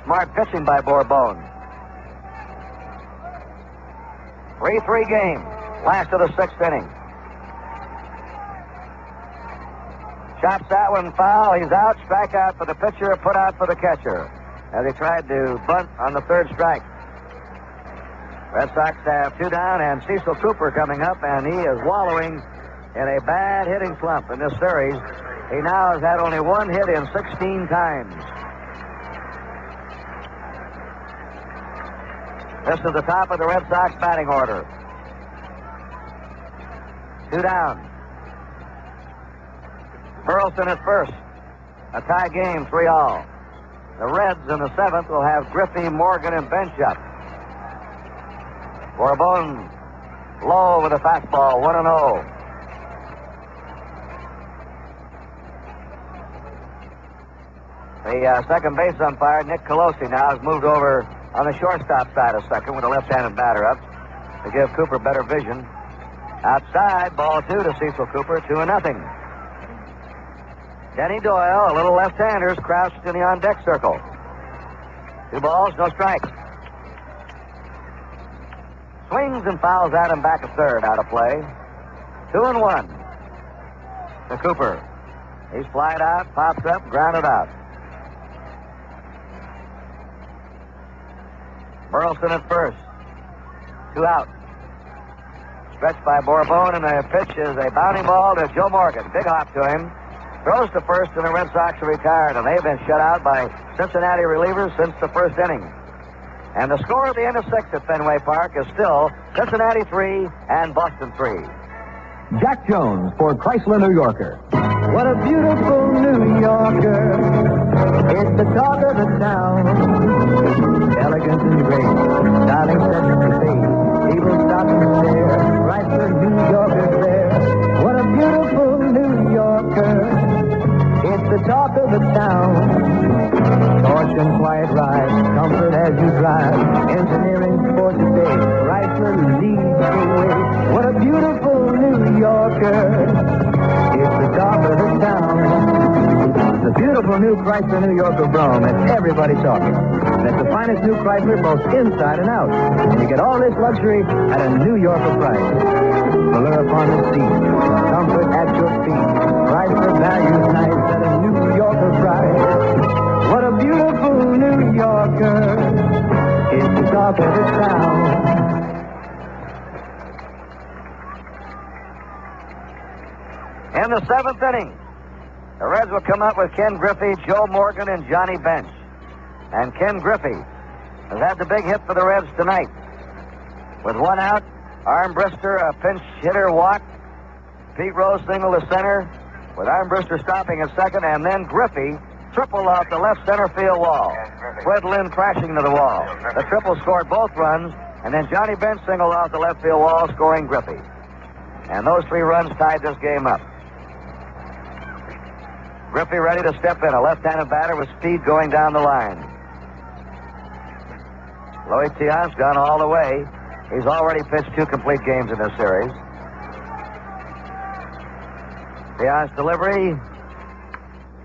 Smart pitching by Bourbon. 3-3 game. Last of the 6th inning. Chops that one foul. He's out. Strikeout for the pitcher. Put out for the catcher. As he tried to bunt on the 3rd strike. Red Sox have 2 down, and Cecil Cooper coming up, and he is wallowing in a bad hitting slump in this series. He now has had only 1 hit in 16 times. This is the top of the Red Sox batting order. 2 down. Burleson at first. A tie game, 3-all. The Reds in the 7th will have Griffey, Morgan, and Bench up. Bourbon low with a fastball, 1-0. The second base umpire, Nick Colosi, now has moved over on the shortstop side of second with a left-handed batter up to give Cooper better vision. Outside, ball 2 to Cecil Cooper, 2-0. Denny Doyle, a little left-handers, crouched in the on-deck circle. 2 balls, no strikes. Swings and fouls at him back at third, out of play. 2-1 to Cooper. He's flied out, pops up, grounded out. Burleson at first. 2 out. Stretched by Bourbon, and the pitch is a bounding ball to Joe Morgan. Big hop to him. Throws to first, and the Red Sox are retired, and they've been shut out by Cincinnati relievers since the 1st inning. And the score at the end of 6 at Fenway Park is still Cincinnati 3 and Boston 3. Jack Jones for Chrysler New Yorker. What a beautiful New Yorker. It's the talk of the town. Elegant and great. Styling sets the pace. People stop and stare. Chrysler New Yorker's there. What a beautiful New Yorker. It's the talk of the town. Torch and quiet ride. Comfort as you drive. Engineering for today. Chrysler leads the way. What a beautiful New Yorker. It's the talk of the town. The beautiful new Chrysler New Yorker Brougham has everybody talking. And it's the finest new Chrysler both inside and out. And you get all this luxury at a New Yorker price. Allure upon the seat, comfort at your feet. Chrysler values nice at a New Yorker price. What a beautiful New Yorker. It's the talk of the town. In the seventh inning, the Reds will come up with Ken Griffey, Joe Morgan, and Johnny Bench. And Ken Griffey has had the big hit for the Reds tonight. With one out, Armbruster, a pinch hitter, walked. Pete Rose singled to center, with Armbruster stopping at second, and then Griffey tripled off the left center field wall. Fred Lynn crashing to the wall. The triple scored both runs, and then Johnny Bench singled off the left field wall, scoring Griffey. And those 3 runs tied this game up. Griffey ready to step in, a left-handed batter with speed going down the line. Louis Tiant's gone all the way. He's already pitched 2 complete games in this series. Tiant's delivery.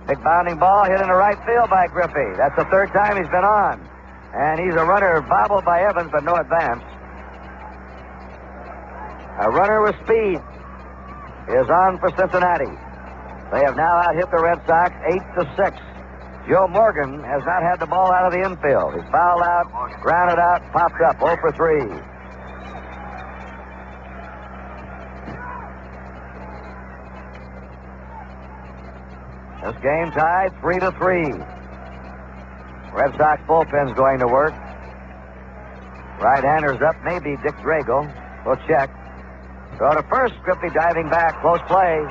Big bounding ball hit in the right field by Griffey. That's the 3rd time he's been on. And he's a runner bobbled by Evans, but no advance. A runner with speed is on for Cincinnati. They have now out-hit the Red Sox 8-6. Joe Morgan has not had the ball out of the infield. He's fouled out, grounded out, popped up, 0 for 3. This game tied 3-3. Red Sox bullpen's going to work. Right-hander's up, maybe Dick Drago. We'll check. Throw to first, Griffey diving back, close play.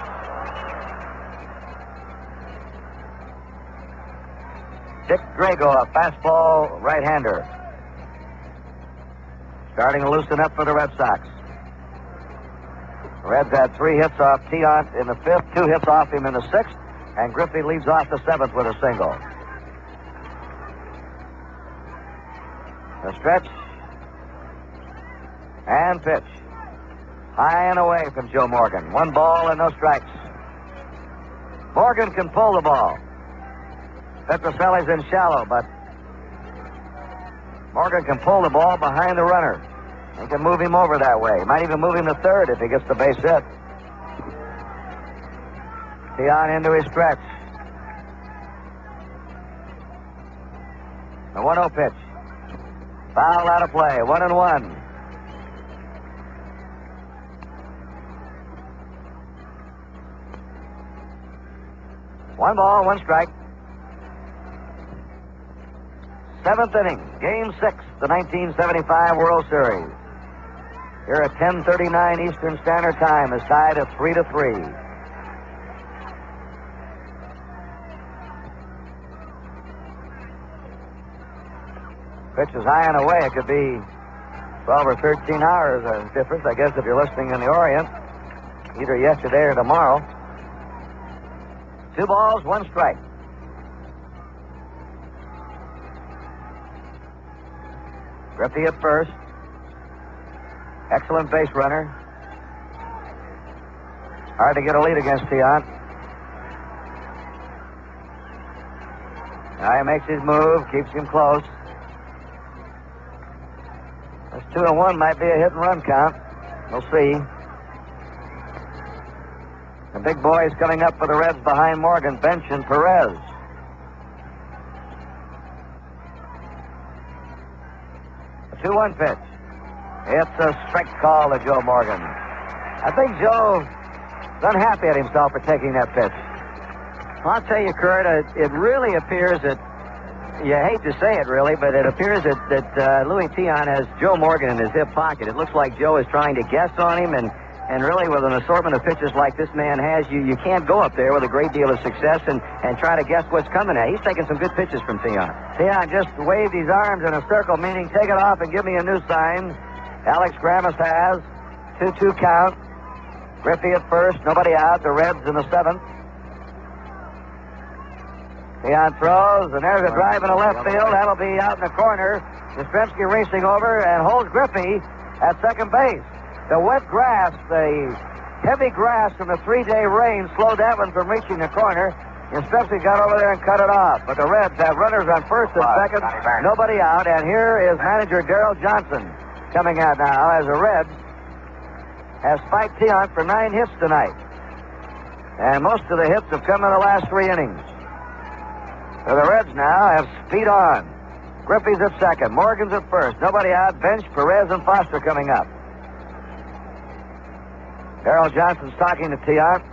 Dick Drago, a fastball right-hander. Starting to loosen up for the Red Sox. The Reds had 3 hits off Tiant in the 5th, 2 hits off him in the 6th, and Griffey leads off the 7th with a single. The stretch and pitch. High and away from Joe Morgan. 1 ball and no strikes. Morgan can pull the ball. Petrocelli's in shallow, but Morgan can pull the ball behind the runner. He can move him over that way. He might even move him to third if he gets the base hit. Tiant into his stretch. The 1-0 pitch. Foul out of play. 1-1. One ball, 1 strike. 7th inning, Game 6, the 1975 World Series. Here at 10:39 Eastern Standard Time is tied at 3-3. Pitch is high and away. It could be 12 or 13 hours difference, I guess, if you're listening in the Orient, either yesterday or tomorrow. 2 balls, 1 strike. Griffey at first. Excellent base runner. Hard to get a lead against Tiant. Now he makes his move, keeps him close. This 2-1 might be a hit and run count. We'll see. The big boys coming up for the Reds behind Morgan, Bench and Perez. A 2-1 pitch. It's a strike call to Joe Morgan. I think Joe's unhappy at himself for taking that pitch. I'll tell you, Kurt, it really appears that, you hate to say it really, but it appears that Louis Tiant has Joe Morgan in his hip pocket. It looks like Joe is trying to guess on him, and And really, with an assortment of pitches like this man has, you can't go up there with a great deal of success and try to guess what's coming at. He's taking some good pitches from Tiant. Tiant just waved his arms in a circle, meaning take it off and give me a new sign. Alex Grammas has 2-2 count. Griffey at first, nobody out. The Reds in the seventh. Tiant throws, and there's a drive in the left field. That'll be out in the corner. Yastrzemski racing over and holds Griffey at second base. The wet grass, the heavy grass from the 3-day rain slowed that one from reaching the corner. Yastrzemski got over there and cut it off. But the Reds have runners on first and second, nobody out. And here is manager Darrell Johnson coming out now as the Reds has spiked Tiant for 9 hits tonight. And most of the hits have come in the last 3 innings. So the Reds now have speed on. Griffey's at second. Morgan's at first. Nobody out. Bench, Perez, and Foster coming up. Darrell Johnson's talking to Tiant.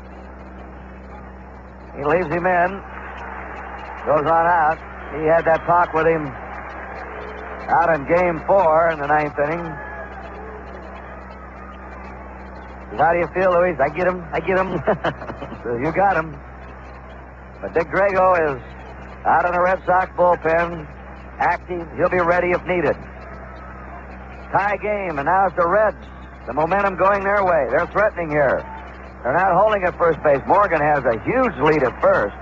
He leaves him in. Goes on out. He had that talk with him out in game 4 in the 9th inning. Says, how do you feel, Luis? I get him. So you got him. But Dick Drago is out in the Red Sox bullpen. Active. He'll be ready if needed. Tie game, and now it's the Reds. The momentum going their way. They're threatening here. They're not holding at first base. Morgan has a huge lead at first.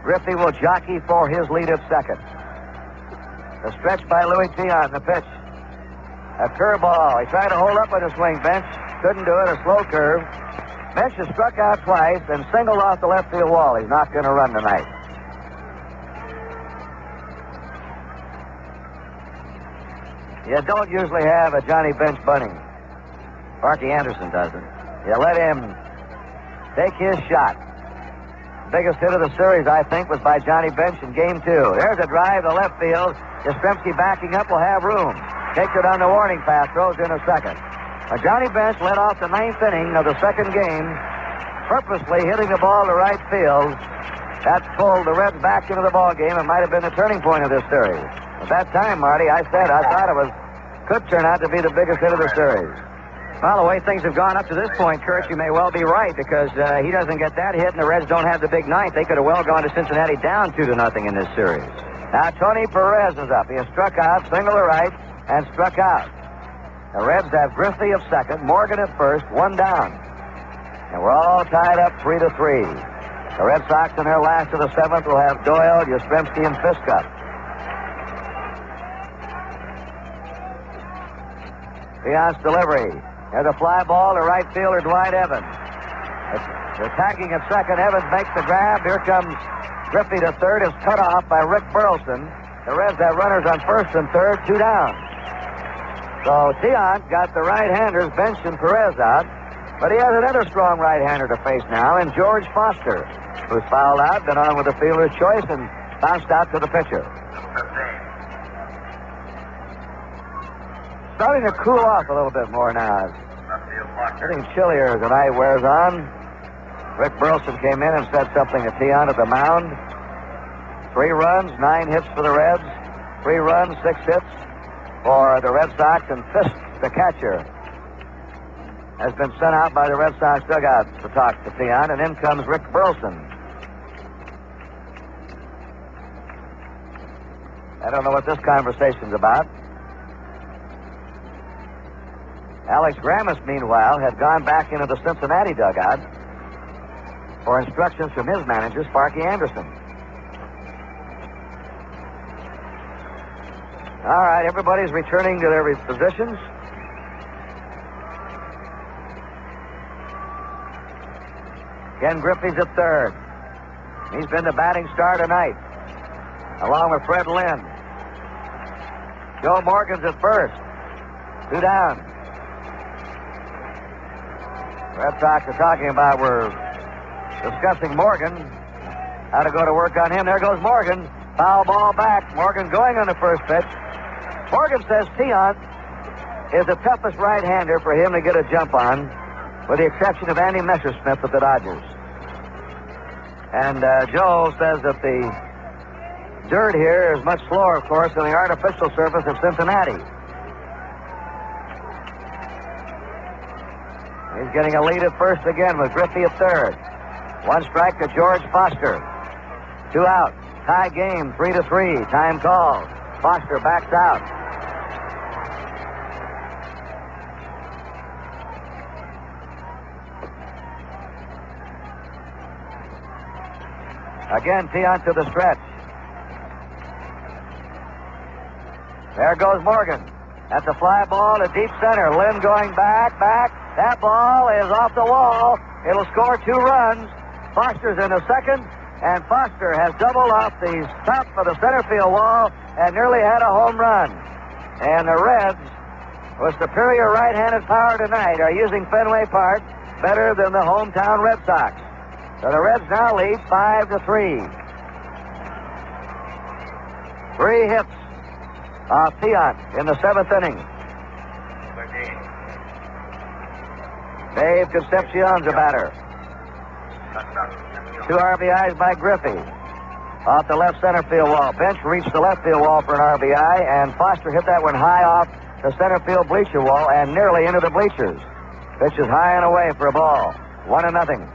Griffey will jockey for his lead at second. The stretch by Louis Tiant in the pitch. A curveball. He tried to hold up with a swing. Bench couldn't do it. A slow curve. Bench has struck out twice and singled off the left field wall. He's not going to run tonight. You don't usually have a Johnny Bench bunting. Sparky Anderson doesn't. You let him take his shot. Biggest hit of the series, I think, was by Johnny Bench in game 2. There's a drive to left field. Yastrzemski backing up will have room. Takes it on the warning pass, throws in a second. Johnny Bench led off the 9th inning of the second game, purposely hitting the ball to right field. That pulled the Reds back into the ball game and might have been the turning point of this series. At that time, Marty, I said I thought it could turn out to be the biggest hit of the series. Well, the way things have gone up to this point, Kurt, you may well be right, because he doesn't get that hit and the Reds don't have the big ninth. They could have well gone to Cincinnati down 2-0 in this series. Now, Tony Perez is up. He has struck out, single to right, and struck out. The Reds have Griffey at second, Morgan at first, 1 down. And we're all tied up 3-3. The Red Sox in their last of the 7th will have Doyle, Yastrzemski, and Fisk up. Tiant's delivery. There's a fly ball to right fielder Dwight Evans. They're tagging at second. Evans makes the grab. Here comes Griffey to third. Is cut off by Rick Burleson. The Reds have runners on first and third, 2 down. So Tiant got the right-handers, Bench and Perez out. But he has another strong right-hander to face now in George Foster, who's fouled out, been on with the fielder's choice, and bounced out to the pitcher. Starting to cool off a little bit more now. It's getting chillier as the night wears on. Rick Burleson came in and said something to Tiant at the mound. 3 runs, 9 hits for the Reds. 3 runs, 6 hits for the Red Sox, and Fisk, the catcher, has been sent out by the Red Sox dugout to talk to Tiant, and in comes Rick Burleson. I don't know what this conversation's about. Alex Grammas, meanwhile, had gone back into the Cincinnati dugout for instructions from his manager, Sparky Anderson. All right, everybody's returning to their positions. Ken Griffey's at third. He's been the batting star tonight, along with Fred Lynn. Joe Morgan's at first. 2 down. Red Sox are talking about, we're discussing Morgan, how to go to work on him. There goes Morgan. Foul ball back. Morgan going on the first pitch. Morgan says Tiant is the toughest right-hander for him to get a jump on, with the exception of Andy Messersmith with the Dodgers. And Joe says that the dirt here is much slower, of course, than the artificial surface of Cincinnati. getting a lead at first again with Griffey at third. One strike to George Foster. 2 out. Tie game, 3-3. Time called. Foster backs out. Again, Tiant to the stretch. There goes Morgan. That's a fly ball to deep center. Lynn going back. That ball is off the wall. It'll score 2 runs. Foster's in the second, and Foster has doubled off the top of the center field wall and nearly had a home run. And the Reds, with superior right-handed power tonight, are using Fenway Park better than the hometown Red Sox. So the Reds now lead 5-3. 3 hits off Tiant in the 7th inning. Dave Concepcion's a batter. 2 RBIs by Griffey. Off the left center field wall. Bench reached the left field wall for an RBI, and Foster hit that one high off the center field bleacher wall and nearly into the bleachers. Pitch is high and away for a ball. 1-0.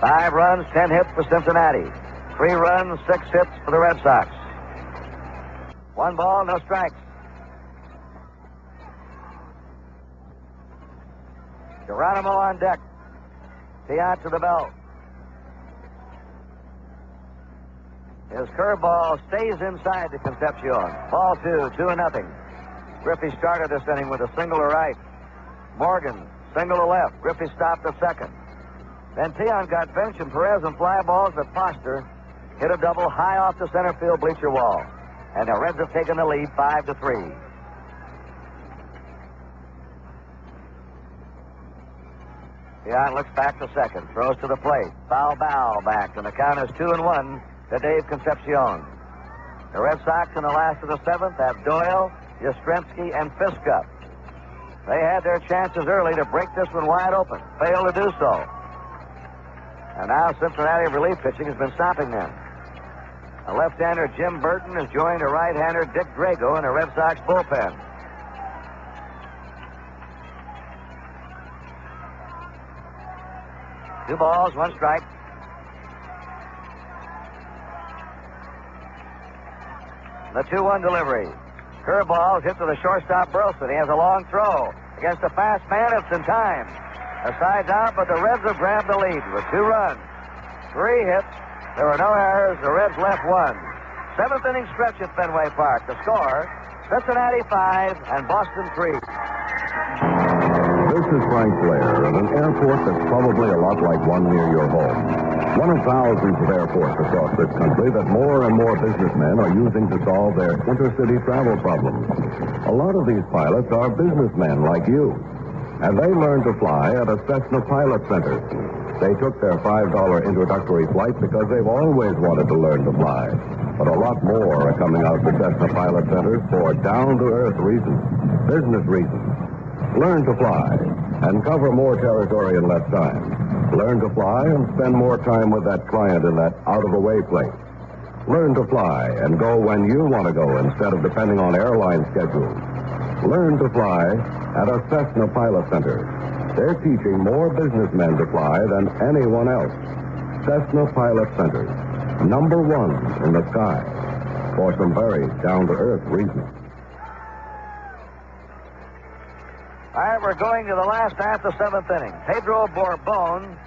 5 runs, 10 hits for Cincinnati. 3 runs, 6 hits for the Red Sox. 1 ball, no strikes. Geronimo on deck. Tiant to the belt. His curveball stays inside to Concepcion. Ball 2, 2-0. Griffey started this inning with a single to right. Morgan, single to left. Griffey stopped the second. Then Tiant got Bench and Perez and fly balls, but Foster hit a double high off the center field bleacher wall. And the Reds have taken the lead 5-3. Tiant looks back to second, throws to the plate. Foul back, and the count is 2-1 to Dave Concepcion. The Red Sox in the last of the 7th have Doyle, Yastrzemski, and Fiska. They had their chances early to break this one wide open. Failed to do so. And now Cincinnati relief pitching has been stopping them. A left-hander, Jim Burton, has joined a right-hander, Dick Drago, in the Red Sox bullpen. Two balls, 1 strike. The 2-1 delivery. Curveball hit to the shortstop, Burleson. He has a long throw against a fast man. It's in time. The side's out, but the Reds have grabbed the lead with 2 runs. 3 hits. There were no errors. The Reds left 1. 7th inning stretch at Fenway Park. The score, Cincinnati 5 and Boston 3. This is Frank Blair at an airport that's probably a lot like one near your home. One of thousands of airports across this country that more and more businessmen are using to solve their intercity travel problems. A lot of these pilots are businessmen like you. And they learned to fly at a Cessna Pilot Center. They took their $5 introductory flight because they've always wanted to learn to fly. But a lot more are coming out to Cessna Pilot Centers for down-to-earth reasons, business reasons. Learn to fly and cover more territory in less time. Learn to fly and spend more time with that client in that out-of-the-way place. Learn to fly and go when you want to go instead of depending on airline schedules. Learn to fly at a Cessna Pilot Center. They're teaching more businessmen to fly than anyone else. Cessna Pilot Center, #1 in the sky, for some very down-to-earth reasons. All right, we're going to the last half of the 7th inning. Pedro Borbon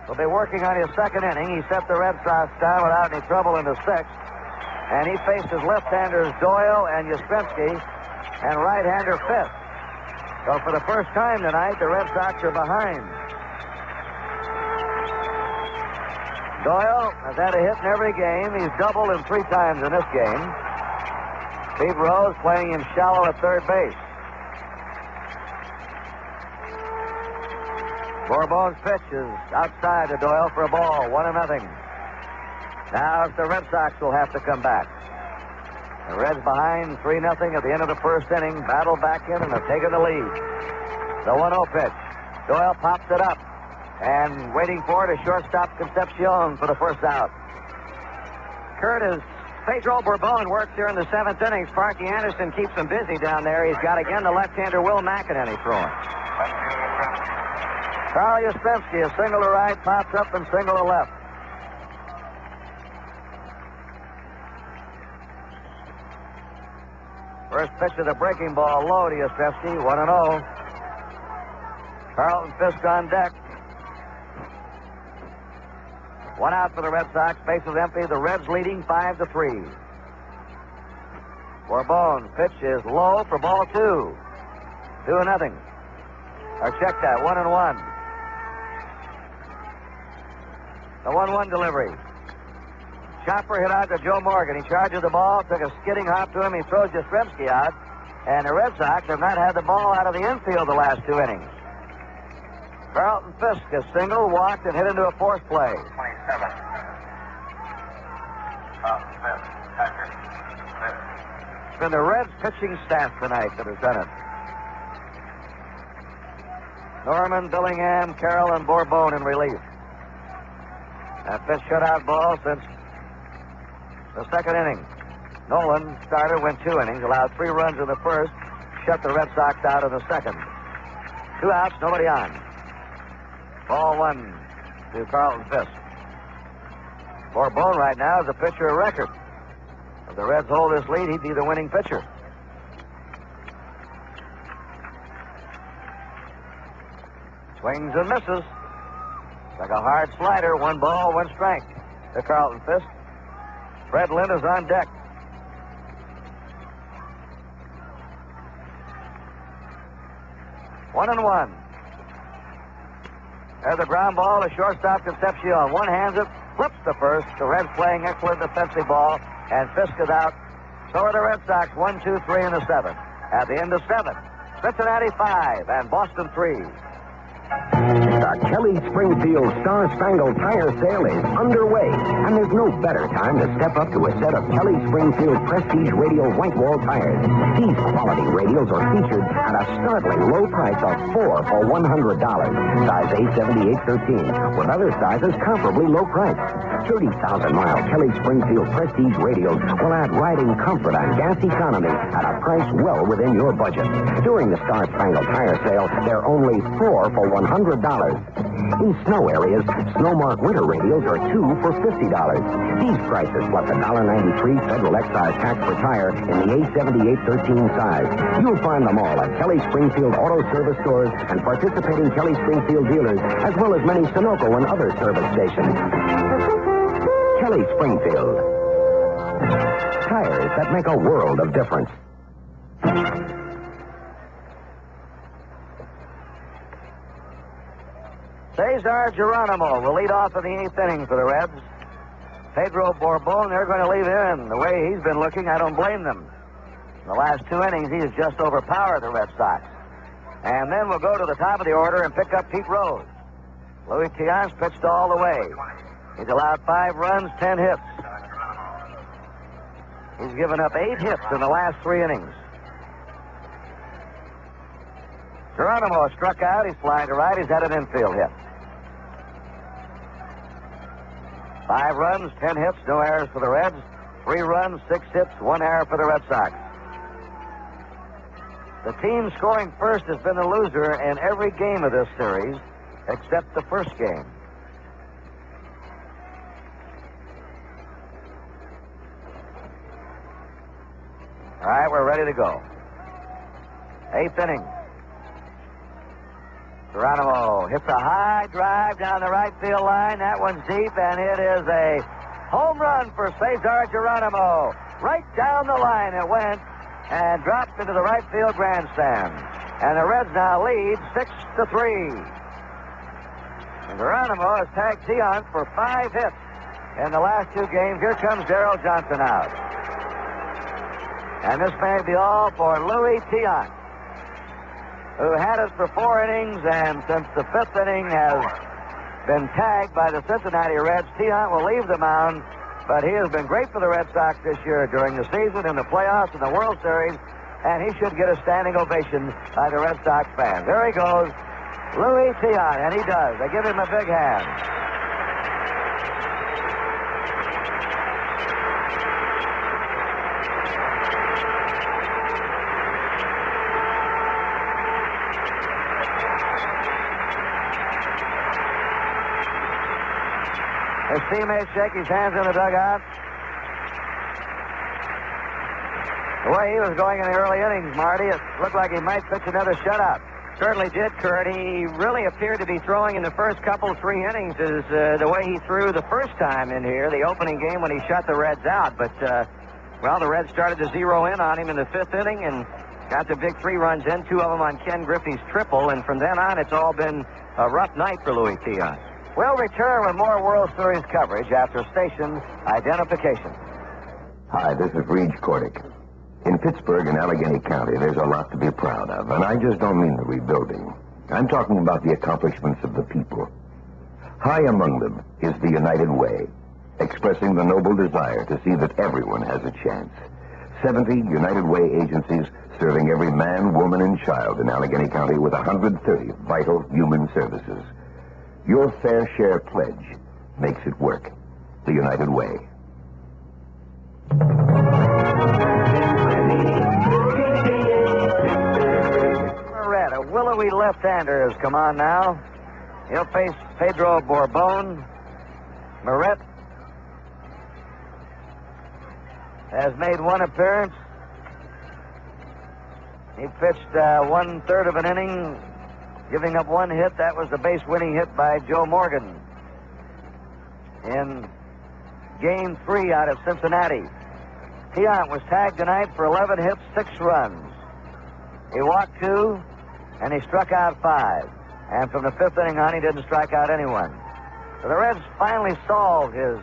will be working on his 2nd inning. He set the Red Sox down without any trouble in the 6th. And he faces left-handers Doyle and Yastrzemski and right-hander Fisk. So for the first time tonight, the Red Sox are behind. Doyle has had a hit in every game. He's doubled him 3 times in this game. Steve Rose playing him shallow at third base. Bourbon's pitch is outside to Doyle for a ball, 1-0. Now it's the Red Sox will have to come back. The Reds behind 3-0 at the end of the 1st inning, battle back in and have taken the lead. The 1-0 pitch. Doyle pops it up and waiting for it is shortstop Concepcion for the first out. Kurt, as Pedro Borbon works here in the 7th inning, Sparky Anderson keeps him busy down there. He's got again the left-hander Will McEnany throwing. Carl Yastrzemski, a single to right, pops up and single to left. First pitch of the breaking ball low to Yastrzemski, 1-0. Carlton Fisk on deck. One out for the Red Sox. Bases empty. The Reds leading 5-3. Bourbon pitch is low for ball 2. 2-0. Or check that. 1-1. The 1-1 delivery. Chopper hit out to Joe Morgan. He charges the ball, took a skidding hop to him. He throws Yastrzemski out. And the Red Sox have not had the ball out of the infield the last 2 innings. Carlton Fisk is single, walked, and hit into a force play. 27. Carlton Fisk, catcher. It's been the Reds pitching staff tonight that has done it. Norman, Billingham, Carroll, and Bourbon in relief. That fifth shutout ball since the second inning. Nolan started, went 2 innings, allowed 3 runs in the first, shut the Red Sox out in the second. 2 outs, nobody on. Ball 1 to Carlton Fisk. Bourbon right now is a pitcher of record. If the Reds hold this lead, he'd be the winning pitcher. Swings and misses. Like a hard slider, 1 ball, 1 strike to Carlton Fisk. Fred Lynn is on deck. One and one. There's a ground ball to shortstop Concepcion. One hands it, flips the first. The Reds playing excellent defensive ball, and Fisk is out. So are the Red Sox, 1, 2, 3 in the 7th. At the end of 7, Cincinnati 5 and Boston 3. The Kelly Springfield Star Spangled Tire Sale is underway, and there's no better time to step up to a set of Kelly Springfield Prestige Radial White Wall tires. These quality radials are featured at a startling low price of 4 for $100, size A7813, with other sizes comparably low priced. 30,000-mile Kelly Springfield Prestige Radials will add riding comfort and gas economy at a price well within your budget. During the Star Spangled Tire Sale, they're only 4 for $100. In snow areas, Snowmark winter radials are 2 for $50. These prices plus $1.93 federal excise tax per tire in the A7813 size. You'll find them all at Kelly Springfield Auto Service stores and participating Kelly Springfield dealers, as well as many Sunoco and other service stations. Kelly Springfield. Tires that make a world of difference. Cesar Geronimo will lead off in the 8th inning for the Reds. Pedro Bourbon, they're going to leave him in. The way he's been looking, I don't blame them. In the last 2 innings, he has just overpowered the Red Sox. And then we'll go to the top of the order and pick up Pete Rose. Louis Tiant's pitched all the way. He's allowed 5 runs, 10 hits. He's given up 8 hits in the last 3 innings. Geronimo struck out. He's flying to right. He's had an infield hit. 5 runs, 10 hits, no errors for the Reds. 3 runs, 6 hits, 1 error for the Red Sox. The team scoring first has been the loser in every game of this series, except the first game. All right, we're ready to go. 8th inning. Geronimo hits a high drive down the right field line. That one's deep, and it is a home run for Cesar Geronimo. Right down the line it went and dropped into the right field grandstand. And the Reds now lead 6-3. And Geronimo has tagged Tiant for 5 hits in the last 2 games. Here comes Darrell Johnson out. And this may be all for Louis Tiant, who had it for 4 innings, and since the 5th inning has been tagged by the Cincinnati Reds, Tiant will leave the mound, but he has been great for the Red Sox this year during the season, in the playoffs, and the World Series, and he should get a standing ovation by the Red Sox fans. There he goes, Louis Tiant, and he does. They give him a big hand. teammates shake his hands in the dugout. The way he was going in the early innings, Marty, it looked like he might pitch another shutout. Certainly did, Kurt. He really appeared to be throwing in the first couple, 3 innings is the way he threw the first time in here, the opening game when he shut the Reds out. But, well, the Reds started to zero in on him in the 5th inning and got the big 3 runs in, 2 of them on Ken Griffey's triple. And from then on, it's all been a rough night for Louis Tiant. We'll return with more World Series coverage after station identification. Hi, this is Reg Cordick. In Pittsburgh and Allegheny County, there's a lot to be proud of, and I just don't mean the rebuilding. I'm talking about the accomplishments of the people. High among them is the United Way, expressing the noble desire to see that everyone has a chance. 70 United Way agencies serving every man, woman, and child in Allegheny County with 130 vital human services. Your fair share pledge makes it work. The United Way. A willowy left-hander has come on now. He'll face Pedro Borbon. Moret has made 1 appearance. He pitched 1/3 of an inning, giving up 1 hit. That was the base-winning hit by Joe Morgan in Game 3 out of Cincinnati. Tiant was tagged tonight for 11 hits, 6 runs. He walked 2, and he struck out 5. And from the 5th inning on, he didn't strike out anyone. So the Reds finally solved his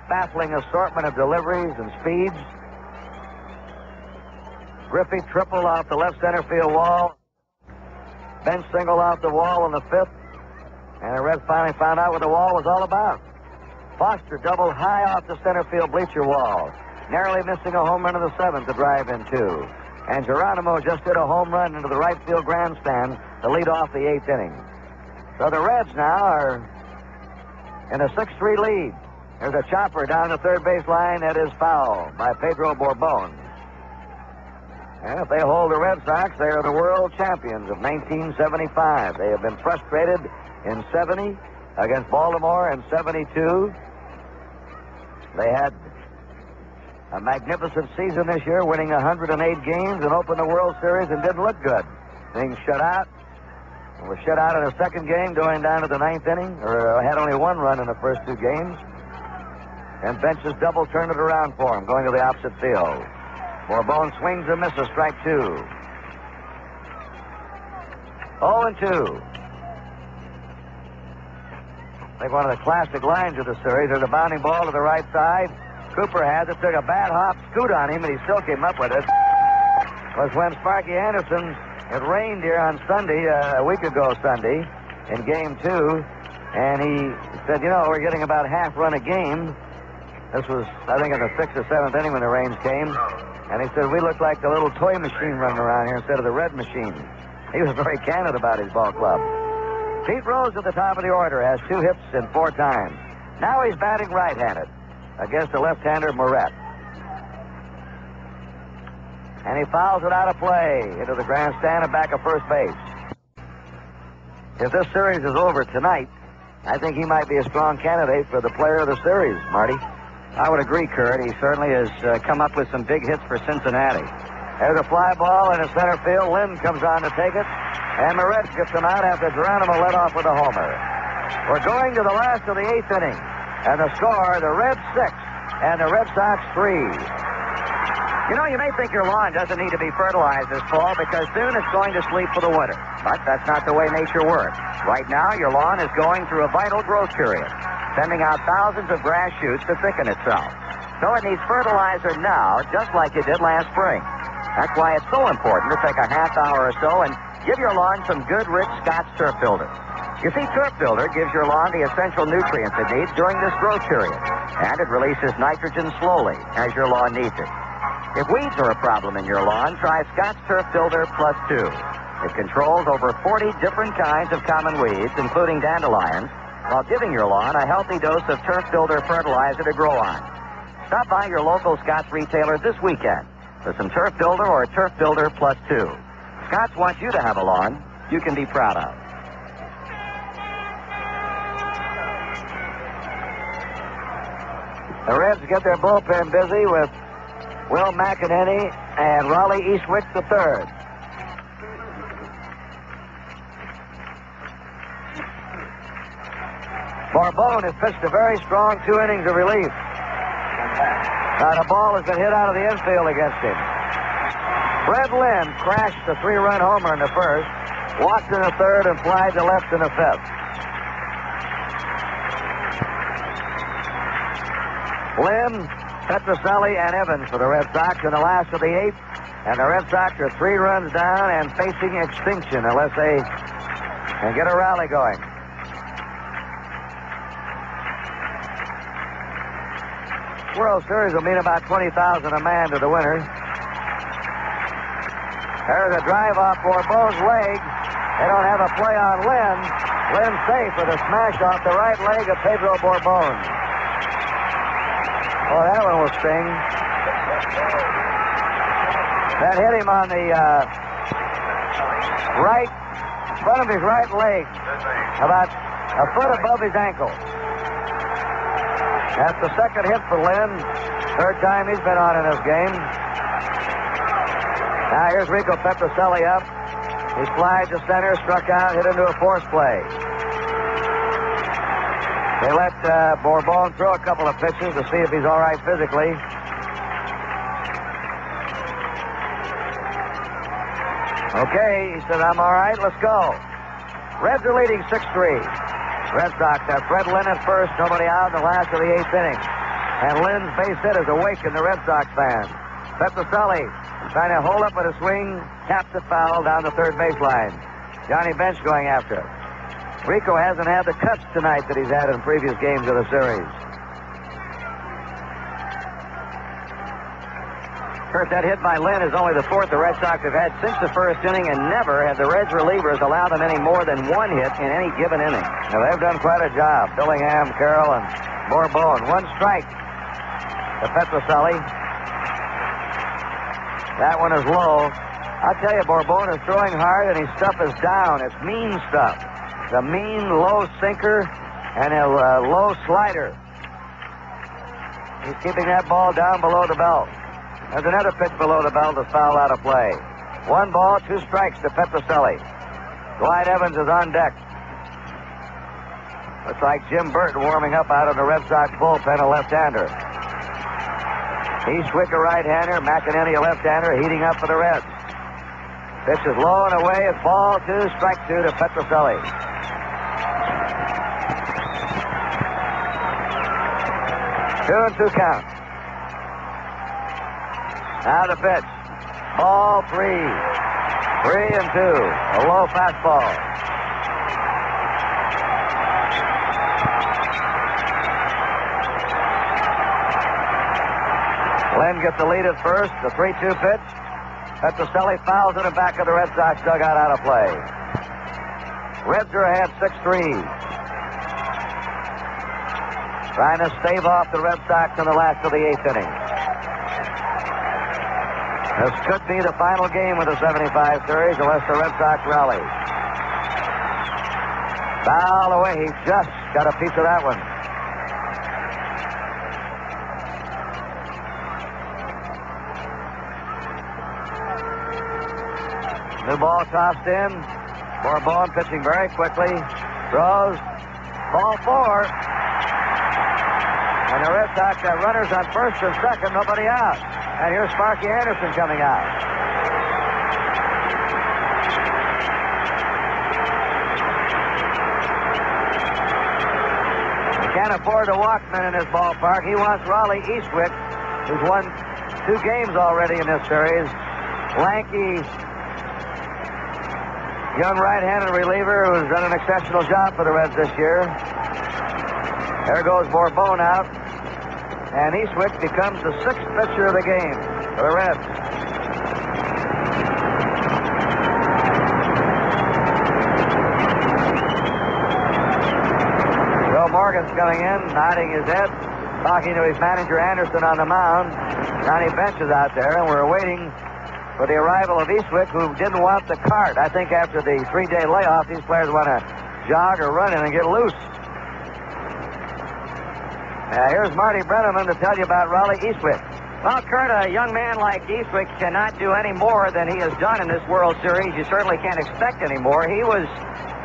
baffling assortment of deliveries and speeds. Griffey tripled off the left center field wall. Bench single off the wall in the 5th. And the Reds finally found out what the wall was all about. Foster doubled high off the center field bleacher wall, narrowly missing a home run in the 7th to drive in 2. And Geronimo just hit a home run into the right field grandstand to lead off the 8th inning. So the Reds now are in a 6-3 lead. There's a chopper down the third base line that is foul by Pedro Borbon. And if they hold the Red Sox, they are the world champions of 1975. They have been frustrated in 70 against Baltimore in 72. They had a magnificent season this year, winning 108 games and opened the World Series and didn't look good. Being shut out. Was shut out in the 2nd game, going down to the 9th inning, or had only 1 run in the first 2 games. And benches double turned it around for him, going to the opposite field. Borbon swings and misses, strike 2. 0-2. I think one of the classic lines of the series, there's a bounding ball to the right side. Cooper has it, took a bad hop, scoot on him, and he still came up with it. Was when Sparky Anderson, it rained here on Sunday, a week ago Sunday, in Game 2, and he said, you know, we're getting about half run a game. This was, I think, in the 6th or 7th inning when the rains came. And he said, we look like the little toy machine running around here instead of the red machine. He was very candid about his ball club. Pete Rose at the top of the order has 2 hits in 4 times. Now he's batting right-handed against the left-hander Moret. And he fouls it out of play into the grandstand and back of first base. If this series is over tonight, I think he might be a strong candidate for the player of the series, Marty. I would agree, Kurt. He certainly has come up with some big hits for Cincinnati. There's a fly ball in the center field. Lynn comes on to take it. And Moret gets him out after Geronimo led off with a homer. We're going to the last of the 8th inning. And the score, the Reds 6 and the Red Sox 3. You know, you may think your lawn doesn't need to be fertilized this fall because soon it's going to sleep for the winter. But that's not the way nature works. Right now, your lawn is going through a vital growth period, sending out thousands of grass shoots to thicken itself. So it needs fertilizer now, just like it did last spring. That's why it's so important to take a half hour or so and give your lawn some good, rich Scotts Turf Builder. You see, Turf Builder gives your lawn the essential nutrients it needs during this growth period, and it releases nitrogen slowly as your lawn needs it. If weeds are a problem in your lawn, try Scotts Turf Builder Plus 2. It controls over 40 different kinds of common weeds, including dandelions, while giving your lawn a healthy dose of Turf Builder fertilizer to grow on. Stop by your local Scotts retailer this weekend for some Turf Builder or Turf Builder Plus 2. Scotts wants you to have a lawn you can be proud of. The Reds get their bullpen busy with Will McEnany and Raleigh Eastwick III. Bourbon has pitched a very strong 2 innings of relief. Now the ball has been hit out of the infield against him. Fred Lynn crashed a 3-run homer in the first, walked in the third, and flied to left in the fifth. Lynn, Petrocelli, and Evans for the Red Sox in the last of the 8th, and the Red Sox are 3 runs down and facing extinction unless they can get a rally going. World Series will mean about 20,000 a man to the winner. There's a drive off Bourbon's leg. They don't have a play on Lynn. Lynn safe with a smash off the right leg of Pedro Bourbon. Oh, that one will sting. That hit him on the right, front of his right leg, about a foot above his ankle. That's the second hit for Lynn. Third time he's been on in this game. Now here's Rico Petrocelli up. He slides to center, struck out, hit into a force play. They let Bourbon throw a couple of pitches to see if he's all right physically. Okay, he said, I'm all right, let's go. Reds are leading 6-3. Red Sox have Fred Lynn at first, nobody out in the last of the 8th inning. And Lynn's base hit has awakened the Red Sox fans. Petrocelli trying to hold up with a swing, taps the foul down the third baseline. Johnny Bench going after it. Rico hasn't had the cuts tonight that he's had in previous games of the series. Kurt, that hit by Lynn is only the 4th the Red Sox have had since the first inning, and never have the Reds relievers allowed them any more than 1 hit in any given inning. Now, they've done quite a job. Billingham, Carroll, and Bourbon. 1 strike to Petrocelli. That one is low. I'll tell you, Bourbon is throwing hard, and his stuff is down. It's mean stuff. The mean low sinker and a low slider. He's keeping that ball down below the belt. There's another pitch below the belt that's fouled out of play. 1 ball, 2 strikes to Petrocelli. Dwight Evans is on deck. Looks like Jim Burton warming up out of the Red Sox bullpen, a left-hander. Eastwick, a right-hander. McEnany, a left-hander, heating up for the Reds. Pitch is low and away. It's ball 2, strike 2 to Petrocelli. 2-2 count. Now the pitch. Ball 3. 3-2. A low fastball. Lynn gets the lead at first. The 3-2 pitch. Petrocelli fouls in the back of the Red Sox dugout out of play. Reds are ahead 6-3. Trying to stave off the Red Sox in the last of the 8th inning. This could be the final game of the 75 series unless the Red Sox rally. Foul away. He just got a piece of that one. New ball tossed in. Bourbon pitching very quickly. Throws. Ball 4. And the Red Sox got runners on first and second, nobody out. And here's Sparky Anderson coming out. He can't afford to walk men in this ballpark. He wants Raleigh Eastwick, who's won 2 games already in this series. Lanky, young right-handed reliever who's done an exceptional job for the Reds this year. There goes Bourbon out. And Eastwick becomes the 6th pitcher of the game for the Reds. Joe Morgan's coming in, nodding his head, talking to his manager Anderson on the mound. Johnny Bench is out there, and we're waiting for the arrival of Eastwick, who didn't want the cart. I think after the 3-day layoff, these players want to jog or run in and get loose. Here's Marty Brenneman to tell you about Raleigh Eastwick. Well, Kurt, a young man like Eastwick cannot do any more than he has done in this World Series. You certainly can't expect any more. He was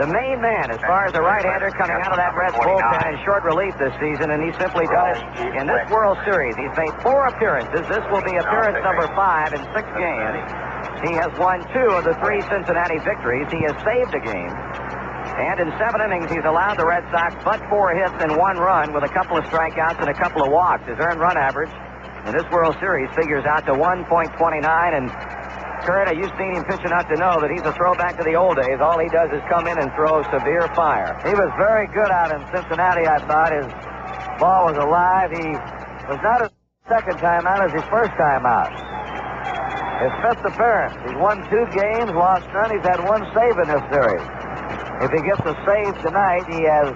the main man as far as the right-hander coming out of that Reds bullpen in short relief this season, and he's simply done it in this World Series. He's made 4 appearances. This will be appearance number 5 in 6 games. He has won 2 of the 3 Cincinnati victories. He has saved a game. And in 7 innings, he's allowed the Red Sox but 4 hits and 1 run with a couple of strikeouts and a couple of walks. His earned run average in this World Series figures out to 1.29, and Kurt, you've seen him pitch enough to know that he's a throwback to the old days. All he does is come in and throw severe fire. He was very good out in Cincinnati, I thought. His ball was alive. He was not his second time out as his first time out. His 5th appearance. He's won 2 games, lost none. He's had 1 save in this series. If he gets a save tonight, he has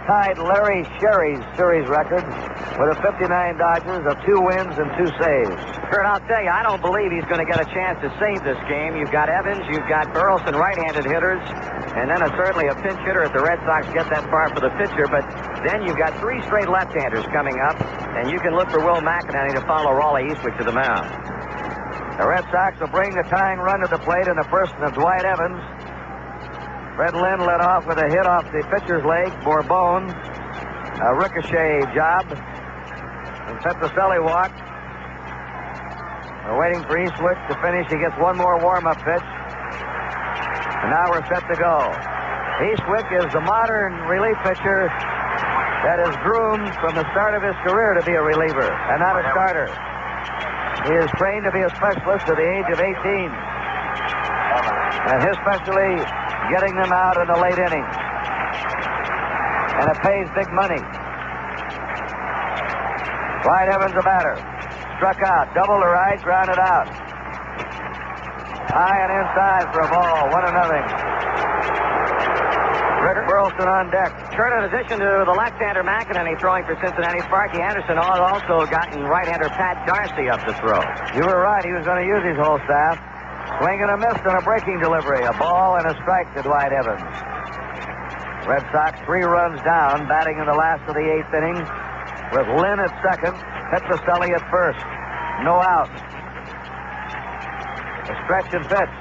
tied Larry Sherry's series record with a 59 Dodgers of 2 wins and 2 saves. Kurt, I'll tell you, I don't believe he's going to get a chance to save this game. You've got Evans, you've got Burleson, right-handed hitters, and then certainly a pinch hitter if the Red Sox get that far for the pitcher. But then you've got 3 straight left-handers coming up, and you can look for Will McInerney to follow Raleigh Eastwick to the mound. The Red Sox will bring the tying run to the plate in the person of Dwight Evans. Fred Lynn led off with a hit off the pitcher's leg. Bourbon, a ricochet job. And Petrocelli walked. We're waiting for Eastwick to finish. He gets 1 more warm-up pitch. And now we're set to go. Eastwick is the modern relief pitcher that is groomed from the start of his career to be a reliever and not a starter. He is trained to be a specialist at the age of 18. And his specialty, getting them out in the late innings. And it pays big money. Dwight Evans, a batter. Struck out. Double to right, grounded out. High and inside for a ball. 1-0. Rick Burleson on deck. Kurt, in addition to the left-hander McInerney throwing for Cincinnati, Sparky Anderson has also gotten right-hander Pat Darcy up to throw. You were right. He was going to use his whole staff. Swing and a miss on a breaking delivery. A ball and a strike to Dwight Evans. Red Sox 3 runs down, batting in the last of the 8th inning with Lynn at second, Petrocelli at first. No out. A stretch and pitch.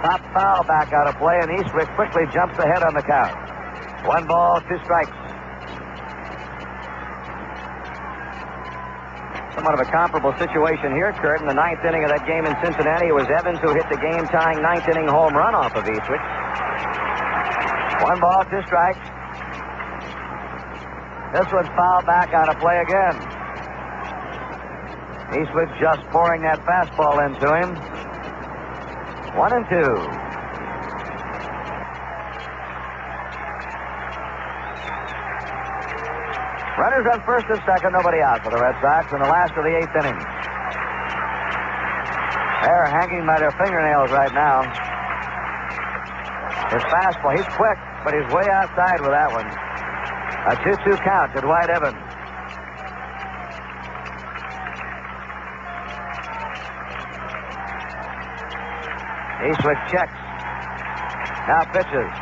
Top foul back out of play, and Eastwick quickly jumps ahead on the count. 1 ball, 2 strikes. Somewhat of a comparable situation here, Kurt. In the 9th inning of that game in Cincinnati, it was Evans who hit the game-tying 9th inning home run off of Eastwick. 1 ball, 2 strikes. This one's fouled back out of play again. Eastwick just pouring that fastball into him. 1-2. Runners on first and second, nobody out for the Red Sox in the last of the 8th inning. They're hanging by their fingernails right now. His fastball, he's quick, but he's way outside with that one. A 2-2 count to Dwight Evans. Eastwick checks. Now pitches.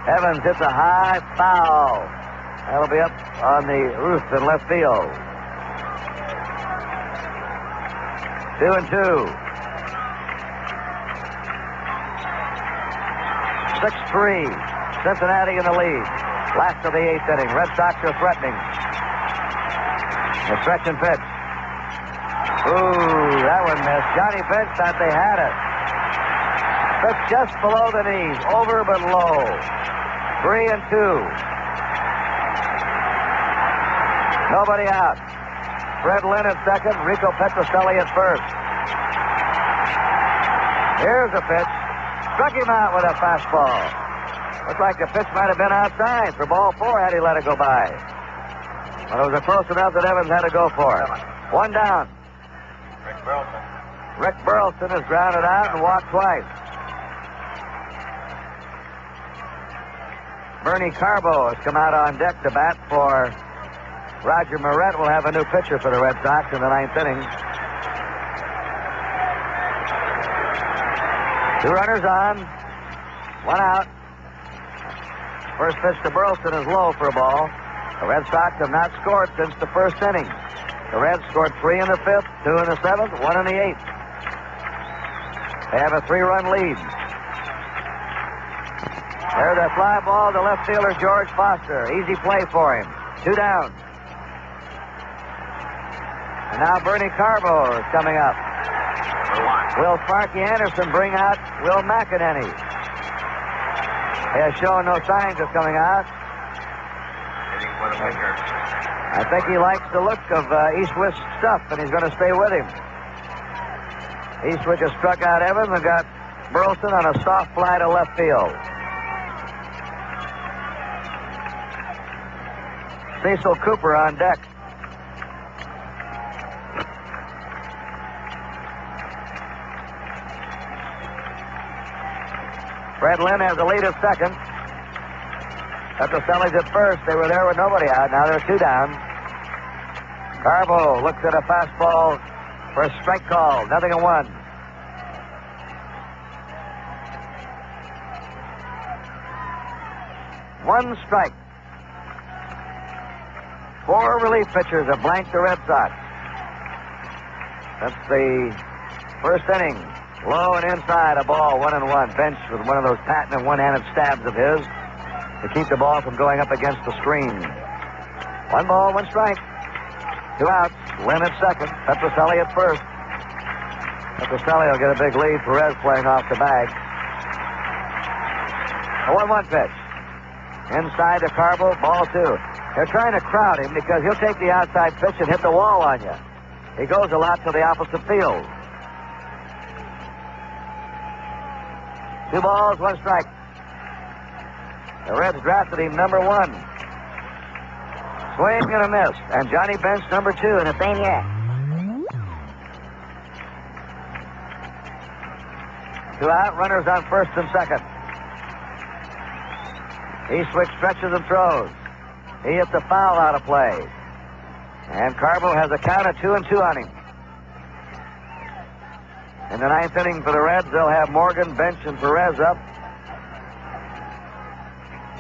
Evans hits a high foul. That'll be up on the roof in left field. 2-2. 6-3. Cincinnati in the lead. Last of the 8th inning. Red Sox are threatening. A stretch and pitch. Ooh, that one missed. Johnny Bench thought they had it. Pitch just below the knees. Over but low. 3-2. Nobody out. Fred Lynn at second. Rico Petrocelli at first. Here's a pitch. Struck him out with a fastball. Looks like the pitch might have been outside for ball 4 had he let it go by. But it was close enough that Evans had to go for it. 1 down. Rick Burleson. Rick Burleson is grounded out and walked twice. Bernie Carbo has come out on deck to bat for Roger Moret. Will have a new pitcher for the Red Sox in the 9th inning. 2 runners on. 1 out. First pitch to Burleson is low for a ball. The Red Sox have not scored since the first inning. The Reds scored 3 in the 5th, 2 in the 7th, 1 in the 8th. They have a 3-run lead. There's a fly ball to left fielder George Foster. Easy play for him. 2 down. And now Bernie Carbo is coming up. Will Sparky Anderson bring out Will McEnany? He has shown no signs of coming out. I think he likes the look of Eastwood's stuff, and he's going to stay with him. Eastwood just struck out Evans and got Burleson on a soft fly to left field. Cecil Cooper on deck. Fred Lynn has the lead at second. Petroselli's at first. They were there with nobody out. Now they're 2 down. Carbo looks at a fastball for a strike call. 0-1. One strike. 4 relief pitchers have blanked the Red Sox. That's the first inning. Low and inside, a ball, 1-1. Bench with one of those patented one-handed stabs of his to keep the ball from going up against the screen. 1 ball, 1 strike. 2 outs. Lynn at second. Petroselli at first. Petroselli will get a big lead. Perez playing off the bag. A 1-1 pitch. Inside to Carbo, ball 2. They're trying to crowd him because he'll take the outside pitch and hit the wall on you. He goes a lot to the opposite field. 2 balls, 1 strike. The Reds drafted him number 1. Swing and a miss. And Johnny Bench number 2 in the same year. 2 out, runners on first and second. Eastwick stretches and throws. He hits a foul out of play. And Carbo has a count of 2-2 on him. In the 9th inning for the Reds, they'll have Morgan, Bench, and Perez up.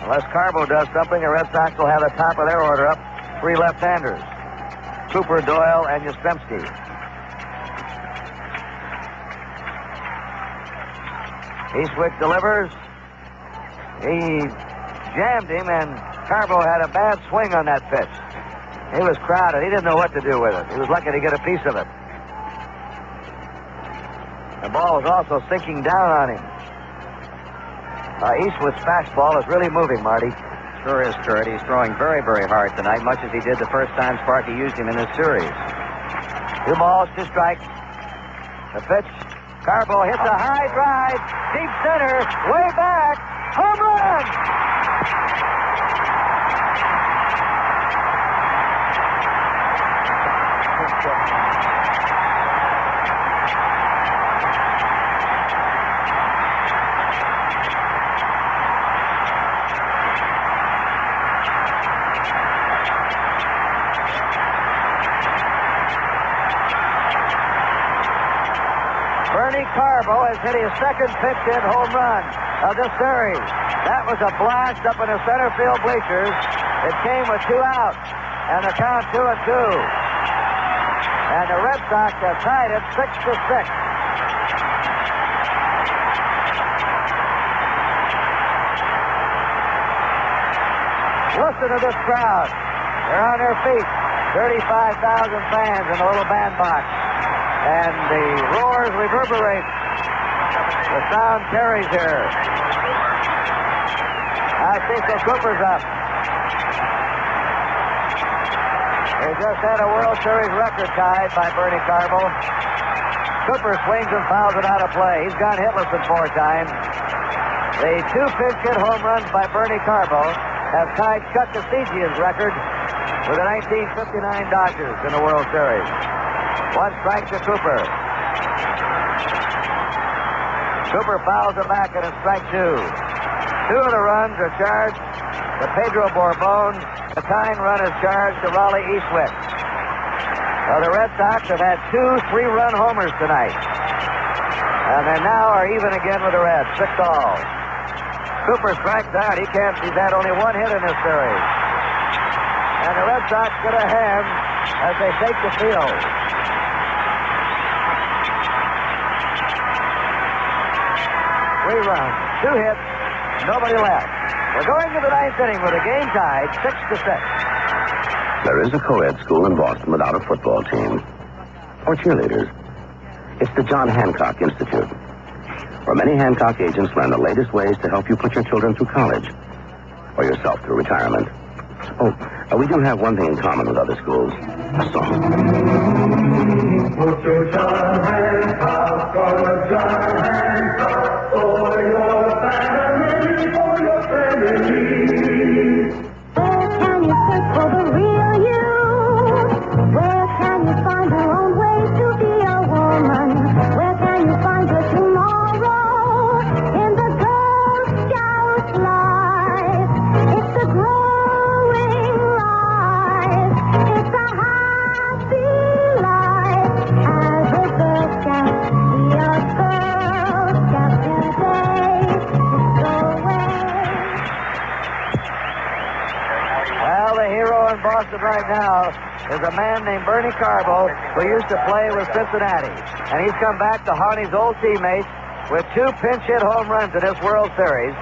Unless Carbo does something, the Red Sox will have the top of their order up. 3 left-handers. Cooper, Doyle, and Yastrzemski. Eastwick delivers. He jammed him, and Carbo had a bad swing on that pitch. He was crowded. He didn't know what to do with it. He was lucky to get a piece of it. The ball was also sinking down on him. Eastwood's fastball is really moving, Marty. Sure is, Kurt. He's throwing very, very hard tonight, much as he did the first time Sparky used him in this series. 2 balls, 2 strikes. The pitch. Carbo hits a high drive. Deep center. Way back. Home run! Bernie Carbo has hit his second pitch-in home run of the series. That was a blast up in the center field bleachers. It came with 2 outs, and the count 2-2. And the Red Sox have tied it 6-6. Listen to this crowd. They're on their feet. 35,000 fans in the little bandbox. And the roars reverberate. The sound carries here. Cecil Cooper's up. They just had a World Series record tied by Bernie Carbo. Cooper swings and fouls it out of play. He's gone hitless in 4 times. The 2 pinch hit home runs by Bernie Carbo have tied Chuck Casigia's record with the 1959 Dodgers in the World Series. 1 strike to Cooper. Cooper fouls it back, and it's strike 2. 2 of the runs are charged to Pedro Borbon. The tying run is charged to Raleigh Eastwick. So the Red Sox have had 2 3-run homers tonight. And they now are even again with the Reds, 6-all. Cooper strikes out. He's had only 1 hit in this series. And the Red Sox get a hand as they take the field. Three runs, 2 hits, nobody left. We're going to the 9th inning with a game tied 6-6. There is a co-ed school in Boston without a football team or cheerleaders. It's the John Hancock Institute, where many Hancock agents learn the latest ways to help you put your children through college or yourself through retirement. Oh, we do have one thing in common with other schools: a song. Put your John Hancock on a John Hancock for your family, for your family. Where can you search for the real you? Where can you find your own way to be a woman? Where can you find your tomorrow? In the Girl Scout life. It's a growing life. It's a happy life. As a Girl Scout, we are Girl Scouts today. It's the way. Well, the hero in Boston right now is a man named Bernie Carbo, who used to play with Cincinnati. And he's come back to haunt his old teammates with 2 pinch hit home runs in this World Series.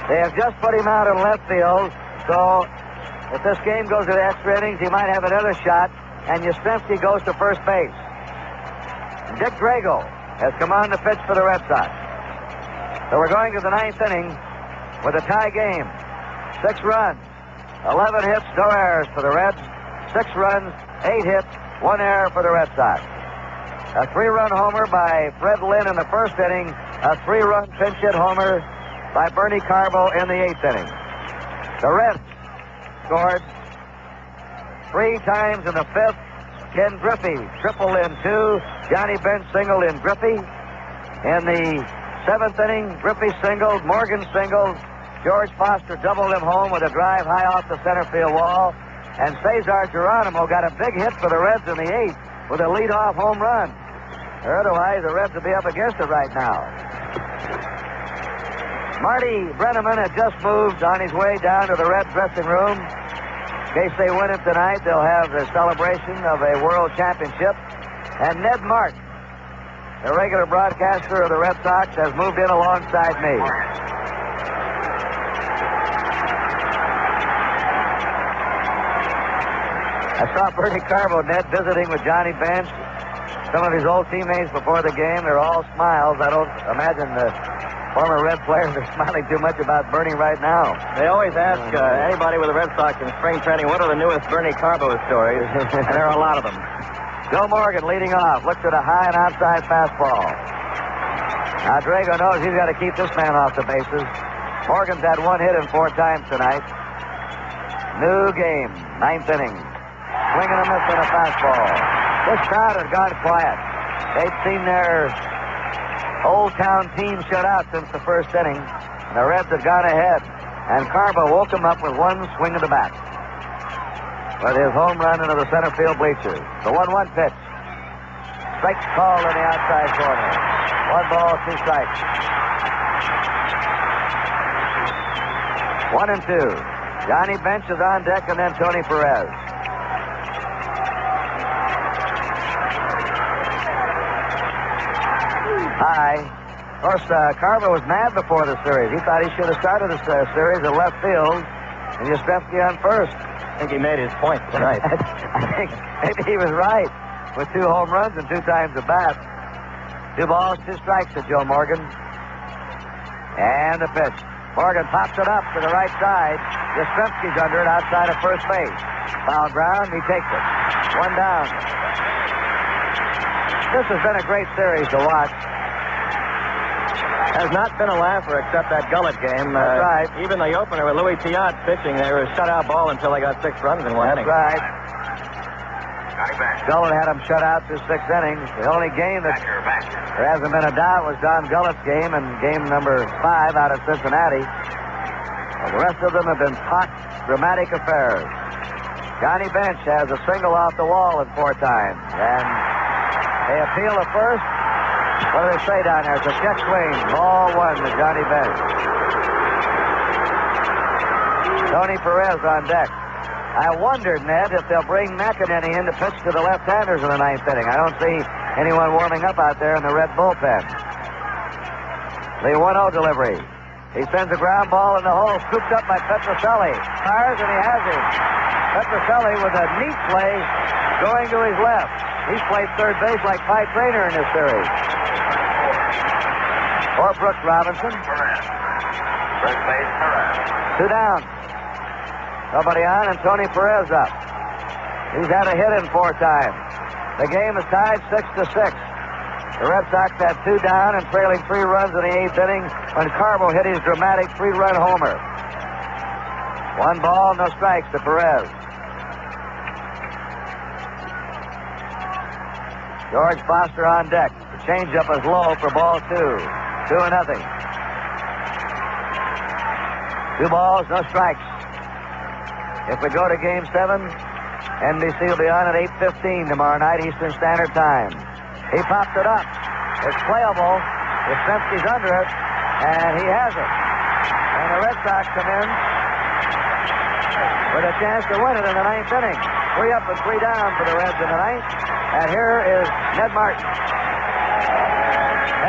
They have just put him out in left field, so if this game goes to the extra innings, he might have another shot, and Yastrzemski goes to first base. Dick Drago has come on to pitch for the Red Sox. So we're going to the 9th inning with a tie game. 6 runs, 11 hits, no errors for the Reds. 6 runs, 8 hits, 1 error for the Red Sox. A 3-run homer by Fred Lynn in the first inning. A 3-run pinch hit homer by Bernie Carbo in the 8th inning. The Reds scored 3 times in the 5th. Ken Griffey tripled in 2. Johnny Bench singled in Griffey. In the 7th inning, Griffey singled, Morgan singled. George Foster doubled him home with a drive high off the center field wall. And Cesar Geronimo got a big hit for the Reds in the 8th with a leadoff home run. Otherwise, the Reds would be up against it right now. Marty Brenneman had just moved on his way down to the Red dressing room. In case they win it tonight, they'll have the celebration of a world championship. And Ned Mark, the regular broadcaster of the Red Sox, has moved in alongside me. I saw Bernie Carbo, Ned, visiting with Johnny Bench, some of his old teammates before the game. They're all smiles. I don't imagine the former Red players are smiling too much about Bernie right now. They always ask anybody with the Red Sox in spring training, what are the newest Bernie Carbo stories? And there are a lot of them. Joe Morgan leading off, looks at a high and outside fastball. Now Drago knows he's got to keep this man off the bases. Morgan's had 1 hit in 4 times tonight. New game, 9th inning. Swing and a miss on a fastball. This crowd has gone quiet. They've seen their Old Town team shut out since the first inning. The Reds have gone ahead. And Carbo woke them up with 1 swing of the bat. With his home run into the center field bleachers. The 1-1 pitch. Strike called in the outside corner. 1 ball, 2 strikes. 1-2. Johnny Bench is on deck, and then Tony Perez. High. Of course, Carver was mad before the series. He thought he should have started the series at left field, and Yastrzemski on first. I think he made his point tonight. I think maybe he was right with 2 home runs and 2 times the bat. 2 balls, 2 strikes to Joe Morgan. And the pitch. Morgan pops it up to the right side. Yastrzemski's under it outside of first base. Foul ground, he takes it. 1 down. This has been a great series to watch. Has not been a laugher except that Gullett game. That's right. Even the opener with Louis Tiant pitching, they were a shutout ball until they got 6 runs in 1 inning. That's right. Gullett had him shut out through 6 innings. The only game that there hasn't been a doubt was Don Gullett's game and game number 5 out of Cincinnati. Well, the rest of them have been hot, dramatic affairs. Johnny Bench has a single off the wall in 4 times. And they appeal to first. What do they say down there? It's a check swing. Ball 1 to Johnny Bench. Tony Perez on deck. I wondered, Ned, if they'll bring McEnany in to pitch to the left-handers in the ninth inning. I don't see anyone warming up out there in the Red bullpen. The 1-0 delivery. He sends a ground ball in the hole, scooped up by Petrocelli. Fires, and he has him. Petrocelli with a neat play going to his left. He's played third base like Pie Traynor in this series. Or Brooks Robinson. Third base, Perez. 2 down. Nobody on, and Tony Perez up. He's had a hit in 4 times. The game is tied 6-6. The Red Sox had 2 down and trailing 3 runs in the 8th inning when Carbo hit his dramatic 3-run homer. 1 ball, no strikes to Perez. George Foster on deck. The changeup is low for ball 2. 2-0. 2 balls, no strikes. If we go to Game 7, NBC will be on at 8:15 tomorrow night, Eastern Standard Time. He popped it up. It's playable. Yastrzemski's under it, and he has it. And the Red Sox come in with a chance to win it in the 9th inning. 3 up and 3 down for the Reds in the 9th. And here is Ned Martin.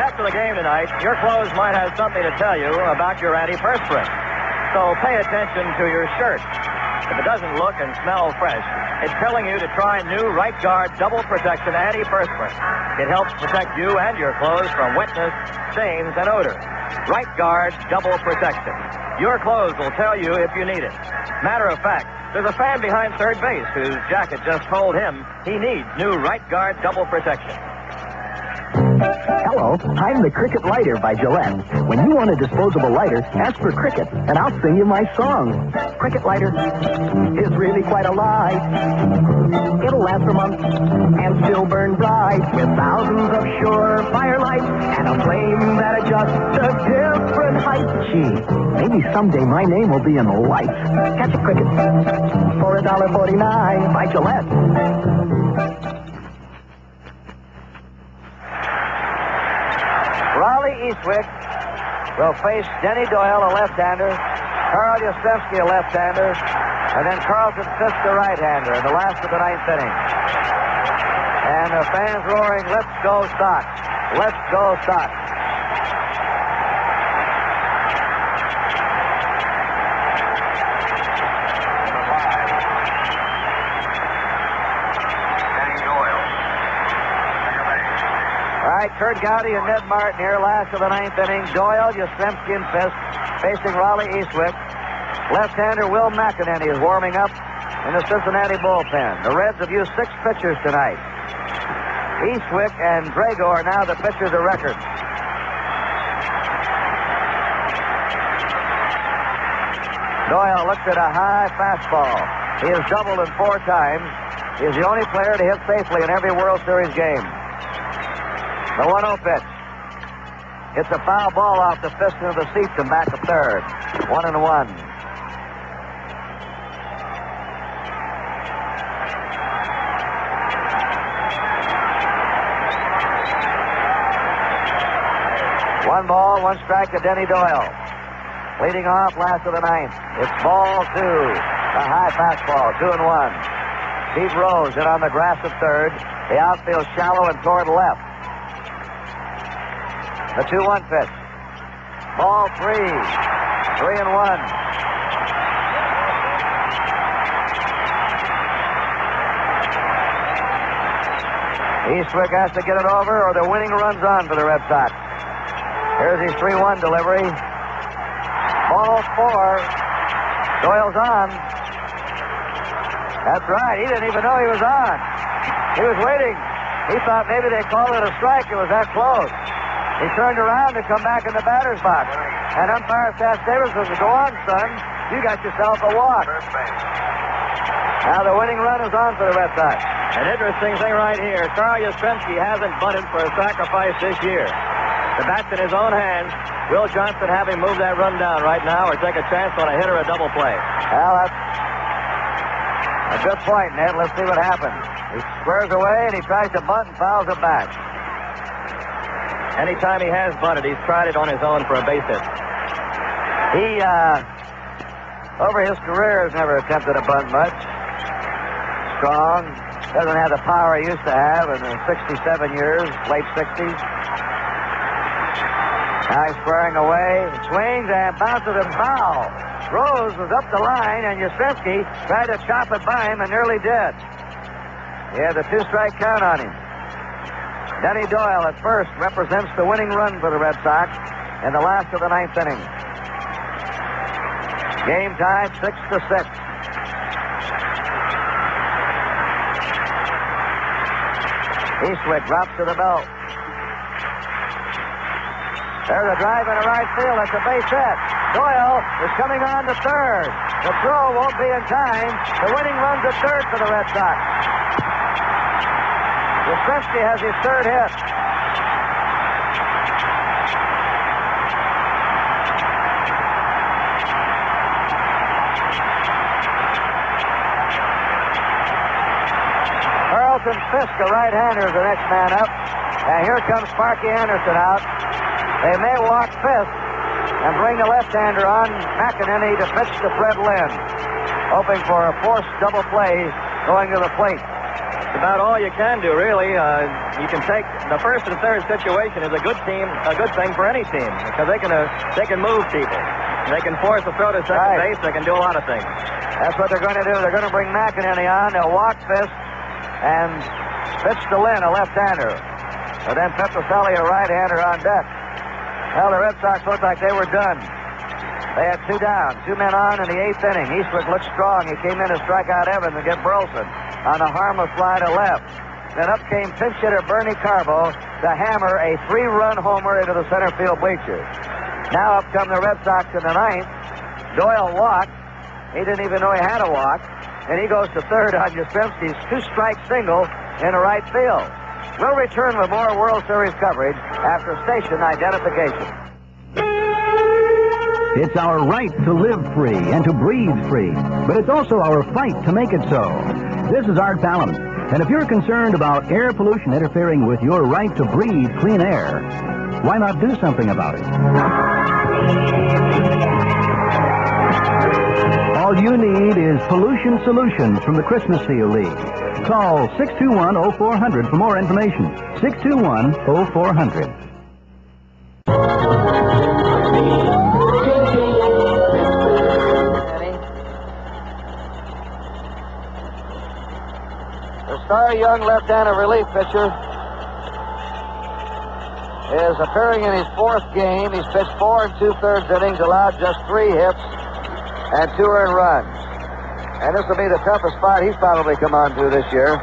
After the game tonight, your clothes might have something to tell you about your antiperspirant. So pay attention to your shirt. If it doesn't look and smell fresh, it's telling you to try new Right Guard Double Protection Antiperspirant. It helps protect you and your clothes from wetness, stains, and odor. Right Guard Double Protection. Your clothes will tell you if you need it. Matter of fact, there's a fan behind third base whose jacket just told him he needs new Right Guard Double Protection. Hello, I'm the Cricket Lighter by Gillette. When you want a disposable lighter, ask for Cricket, and I'll sing you my song. Cricket Lighter is really quite a lie. It'll last for months and still burn bright with thousands of sure firelights and a flame that adjusts to different heights. Gee, maybe someday my name will be in the lights. Catch a Cricket for $1.49 by Gillette. Raleigh Eastwick will face Denny Doyle, a left-hander, Carl Yastrzemski, a left-hander, and then Carlton Fisk, a right-hander, in the last of the 9th inning. And the fans roaring, "Let's go Sox! Let's go Sox!" All right, Kurt Gowdy and Ned Martin here, last of the 9th inning. Doyle, Yastrzemski, and Fisk facing Raleigh Eastwick. Left-hander Will McEnany is warming up in the Cincinnati bullpen. The Reds have used 6 pitchers tonight. Eastwick and Drago are now the pitchers of record. Doyle looks at a high fastball. He has doubled in 4 times. He is the only player to hit safely in every World Series game. The 1-0 pitch. It's a foul ball off the fist into the seats and back to third. 1-1. One ball, 1 strike to Denny Doyle. Leading off last of the 9th. It's ball 2. A high fastball, 2-1. Steve Rose in on the grass at third. The outfield shallow and toward left. The 2-1 pitch. Ball 3. 3-1. Eastwick has to get it over or the winning runs on for the Red Sox. Here's his 3-1 delivery. Ball 4. Doyle's on. That's right. He didn't even know he was on. He was waiting. He thought maybe they called it a strike. It was that close. He turned around to come back in the batter's box. And umpire Stas Davis says, "Go on, son. You got yourself a walk." Now the winning run is on for the Red Sox. An interesting thing right here. Carl Yastrzemski hasn't bunted for a sacrifice this year. The bat's in his own hands. Will Johnson have him move that run down right now or take a chance on a hit or a double play? Well, that's a good point, Ned. Let's see what happens. He squares away and he tries to bunt and fouls it back. Anytime he has bunted, he's tried it on his own for a base hit. He, over his career, has never attempted a bunt much. strong. Doesn't have the power he used to have in the 67 years, late 60s. Now he's squaring away, swings and bounces and foul. Rose was up the line, and Yastrzemski tried to chop it by him and nearly did. He had the 2-strike count on him. Denny Doyle at first represents the winning run for the Red Sox in the last of the 9th inning. Game tied 6-6. Eastwick drops to the belt. There's a drive into right field. That's a base hit. Doyle is coming on to third. The throw won't be in time. The winning run's at third for the Red Sox. Yastrzemski has his third hit. Carlton Fisk, a right-hander, is the next man up. And here comes Sparky Anderson out. They may walk Fisk and bring the left-hander on McEnany to pitch to Fred Lynn, hoping for a forced double play going to the plate. It's about all you can do, really. You can take the first and third situation is a good thing for any team, because they can move people. They can force a throw to second base. They can do a lot of things. That's what they're going to do. They're going to bring McEnany on. They'll walk Fisk and pitch to Lynn, a left-hander. And then Petrocelli, a right-hander, on deck. Well, the Red Sox looked like they were done. They had 2 down, 2 men on in the 8th inning. Eastwick looked strong. He came in to strike out Evans and get Burleson on a harmless fly to left. Then up came pinch hitter Bernie Carbo to hammer a 3-run homer into the center field bleachers. Now up come the Red Sox in the 9th. Doyle walked. He didn't even know he had a walk. And he goes to third on Yastrzemski's 2-strike single into right field. We'll return with more World Series coverage after station identification. It's our right to live free and to breathe free, but it's also our fight to make it so. This is Art Fallon, and if you're concerned about air pollution interfering with your right to breathe clean air, why not do something about it? All you need is Pollution Solutions from the Christmas Seal League. Call 621-0400 for more information. 621-0400. The star young left-hander relief pitcher is appearing in his 4th game. He's pitched 4 2/3 innings, allowed just 3 hits and 2 earned runs. And this will be the toughest spot he's probably come on to this year.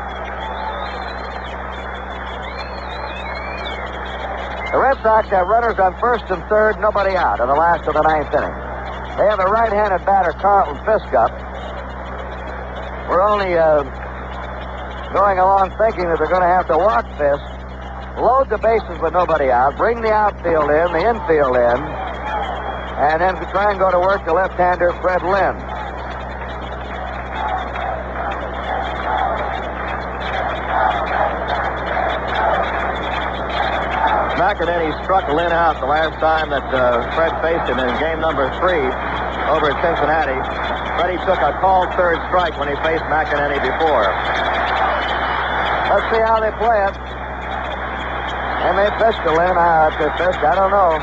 The Red Sox have runners on first and third, nobody out in the last of the 9th inning. They have a right-handed batter, Carlton Fisk, up. We're only going along thinking that they're going to have to walk Fisk, load the bases with nobody out, bring the outfield in, the infield in, and then try and go to work the left-hander, Fred Lynn. McEnany struck Lynn out the last time that Fred faced him in game number 3 over at Cincinnati. Freddie took a called third strike when he faced McEnany before. Let's see how they play it. They may pitch to Lynn. If they pitch, I don't know.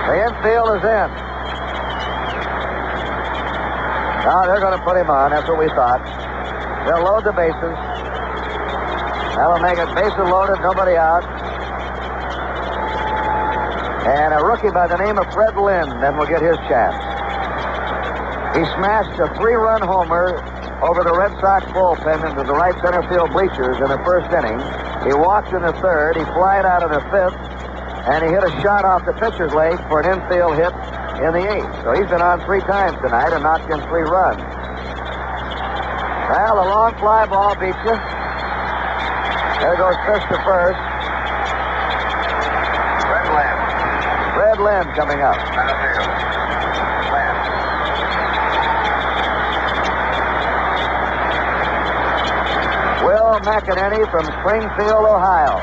The infield is in. Now they're going to put him on. That's what we thought. They'll load the bases. That'll make it bases loaded, nobody out. And a rookie by the name of Fred Lynn then will get his chance. He smashed a 3-run homer over the Red Sox bullpen into the right center field bleachers in the 1st inning. He walked in the 3rd. He flied out in the 5th. And he hit a shot off the pitcher's leg for an infield hit in the 8th. So he's been on 3 times tonight and knocked in 3 runs. Well, the long fly ball beats you. There goes Fisk to first. Fred Lynn coming up. Will McEnany from Springfield, Ohio.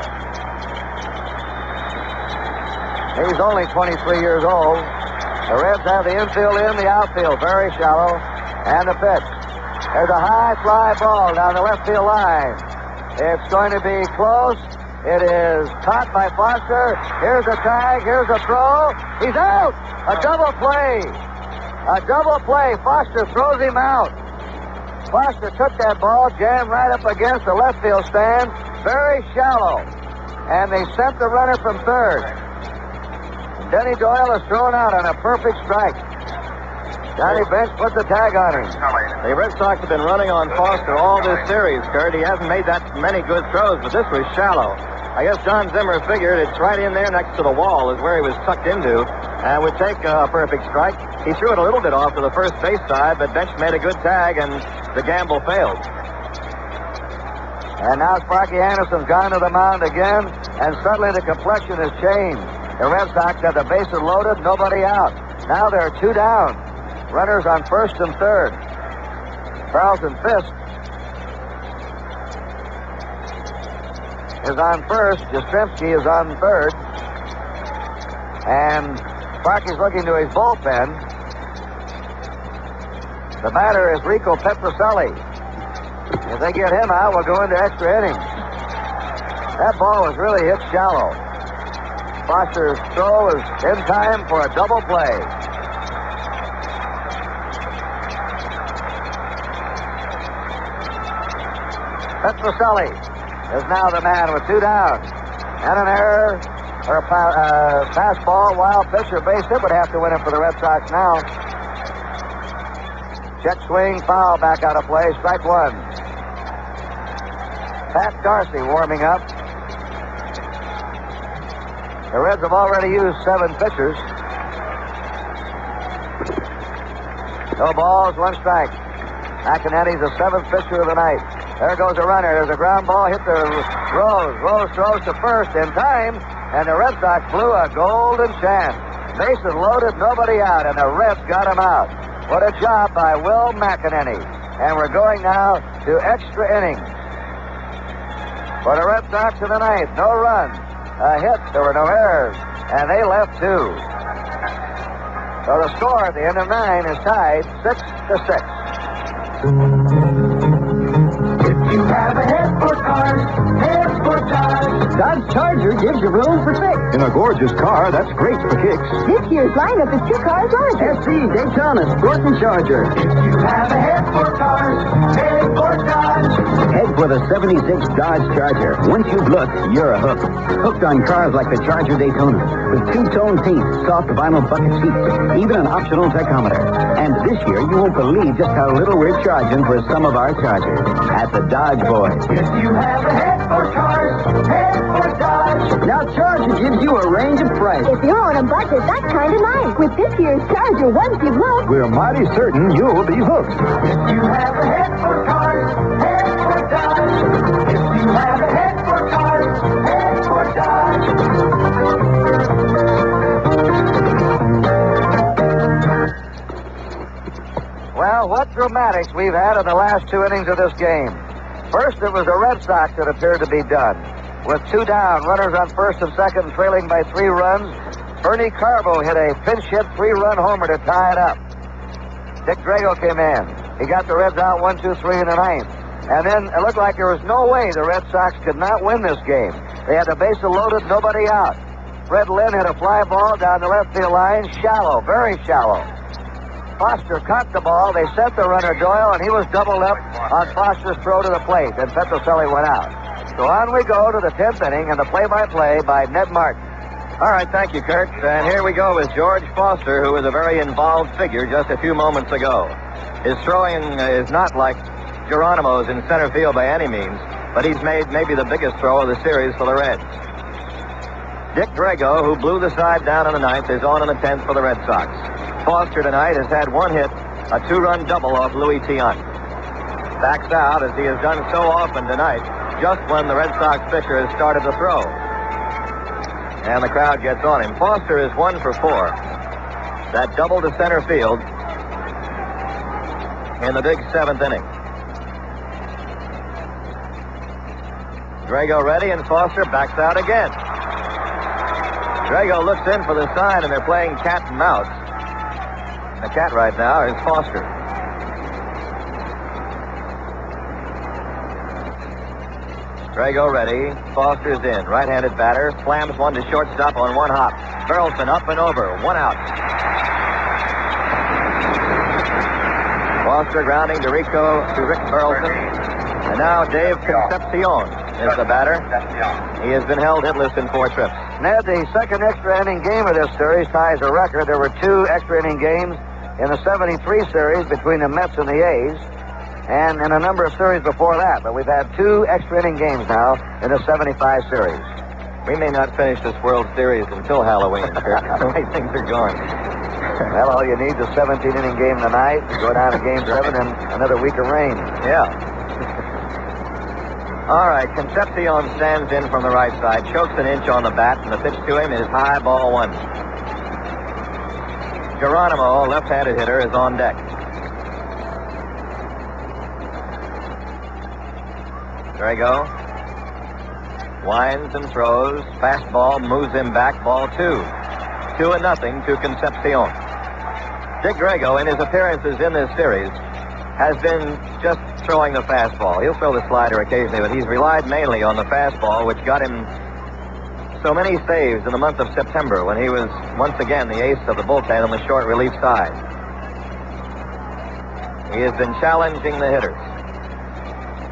He's only 23 years old. The Reds have the infield in, the outfield very shallow, and the pitch. There's a high fly ball down the left field line. It's going to be close. It is caught by Foster. Here's a tag. Here's a throw. He's out. A double play. A double play. Foster throws him out. Foster took that ball, jammed right up against the left field stand, very shallow. And they sent the runner from third. Denny Doyle is thrown out on a perfect strike. Johnny Bench put the tag on him. The Red Sox have been running on Foster all this series, Kurt. He hasn't made that many good throws, but this was shallow. I guess John Zimmer figured it's right in there next to the wall is where he was tucked into and would take a perfect strike. He threw it a little bit off to the first base side, but Bench made a good tag, and the gamble failed. And now Sparky Anderson's gone to the mound again, and suddenly the complexion has changed. The Red Sox have the bases loaded, nobody out. Now there are 2 down. Runners on first and third. Carlton Fisk is on first. Yastrzemski is on third. And Sparky's looking to his bullpen. The batter is Rico Petrocelli. If they get him out, we'll go into extra innings. That ball was really hit shallow. Foster's throw is in time for a double play. Petrocelli is now the man with 2 down. And an error, or a fastball, wild pitch, or base hit would have to win it for the Red Sox now. Check swing, foul, back out of play, strike 1. Pat Darcy warming up. The Reds have already used 7 pitchers. No balls, 1 strike. McInerney's the 7th pitcher of the night. There goes a runner. There's a ground ball hit to Rose. Rose throws to first in time, and the Red Sox blew a golden chance. Bases loaded, nobody out, and the Reds got him out. What a job by Will McInerney. And we're going now to extra innings. For the Red Sox in the ninth, no runs, a hit, there were no errors, and they left 2. So the score at the end of 9 is tied 6-6. You have a head for cars, head for Dodge. Dodge Charger gives you room for 6. In a gorgeous car, that's great for kicks. This year's lineup is 2 cars larger. SC, Daytona, Sport, and Charger. If you have a head for cars, head for Dodge. Head for the 76 Dodge Charger. Once you've looked, you're a hook. Hooked on cars like the Charger Daytona. With 2-tone seats, soft vinyl bucket seats, even an optional tachometer. And this year, you won't believe just how little we're charging for some of our Chargers. At the Dodge Boys. If you have a head for cars, head for Dodge. Now Charger gives you a range of price. If you're on a budget, that's kind of nice. With this year's Charger, once you've looked, We're mighty certain you'll be hooked. If you have a head for cars, head for Dodge. If you have a head for cars, head for Dodge. Well, what dramatics we've had in the last 2 innings of this game. First, it was the Red Sox that appeared to be done. With 2 down, runners on first and second, trailing by 3 runs. Bernie Carbo hit a pinch hit 3-run homer to tie it up. Dick Drago came in. He got the Reds out 1-2-3 in the 9th. And then it looked like there was no way the Red Sox could not win this game. They had the bases loaded, nobody out. Fred Lynn hit a fly ball down the left field line, shallow, very shallow. Foster caught the ball. They sent the runner Doyle, and he was doubled up on Foster's throw to the plate, and Petrocelli went out. So on we go to the 10th inning, and the play-by-play by Ned Martin. All right, thank you, Kurt. And here we go with George Foster, who was a very involved figure just a few moments ago. His throwing is not like Geronimo's in center field by any means, but he's made maybe the biggest throw of the series for the Reds. Dick Drago, who blew the side down in the 9th, is on in the 10th for the Red Sox. Foster tonight has had 1 hit, a 2-run double off Louis Tiant. Backs out, as he has done so often tonight, just when the Red Sox pitcher has started to throw. And the crowd gets on him. Foster is 1 for 4. That double to center field in the big 7th inning. Drago ready, and Foster backs out again. Drago looks in for the sign, and they're playing cat and mouse. The cat right now is Foster. Drago ready. Foster's in. Right-handed batter. Slams one to shortstop on one hop. Burleson up and over. One out. Foster grounding to Rick Burleson. And now Dave Concepcion is the batter. He has been held hitless in 4 trips. Ned, the second extra inning game of this series ties a record. There were 2 extra inning games in the 73 series between the Mets and the A's, and in a number of series before that. But we've had 2 extra inning games now in the 75 series. We may not finish this World Series until Halloween, Kirk. The way things are going. Well, all you need is a 17-inning game tonight. Go down to Game 7 and another week of rain. Yeah. All right, Concepcion stands in from the right side, chokes an inch on the bat, and the pitch to him is high ball 1. Geronimo, left-handed hitter, is on deck. Drago winds and throws. Fastball moves him back. Ball 2. 2-0 to Concepcion. Dick Drago, in his appearances in this series, has been just throwing the fastball. He'll throw the slider occasionally, but he's relied mainly on the fastball, which got him so many saves in the month of September when he was once again the ace of the bullpen on the short relief side. He has been challenging the hitters.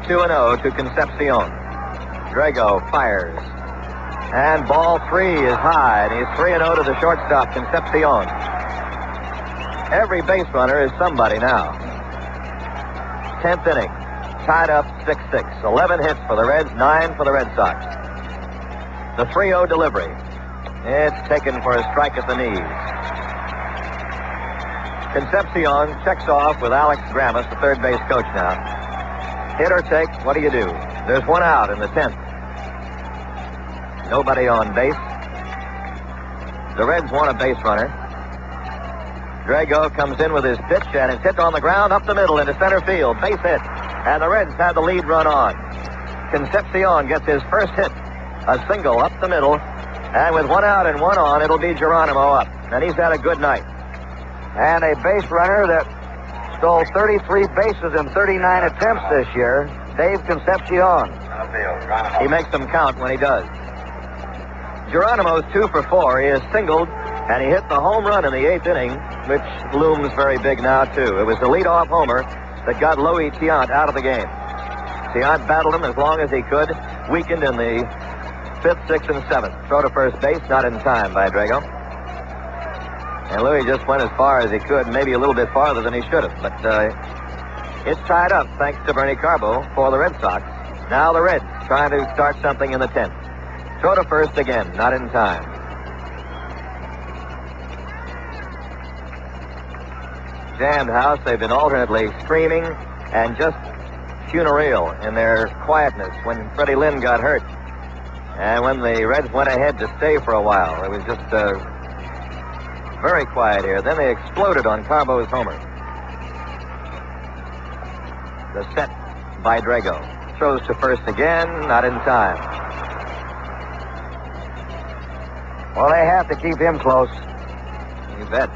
2-0 to Concepcion. Drago fires. And ball 3 is high, and he's 3-0 to the shortstop, Concepcion. Every base runner is somebody now. 10th inning. Tied up 6-6. 11 hits for the Reds, 9 for the Red Sox. The 3-0 delivery. It's taken for a strike at the knees. Concepcion checks off with Alex Grammas, the third base coach now. Hit or take, what do you do? There's 1 out in the 10th. Nobody on base. The Reds want a base runner. Drago comes in with his pitch, and it's hit on the ground up the middle into center field. Base hit. And the Reds have the lead run on. Concepcion gets his first hit. A single up the middle. And with 1 out and 1 on, it'll be Geronimo up. And he's had a good night. And a base runner that stole 33 bases in 39 attempts this year, Dave Concepcion. He makes them count when he does. Geronimo's 2 for 4. He is singled, and he hit the home run in the 8th inning, which looms very big now, too. It was the leadoff homer that got Louis Tiant out of the game. Tiant battled him as long as he could, weakened in the 5th, 6th, and 7th. Throw to first base, not in time by Drago. And Louis just went as far as he could, maybe a little bit farther than he should have. But it's tied up, thanks to Bernie Carbo, for the Red Sox. Now the Reds trying to start something in the 10th. Throw to first again, not in time. Jammed house, they've been alternately screaming and just funereal in their quietness when Freddie Lynn got hurt. And when the Reds went ahead to stay for a while, it was just very quiet here. Then they exploded on Carbo's homer. The set by Drago. Throws to first again, not in time. Well, they have to keep him close. You bet.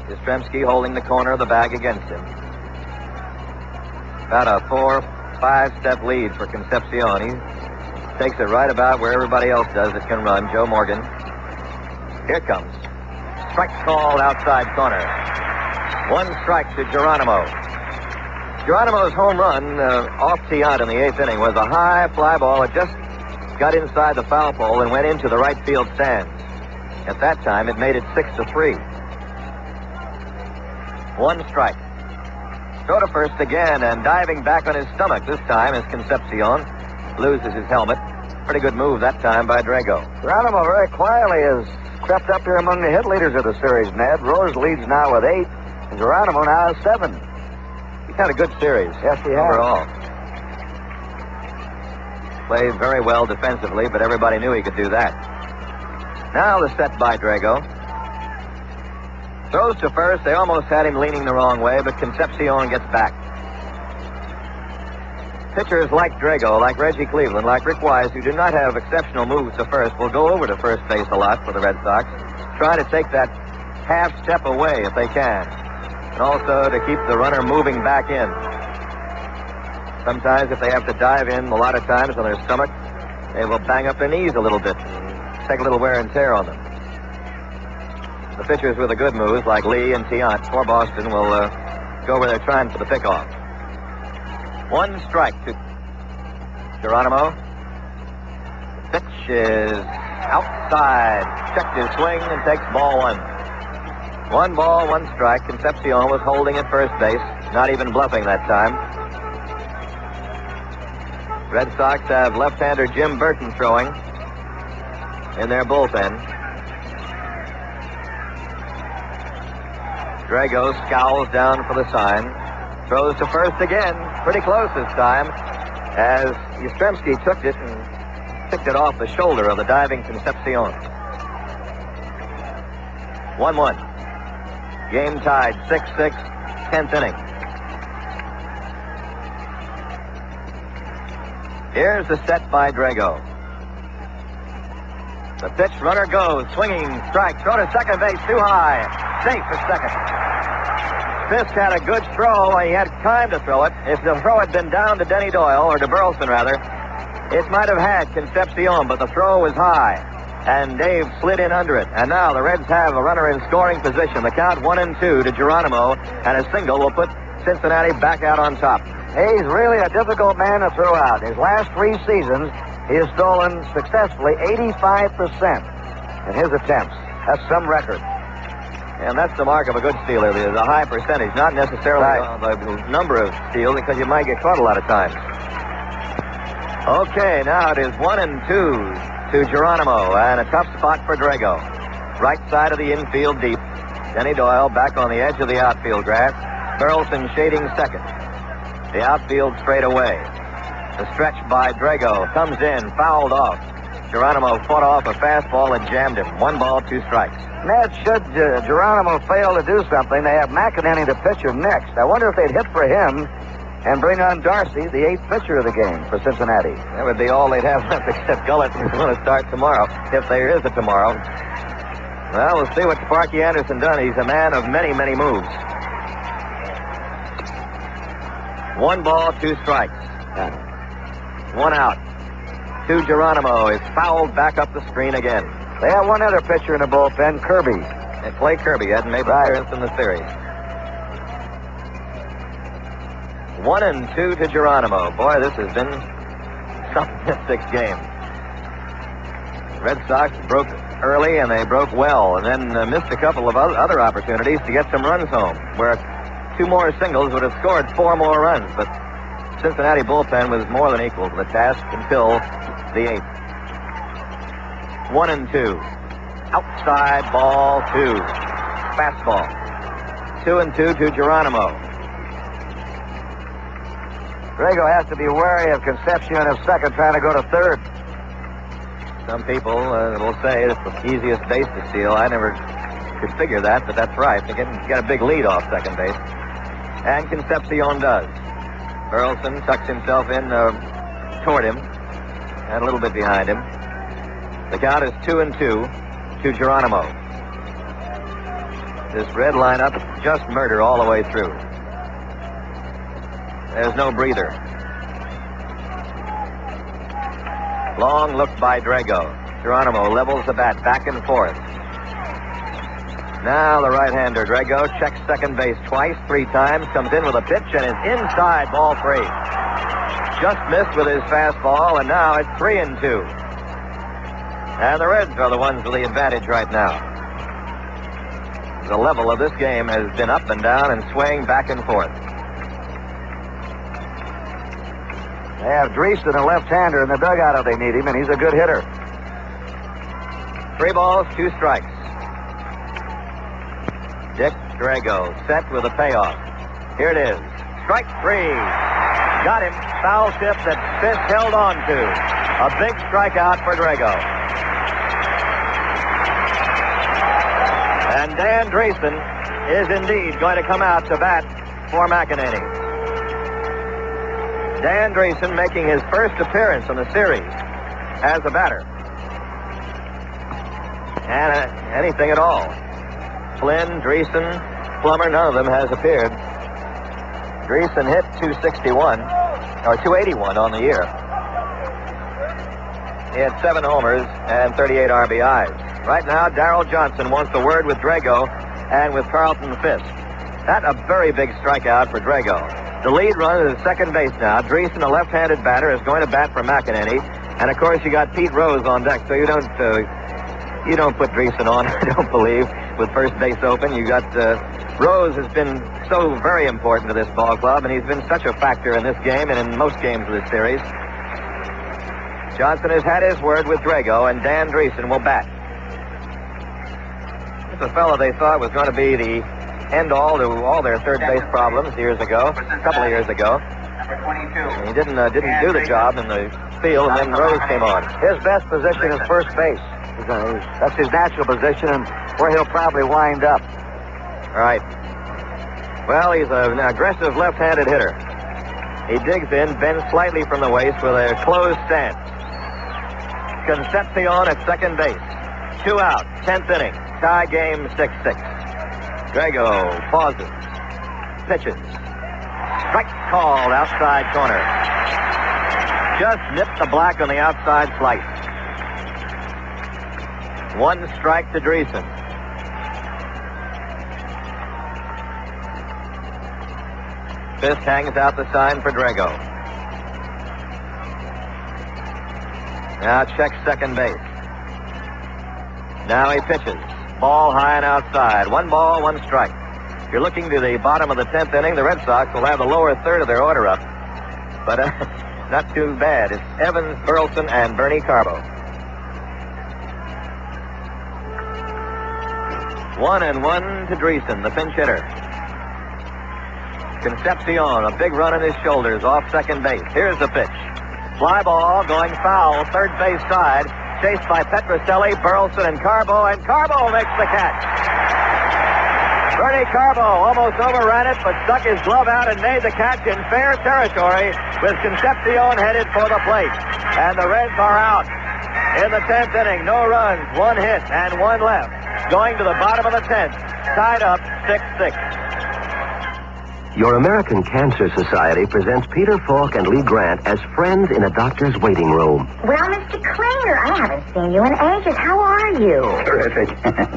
Yastrzemski holding the corner of the bag against him. About a 4-5 step lead for Concepcion. He takes it right about where everybody else does that can run. Joe Morgan. Here comes. Strike called outside corner. 1 strike to Geronimo. Geronimo's home run off Tiant in the 8th inning was a high fly ball. It just got inside the foul pole and went into the right field stands. At that time, it made it 6-3. 1 strike. Throw to first again, and diving back on his stomach this time is Concepcion. Loses his helmet. Pretty good move that time by Drago. Geronimo very quietly has crept up here among the hit leaders of the series, Ned. Rose leads now with 8, and Geronimo now has 7. He's had a good series. Yes, he has. Overall. Played very well defensively, but everybody knew he could do that. Now the set by Drago. Throws to first. They almost had him leaning the wrong way, but Concepcion gets back. Pitchers like Drago, like Reggie Cleveland, like Rick Wise, who do not have exceptional moves to first, will go over to first base a lot for the Red Sox, try to take that half step away if they can, and also to keep the runner moving back in. Sometimes if they have to dive in a lot of times on their stomach, they will bang up their knees a little bit, take a little wear and tear on them. The pitchers with the good moves, like Lee and Tiant for Boston, will go where they're trying for the pickoff. 1 strike to Geronimo. The pitch is outside. Checked his swing and takes ball 1. 1 ball, 1 strike. Concepcion was holding at first base, not even bluffing that time. Red Sox have left-hander Jim Burton throwing in their bullpen. Drago scowls down for the sign. Throws to first again. Pretty close this time, as Yastrzemski took it and picked it off the shoulder of the diving Concepcion. 1-1. Game tied, 6-6, 10th inning. Here's the set by Drago. The pitch, runner goes, swinging, strike, throw to second base, too high, safe for second. Fisk had a good throw. He had time to throw it. If the throw had been down to Denny Doyle, or to Burleson rather, it might have had Concepcion, but the throw was high, and Dave slid in under it. And now the Reds have a runner in scoring position. The count 1-2 to Geronimo, and a single will put Cincinnati back out on top. He's really a difficult man to throw out. His last 3 seasons, he has stolen successfully 85% in his attempts. That's some record. And that's the mark of a good stealer, the high percentage, not necessarily the number of steals, because you might get caught a lot of times. Okay, now it is 1-2 to Geronimo, and a tough spot for Drago. Right side of the infield deep. Denny Doyle back on the edge of the outfield grass. Burleson shading second. The outfield straight away. The stretch by Drago comes in, fouled off. Geronimo fought off a fastball and jammed him. 1 ball, 2 strikes. Ned, should Geronimo fail to do something, they have McEnany, the pitcher, next. I wonder if they'd hit for him and bring on Darcy, the 8th pitcher of the game for Cincinnati. That would be all they'd have left, except Gullett, who's going to start tomorrow, if there is a tomorrow. Well, we'll see what Sparky Anderson done. He's a man of many, many moves. 1 ball, 2 strikes. 1 out. To Geronimo is fouled back up the screen again. They have one other pitcher in the bullpen, Kirby. And Clay Kirby hadn't made an appearance in the series. 1-2 to Geronimo. Boy, this has been something this 6th game. Red Sox broke early, and they broke well, and then missed a couple of other opportunities to get some runs home, where 2 more singles would have scored 4 more runs, but Cincinnati bullpen was more than equal to the task until the 8th. 1-2. Outside ball 2. Fastball. 2-2 to Geronimo. Drago has to be wary of Concepcion of second, trying to go to third. Some people will say it's the easiest base to steal. I never could figure that, but that's right. They get a big lead off second base. And Concepcion does. Burleson tucks himself in toward him and a little bit behind him. The count is 2-2 to Geronimo. This red lineup is just murder all the way through. There's no breather. Long look by Drago. Geronimo levels the bat back and forth. Now the right-hander, Drago, checks second base twice, 3 times, comes in with a pitch, and is inside, ball 3. Just missed with his fastball, and now it's 3-2. And the Reds are the ones with the advantage right now. The level of this game has been up and down and swaying back and forth. They have Dreesen, a left-hander, in the dugout if they need him, and he's a good hitter. 3 balls, 2 strikes. Dick Drago set with a payoff. Here it is. Strike 3. Got him. Foul tip that Fisk held on to. A big strikeout for Drago. And Dan Dreesen is indeed going to come out to bat for McEnany. Dan Dreesen making his first appearance in the series as a batter. And anything at all. Flynn, Dreesen, Plummer, none of them has appeared. Dreesen hit .261. or 281 on the year. He had 7 homers and 38 RBIs. Right now, Darrell Johnson wants a word with Drago and with Carlton Fisk. That's a very big strikeout for Drago. The lead runner is at second base now. Dreesen, a left-handed batter, is going to bat for McEnany. And, of course, you got Pete Rose on deck, so you don't put Dreesen on, I don't believe, with first base open. You got Rose has been so very important to this ball club, and he's been such a factor in this game and in most games of this series. Johnson has had his word with Drago, and Dan Dreesen will bat. This is a fellow they thought was going to be the end-all to all their third base problems a couple of years ago. He didn't do the job in the field, and then Rose came on. His best position is first base. That's his natural position and where he'll probably wind up. Right. Well, he's an aggressive left-handed hitter. He digs in, bends slightly from the waist with a closed stance. Concepcion at second base. 2 out, 10th inning. Tie game 6-6. Drago pauses. Pitches. Strike called outside corner. Just nipped the black on the outside slice. 1 strike to Dreesen. Fisk hangs out the sign for Drago. Now checks second base. Now he pitches. Ball high and outside. 1 ball, 1 strike. If you're looking to the bottom of the 10th inning, the Red Sox will have the lower third of their order up. But not too bad. It's Evans, Burleson, and Bernie Carbo. 1-1 to Dreesen, the pinch hitter. Concepcion, a big run on his shoulders off second base. Here's the pitch. Fly ball going foul, third base side. Chased by Petrocelli, Burleson, and Carbo makes the catch. Bernie Carbo almost overran it, but stuck his glove out and made the catch in fair territory with Concepcion headed for the plate. And the Reds are out in the 10th inning. No runs, 1 hit, and 1 left. Going to the bottom of the 10th, tied up 6-6. Your American Cancer Society presents Peter Falk and Lee Grant as friends in a doctor's waiting room. Well, Mr. Klinger, I haven't seen you in ages. How are you? Terrific.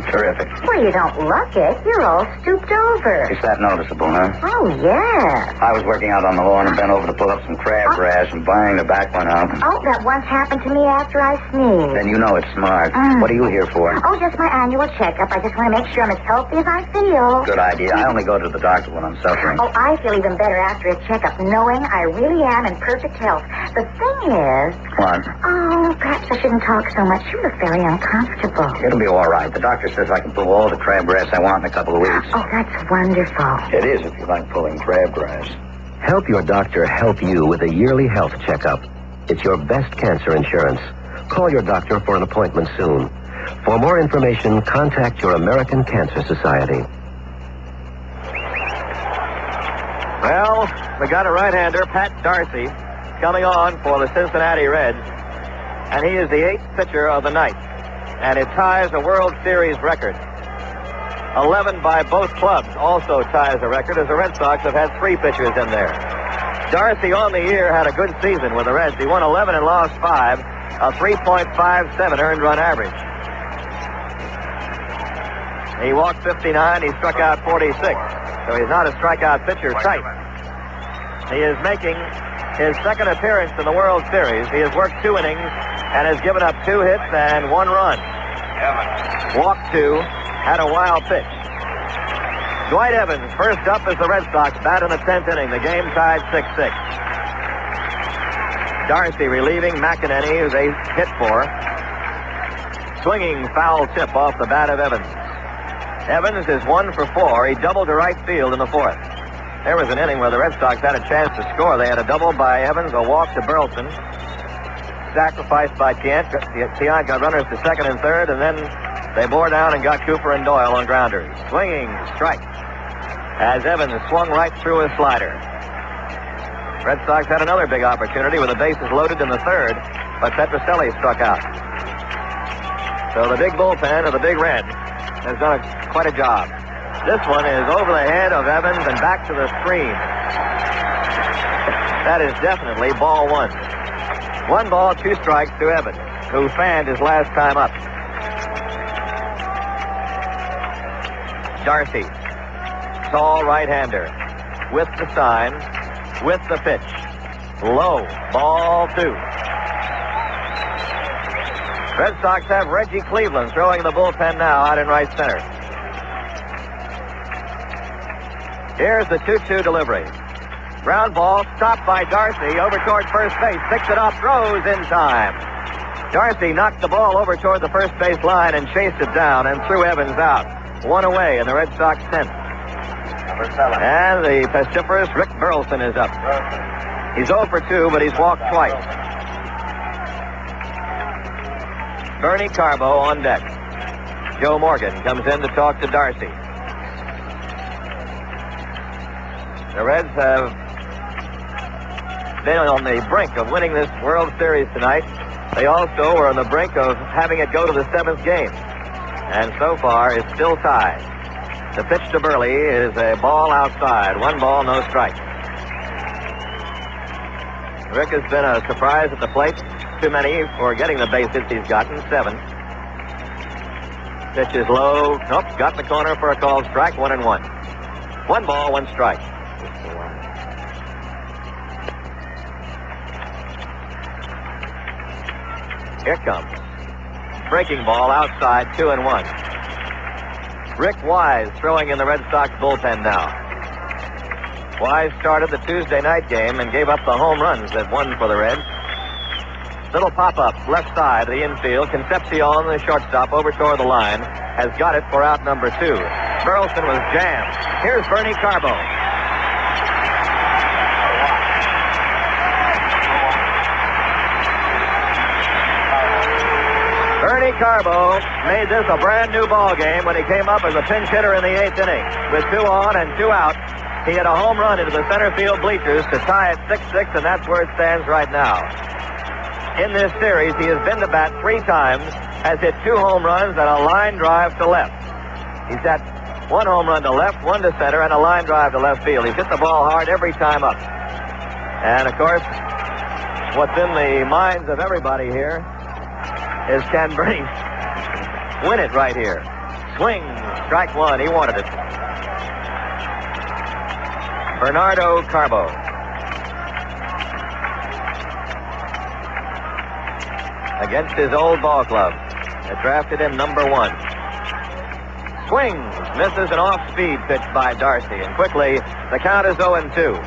Terrific. Well, you don't look it. You're all stooped over. Is that noticeable, huh? Oh, yeah. I was working out on the lawn and bent over to pull up some crabgrass and bang, the back went out. Oh, that once happened to me after I sneezed. Then you know it's smart. What are you here for? Oh, just my annual checkup. I just want to make sure I'm as healthy as I feel. Good idea. I only go to the doctor when I'm suffering. Oh, I feel even better after a checkup, knowing I really am in perfect health. The thing is... What? Oh, perhaps I shouldn't talk so much. You look very uncomfortable. It'll be all right. The doctor says I can pull all the crabgrass I want in a couple of weeks. Oh, that's wonderful. It is if you like pulling crabgrass. Help your doctor help you with a yearly health checkup. It's your best cancer insurance. Call your doctor for an appointment soon. For more information, contact your American Cancer Society. Well, we got a right-hander, Pat Darcy, coming on for the Cincinnati Reds. And he is the 8th pitcher of the night. And it ties a World Series record. 11 by both clubs also ties a record, as the Red Sox have had 3 pitchers in there. Darcy on the year had a good season with the Reds. He won 11 and lost 5, a 3.57 earned run average. He walked 59, he struck out 46. So he's not a strikeout pitcher tight. He is making his second appearance in the World Series. He has worked 2 innings and has given up 2 hits and 1 run. Walked 2, had a wild pitch. Dwight Evans first up as the Red Sox bat in the 10th inning. The game tied 6-6. Darcy relieving McEnany, who they hit for. Swinging foul tip off the bat of Evans. Evans is 1 for 4. He doubled to right field in the 4th. There was an inning where the Red Sox had a chance to score. They had a double by Evans, a walk to Burleson. Sacrificed by Tiant. Tiant got runners to second and third, and then they bore down and got Cooper and Doyle on grounders. Swinging strike as Evans swung right through a slider. Red Sox had another big opportunity with the bases loaded in the 3rd, but Petrocelli struck out. So the big bullpen of the Big Red has done quite a job. This one is over the head of Evans and back to the screen. That is definitely ball one. 1 ball, 2 strikes to Evans, who fanned his last time up. Darcy, tall right-hander, with the sign, with the pitch. Low, ball 2. Red Sox have Reggie Cleveland throwing the bullpen now out in right center. Here's the 2-2 delivery. Ground ball stopped by Darcy over toward first base. Picks it up, throws in time. Darcy knocked the ball over toward the first base line and chased it down and threw Evans out. 1 away in the Red Sox 10th. Number 7. And the pestiferous Rick Burleson is up. He's 0 for 2, but he's walked twice. Bernie Carbo on deck. Joe Morgan comes in to talk to Darcy. The Reds have been on the brink of winning this World Series tonight. They also were on the brink of having it go to the 7th game. And so far, it's still tied. The pitch to Burley is a ball outside. 1 ball, no strike. Rick has been a surprise at the plate. Too many for getting the base hits he's gotten. 7. Pitch is low. Nope, got the corner for a called strike. 1-1. 1 ball, 1 strike. Here comes. Breaking ball outside, 2-1. Rick Wise throwing in the Red Sox bullpen now. Wise started the Tuesday night game and gave up the home runs that won for the Reds. Little pop-up left side of the infield. Concepcion, the shortstop, over toward the line, has got it for out number 2. Burleson was jammed. Here's Bernie Carbo. Bernie Carbo made this a brand new ball game when he came up as a pinch hitter in the 8th inning. With 2 on and 2 out, he hit a home run into the center field bleachers to tie it 6-6, and that's where it stands right now. In this series, he has been to bat 3 times, has hit 2 home runs and a line drive to left. He's had 1 home run to left, 1 to center, and a line drive to left field. He's hit the ball hard every time up. And, of course, what's in the minds of everybody here is can Bernie win it right here. Swing, strike 1. He wanted it. Bernardo Carbo. Against his old ball club. They drafted him number 1. Swings, misses an off-speed pitch by Darcy, and quickly the count is 0-2.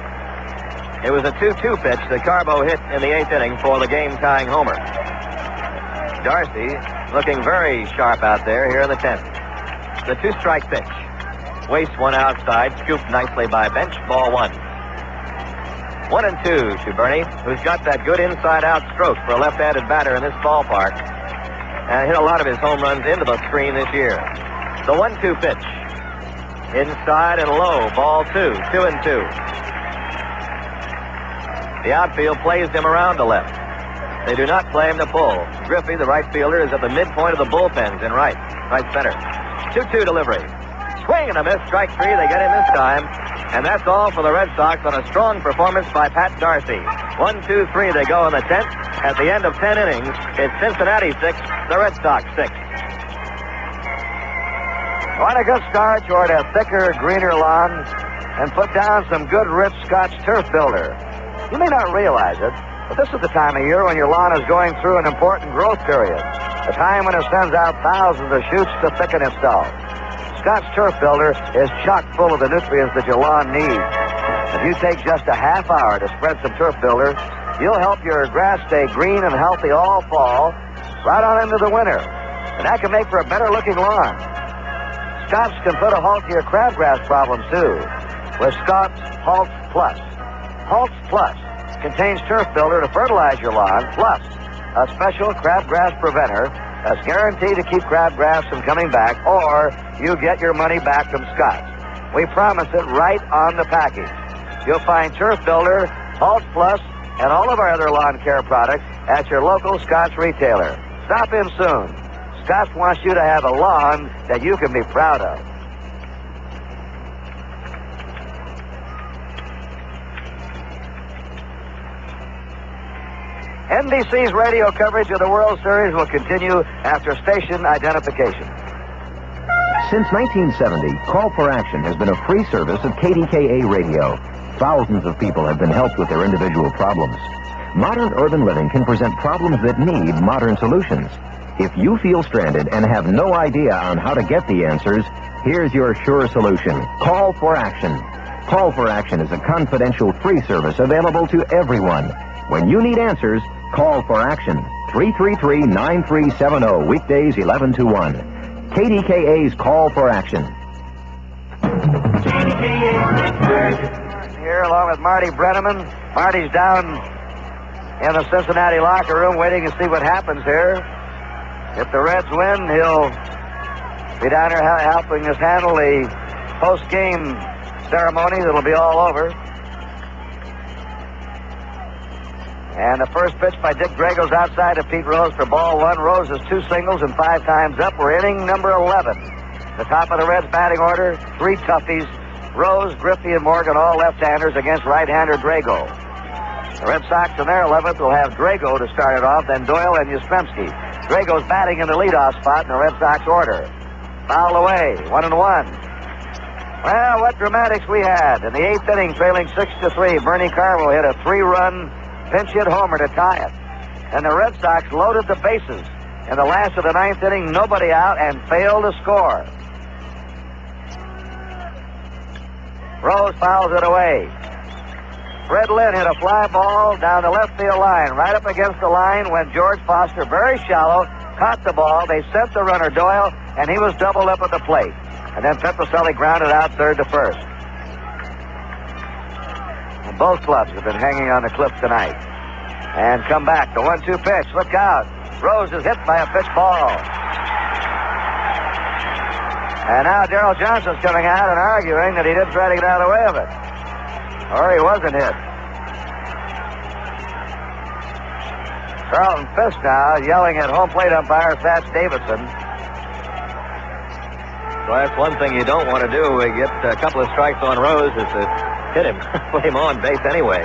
It was a 2-2 pitch that Carbo hit in the 8th inning for the game-tying homer. Darcy looking very sharp out there here in the 10th. The 2-strike pitch. Wastes 1 outside, scooped nicely by Bench, ball 1. 1-2 to Bernie, who's got that good inside-out stroke for a left-handed batter in this ballpark, and hit a lot of his home runs into the screen this year. The 1-2 pitch. Inside and low, ball 2, 2-2. The outfield plays him around to left. They do not play him to pull. Griffey, the right fielder, is at the midpoint of the bullpens in right center. 2-2 delivery. Swing and a miss, strike 3. They get him this time. And that's all for the Red Sox on a strong performance by Pat Darcy. 1, 2, 3, they go in the 10th. At the end of 10 innings, it's Cincinnati 6, the Red Sox 6. Want a good start toward a thicker, greener lawn? And put down some good, rich Scotch Turf Builder. You may not realize it, but this is the time of year when your lawn is going through an important growth period. A time when it sends out thousands of shoots to thicken itself. Scotch Turf Builder is chock full of the nutrients that your lawn needs. If you take just a half hour to spread some Turf Builder, you'll help your grass stay green and healthy all fall, right on into the winter. And that can make for a better-looking lawn. Scotch can put a halt to your crabgrass problem, too, with Scotch Halts Plus. Halts Plus contains Turf Builder to fertilize your lawn, plus a special crabgrass preventer that's guaranteed to keep crabgrass from coming back, or you get your money back from Scotch. We promise it right on the package. You'll find Turf Builder, Halts Plus, and all of our other lawn care products at your local Scotch retailer. Stop in soon. Scotch wants you to have a lawn that you can be proud of. NBC's radio coverage of the World Series will continue after station identification. Since 1970, Call for Action has been a free service of KDKA Radio. Thousands of people have been helped with their individual problems. Modern urban living can present problems that need modern solutions. If you feel stranded and have no idea on how to get the answers, here's your sure solution. Call for Action. Call for Action is a confidential free service available to everyone. When you need answers, call for Action. 333-9370, weekdays 11 to 1. KDKA's Call for Action. Here along with Marty Brenneman. Marty's down in the Cincinnati locker room waiting to see what happens here. If the Reds win, he'll be down there helping us handle the post-game ceremonies. It'll be all over. And the first pitch by Dick Drago's outside of Pete Rose for ball one. Rose has 2 singles and 5 times up. We're inning number 11. The top of the Reds batting order, 3 toughies. Rose, Griffey, and Morgan, all left-handers against right-hander Drago. The Red Sox in their 11th will have Drago to start it off, then Doyle and Yastrzemski. Drago's batting in the leadoff spot in the Red Sox order. Fouled away, 1-1. Well, what dramatics we had. In the 8th inning, trailing 6-3, Bernie Carvel hit a 3-run pinch hit homer to tie it. And the Red Sox loaded the bases. In the last of the 9th inning, nobody out and failed to score. Rose fouls it away. Fred Lynn hit a fly ball down the left field line, right up against the line when George Foster, very shallow, caught the ball. They sent the runner Doyle, and he was doubled up at the plate. And then Petroselli grounded out third to first. And both clubs have been hanging on the cliff tonight. And come back. The 1-2 pitch. Look out. Rose is hit by a pitch ball. And now Darrell Johnson's coming out and arguing that he didn't try to get out of the way of it. Or he wasn't hit. Carlton Fisk now yelling at home plate umpire Thad Davidson. So that's one thing you don't want to do. We get a couple of strikes on Rose is to hit him, put him on base anyway.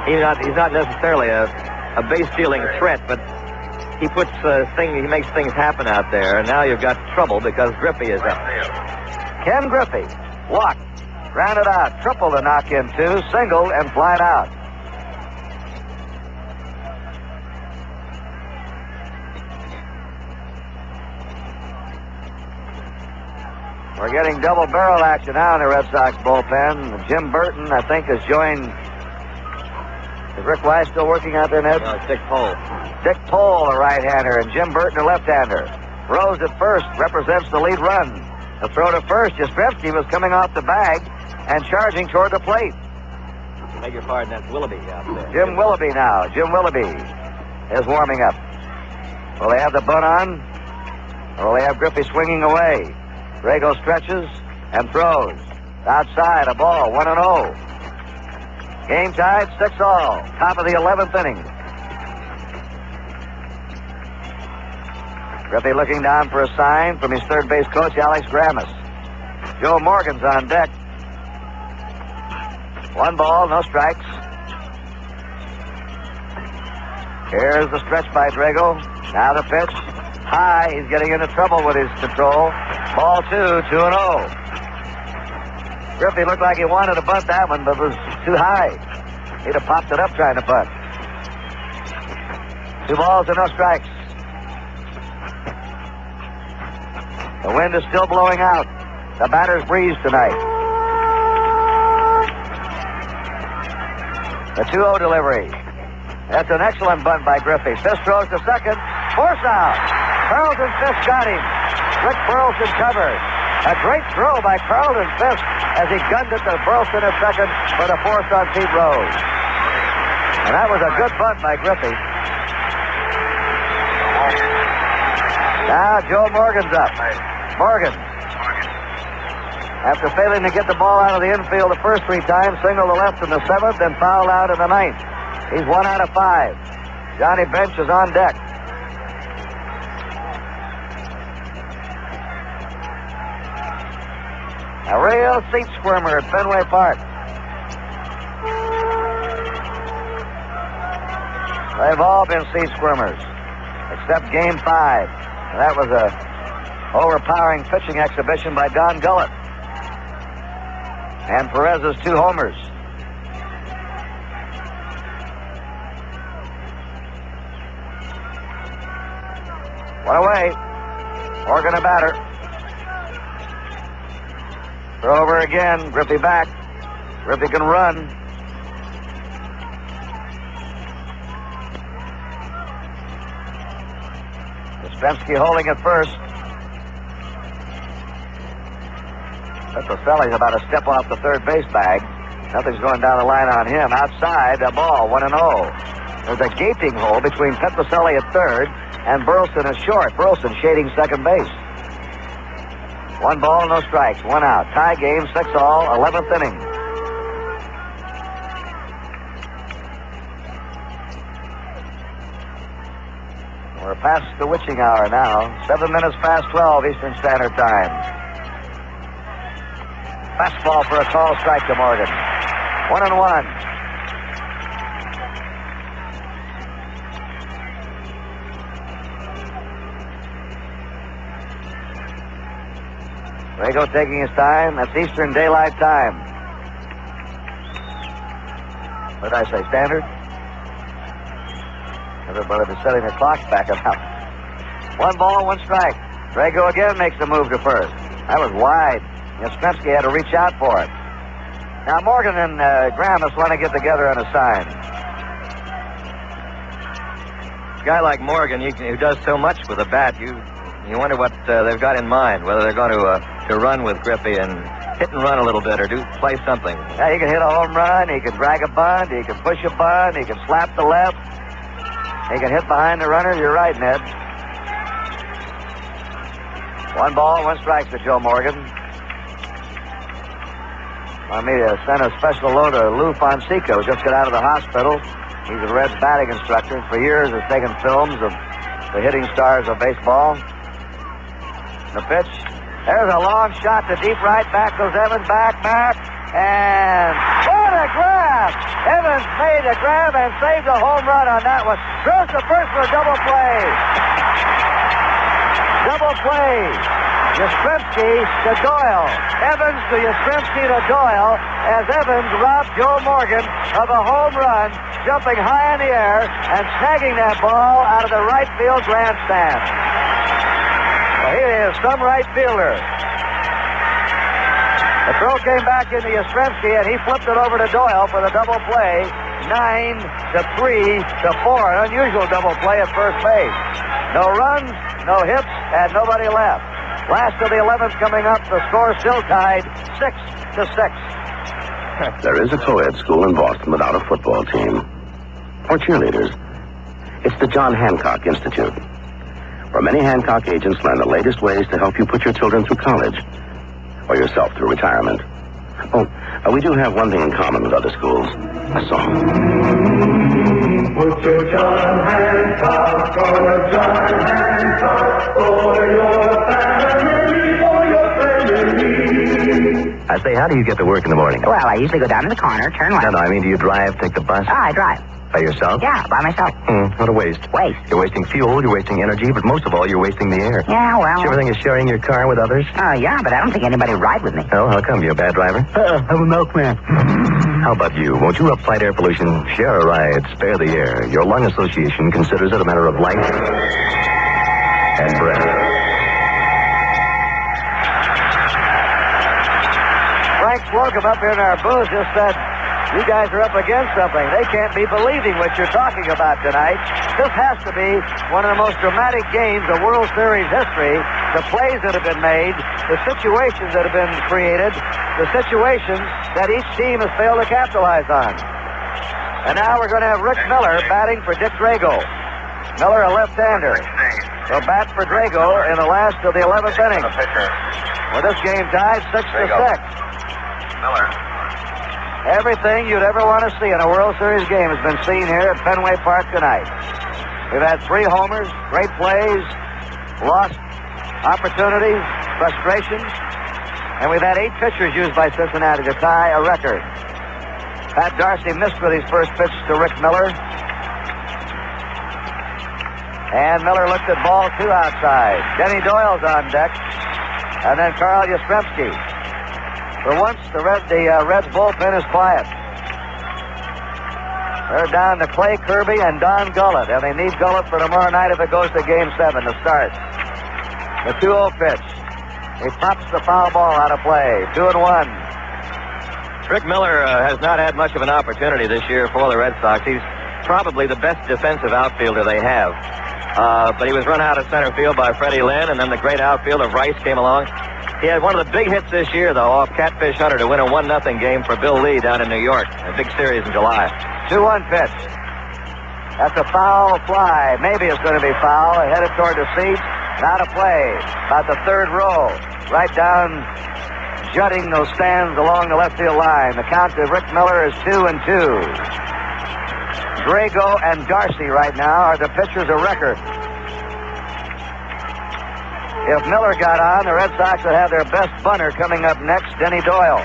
He's not necessarily a base-stealing threat, but he makes things happen out there, and now you've got trouble because Griffey is up. Ken Griffey walked, grounded out, triple to knock in 2, single, and flied out. We're getting double barrel action now in the Red Sox bullpen. Jim Burton, I think, has joined. Is Rick Wise still working out there, Ned? No, it's Dick Pole. Dick Pole, a right-hander, and Jim Burton, a left-hander. Rose at first represents the lead run. The throw to first, Yastrzemski was coming off the bag and charging toward the plate. Beg your pardon, that's Willoughby out there. Jim Willoughby now. Jim Willoughby is warming up. Will they have the bunt on? Or will they have Griffey swinging away? Drago stretches and throws. Outside, a ball, 1-0. Game tied, 6-all. Top of the 11th inning. Griffey looking down for a sign from his third base coach, Alex Grammas. Joe Morgan's on deck. 1 ball, no strikes. Here's the stretch by Drago. Now the pitch. High. He's getting into trouble with his control. Ball 2, 2-0. Griffey looked like he wanted to bunt that one, but it was too high. He'd have popped it up trying to bunt. 2 balls and no strikes. The wind is still blowing out. The batter's breeze tonight. The 2-0 delivery. That's an excellent bunt by Griffey. Fisk throws to second. Force out. Carlton Fisk got him. Rick Burleson covered. A great throw by Carlton Fisk as he gunned it to Burleson at second for the force on Pete Rose. And that was a good bunt by Griffey. Now Joe Morgan's up. Morgan, after failing to get the ball out of the infield the first 3 times, singled to left in the 7th and fouled out in the 9th. He's 1 out of 5. Johnny Bench is on deck. A real seat squirmer at Fenway Park. They've all been seat squirmers, except Game 5. That was a overpowering pitching exhibition by Don Gullett. And Perez's 2 homers. One away. Morgan a batter. Throw over again. Griffey back. Griffey can run. Yastrzemski holding at first. Petroselli's about a step off the third base bag. Nothing's going down the line on him. Outside, a ball, 1-0. There's a gaping hole between Petroselli at third and Burleson at short. Burleson shading second base. 1 ball, no strikes, 1 out. Tie game, 6-all, 11th inning. We're past the witching hour now. 7 minutes past 12 Eastern Standard Time. Fastball for a call strike to Morgan. 1-1. Drago taking his time. That's Eastern Daylight Time. What did I say, Standard? Everybody was setting their clocks back about. 1 ball, 1 strike. Drago again makes the move to first. That was wide. Yastrzemski had to reach out for it. Now Morgan and Gramis want to get together on a sign. A guy like Morgan, who does so much with a bat, you wonder what they've got in mind. Whether they're going to run with Griffey and hit and run a little bit, or play something. Yeah, he can hit a home run. He can drag a bunt. He can push a bunt. He can slap the left. He can hit behind the runner. You're right, Ned. 1 ball, 1 strike to Joe Morgan. Want me to send a special load to Lou Fonseca, who just got out of the hospital. He's the Reds batting instructor. For years has taken films of the hitting stars of baseball. The pitch. There's a long shot to deep right. Back goes Evans. Back. And what a grab! Evans made a grab and saved a home run on that one. Throws to first for a double play. Double play. Yastrzemski to Doyle. Evans to Yastrzemski to Doyle as Evans robbed Joe Morgan of a home run, jumping high in the air and snagging that ball out of the right field grandstand. Well, he is some right fielder. The throw came back into Yastrzemski, and he flipped it over to Doyle for the double play. 9-3-4. An unusual double play at first base. No runs, no hits, and nobody left. Last of the 11th coming up. The score still tied 6-6. There is a co-ed school in Boston without a football team or cheerleaders. It's the John Hancock Institute, where many Hancock agents learn the latest ways to help you put your children through college or yourself through retirement. Oh, we do have one thing in common with other schools: a song. Put your John Hancock on a John Hancock for your family, for your family. I say, how do you get to work in the morning? Well, I usually go down to the corner, turn left. No, I mean, do you drive, take the bus? Oh, I drive. By yourself? Yeah, by myself. What a waste. Waste. You're wasting fuel, you're wasting energy, but most of all, you're wasting the air. Yeah, well. Do you ever think of sharing your car with others? Oh, yeah, but I don't think anybody would ride with me. Oh, how come? You're a bad driver? I'm a milkman. How about you? Won't you up fight air pollution? Share a ride, spare the air. Your lung association considers it a matter of life and breath. Frank Slocum up here in our booth just said, you guys are up against something. They can't be believing what you're talking about tonight. This has to be one of the most dramatic games of World Series history. The plays that have been made, the situations that have been created, the situations that each team has failed to capitalize on. And now we're going to have Rick Miller batting for Dick Drago. Miller, a left-hander. So bat for Drago in the last of the 11th inning. Well, this game tied 6-6. Miller. Everything you'd ever want to see in a World Series game has been seen here at Fenway Park tonight. We've had 3 homers, great plays, lost opportunities, frustrations, and we've had 8 pitchers used by Cincinnati to tie a record. Pat Darcy missed with his first pitch to Rick Miller. And Miller looked at ball 2 outside. Denny Doyle's on deck. And then Carl Yastrzemski. For once, the Reds bullpen is quiet. They're down to Clay Kirby and Don Gullett, and they need Gullett for tomorrow night if it goes to Game 7 to start. The 2-0 pitch. He pops the foul ball out of play. 2-1. Rick Miller has not had much of an opportunity this year for the Red Sox. He's probably the best defensive outfielder they have. But he was run out of center field by Freddie Lynn, and then the great outfielder Rice came along. He had one of the big hits this year, though, off Catfish Hunter to win a 1-0 game for Bill Lee down in New York. A big series in July. 2-1 pitch. That's a foul fly. Maybe it's going to be foul. Headed toward the seats. Out of play. About the third row. Right down, jutting those stands along the left field line. The count to Rick Miller is 2-2. Drago and Darcy right now are the pitchers of record. If Miller got on, the Red Sox would have their best bunter coming up next, Denny Doyle.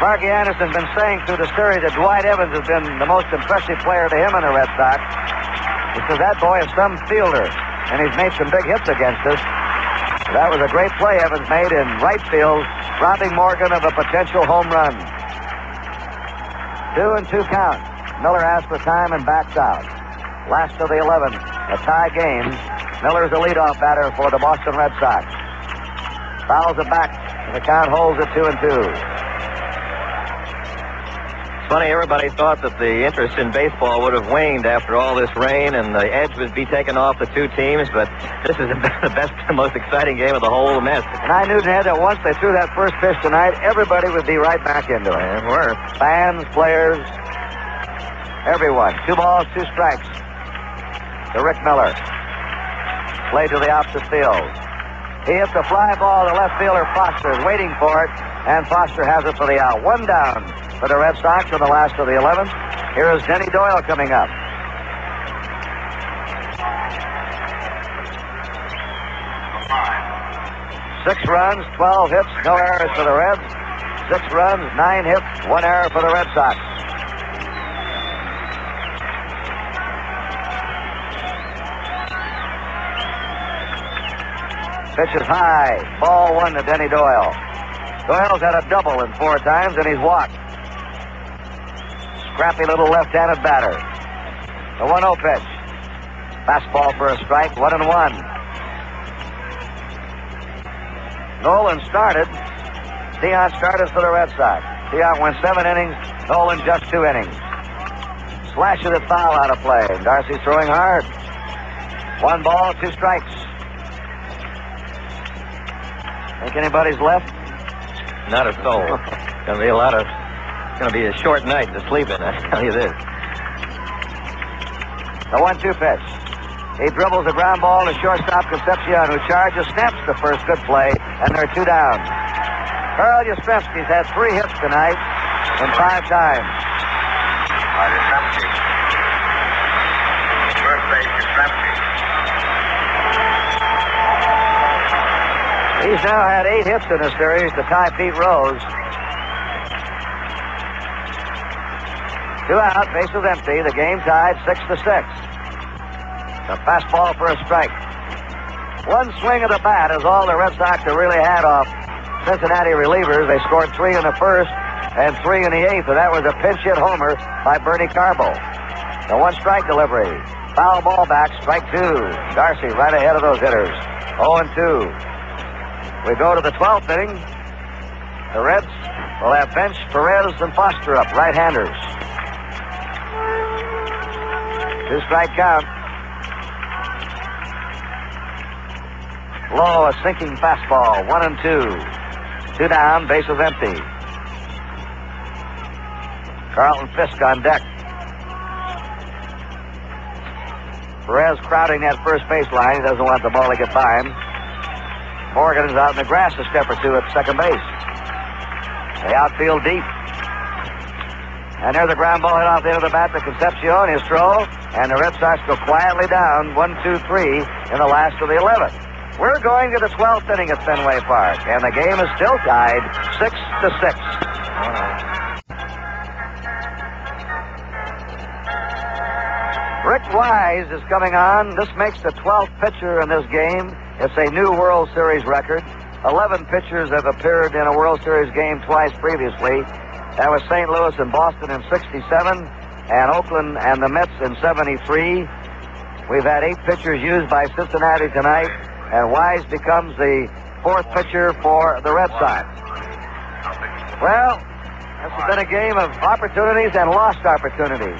Marky Anderson's been saying through the series that Dwight Evans has been the most impressive player to him in the Red Sox. He says that boy is some fielder, and he's made some big hits against us. That was a great play Evans made in right field, robbing Morgan of a potential home run. 2-2 count. Miller asks for time and backs out. Last of the 11, a tie game. Miller's the leadoff batter for the Boston Red Sox. Fouls it back, and the count holds at 2-2. Funny, everybody thought that the interest in baseball would have waned after all this rain and the edge would be taken off the two teams, but this is the best, the most exciting game of the whole mess. And I knew, Ned, that once they threw that first pitch tonight, everybody would be right back into it. And we're fans, players, everyone. 2 balls, 2 strikes to Rick Miller. Play to the opposite field. He hits a fly ball to left fielder Foster, is waiting for it, and Foster has it for the out. 1 down for the Red Sox in the last of the 11th. Here is Denny Doyle coming up. Six runs, 12 hits, no errors for the Reds. 6 runs, 9 hits, 1 error for the Red Sox. Pitch is high. Ball 1 to Denny Doyle. Doyle's had a double in 4 times, and he's walked. Scrappy little left-handed batter. The 1-0 pitch. Fastball for a strike, 1-1. Nolan started. Dion started for the Red Sox. Dion went 7 innings. Nolan just 2 innings. Slashes it foul out of play. Darcy's throwing hard. 1 ball, 2 strikes. Think anybody's left? Not a soul. It's going to be it's going to be a short night to sleep in, I tell you this. The 1-2 pitch. He dribbles a ground ball to shortstop Concepcion, who charges, snaps the first good play, and they're 2 down. Carl Yastrzemski's had 3 hits tonight in 5 times. Yastrzemski. First base, Yastrzemski. He's now had 8 hits in this series to tie Pete Rose. 2 out, bases empty. The game tied 6-6. The fastball for a strike. 1 swing of the bat is all the Red Sox have really had off Cincinnati relievers. They scored 3 in the first and 3 in the 8th, and that was a pinch hit homer by Bernie Carbo. The 1 strike delivery. Foul ball back, strike 2. Darcy right ahead of those hitters. 0-2. We go to the 12th inning. The Reds will have Bench, Perez, and Foster up, right-handers. 2-strike count. Low, a sinking fastball, 1-2. 2 down, bases empty. Carlton Fisk on deck. Perez crowding that first baseline. He doesn't want the ball to get by him. Morgan is out in the grass a step or 2 at second base. They outfield deep. And there's a ground ball hit off the end of the bat to Concepcion, his throw, and the Red Sox go quietly down 1-2-3 in the last of the 11th. We're going to the 12th inning at Fenway Park, and the game is still tied 6-6. Rick Wise is coming on. This makes the 12th pitcher in this game. It's a new World Series record. 11 pitchers have appeared in a World Series game twice previously. That was St. Louis and Boston in '67, and Oakland and the Mets in '73. We've had 8 pitchers used by Cincinnati tonight, and Wise becomes the 4th pitcher for the Red Sox. Well, this has been a game of opportunities and lost opportunities.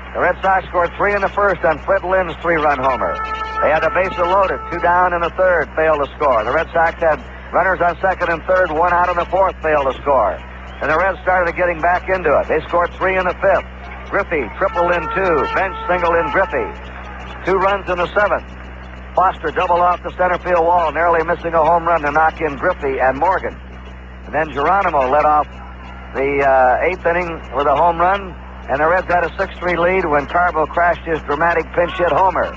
The Red Sox scored 3 in the first on Fred Lynn's 3-run homer. They had the bases loaded, 2 down in the third, failed to score. The Red Sox had runners on second and third, 1 out in the fourth, failed to score. And the Reds started getting back into it. They scored 3 in the fifth. Griffey tripled in 2, Bench singled in Griffey. 2 runs in the seventh. Foster doubled off the center field wall, narrowly missing a home run to knock in Griffey and Morgan. And then Geronimo led off the 8th inning with a home run, and the Reds had a 6-3 lead when Carbo crashed his dramatic pinch hit homer.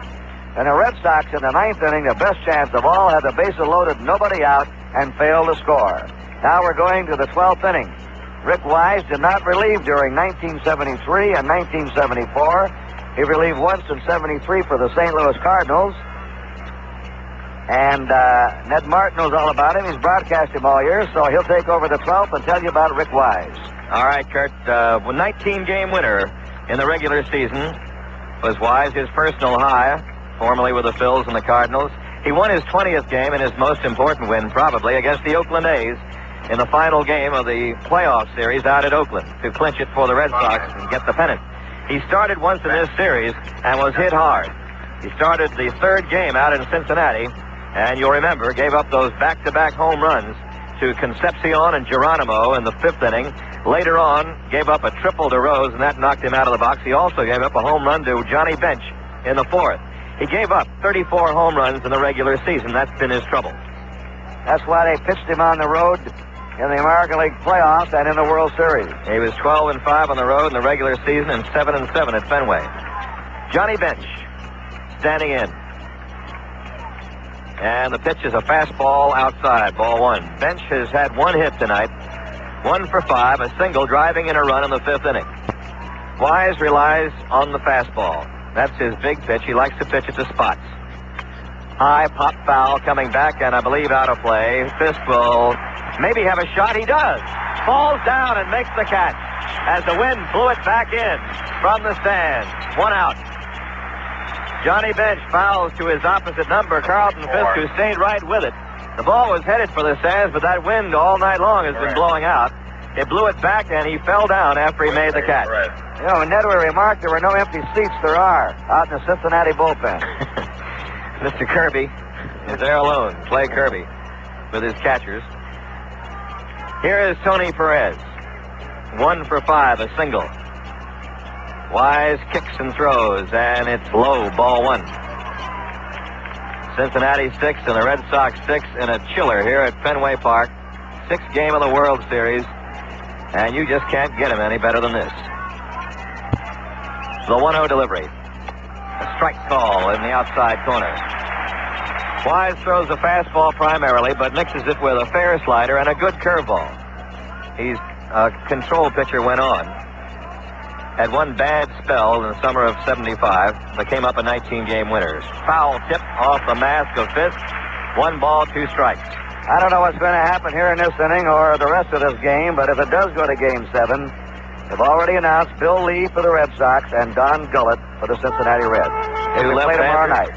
And the Red Sox in the 9th inning, the best chance of all, had the bases loaded, nobody out, and failed to score. Now we're going to the 12th inning. Rick Wise did not relieve during 1973 and 1974. He relieved once in '73 for the St. Louis Cardinals. And Ned Martin knows all about him. He's broadcast him all year, so he'll take over the 12th and tell you about Rick Wise. All right, Kurt. 19-game winner in the regular season was Wise, his personal high, formerly with the Phils and the Cardinals. He won his 20th game and his most important win, probably, against the Oakland A's in the final game of the playoff series out at Oakland to clinch it for the Red Sox and get the pennant. He started once in this series and was hit hard. He started the 3rd game out in Cincinnati, and you'll remember, gave up those back-to-back home runs to Concepcion and Geronimo in the 5th inning. Later on, gave up a triple to Rose, and that knocked him out of the box. He also gave up a home run to Johnny Bench in the 4th. He gave up 34 home runs in the regular season. That's been his trouble. That's why they pitched him on the road in the American League playoffs and in the World Series. He was 12-5 on the road in the regular season and 7-7 at Fenway. Johnny Bench standing in. And the pitch is a fastball outside, ball 1. Bench has had 1 hit tonight. 1 for 5, a single, driving in a run in the 5th inning. Wise relies on the fastball. That's his big pitch. He likes to pitch at the spots. High pop foul coming back, and I believe out of play. Fisk will maybe have a shot. He does. Falls down and makes the catch as the wind blew it back in from the stands. 1 out. Johnny Bench fouls to his opposite number, Carlton Fisk, who stayed right with it. The ball was headed for the stands, but that wind all night long has been blowing out. It blew it back, and he fell down after he made the catch. You know, Ned will remark there were no empty seats. There are out in the Cincinnati bullpen. Mr. Kirby is there alone. Clay Kirby with his catchers. Here is Tony Perez. 1 for 5, a single. Wise kicks and throws, and it's low, ball 1. Cincinnati 6 and the Red Sox 6 in a chiller here at Fenway Park. 6th game of the World Series, and you just can't get him any better than this. The 1-0 delivery. A strike call in the outside corner. Wise throws a fastball primarily, but mixes it with a fair slider and a good curveball. He's a control pitcher went on. Had 1 bad spell in the summer of '75, but came up a 19-game winners. Foul tip off the mask of Fisk. 1 ball, 2 strikes. I don't know what's going to happen here in this inning or the rest of this game, but if it does go to Game 7, they've already announced Bill Lee for the Red Sox and Don Gullett for the Cincinnati Reds. They will play tomorrow night.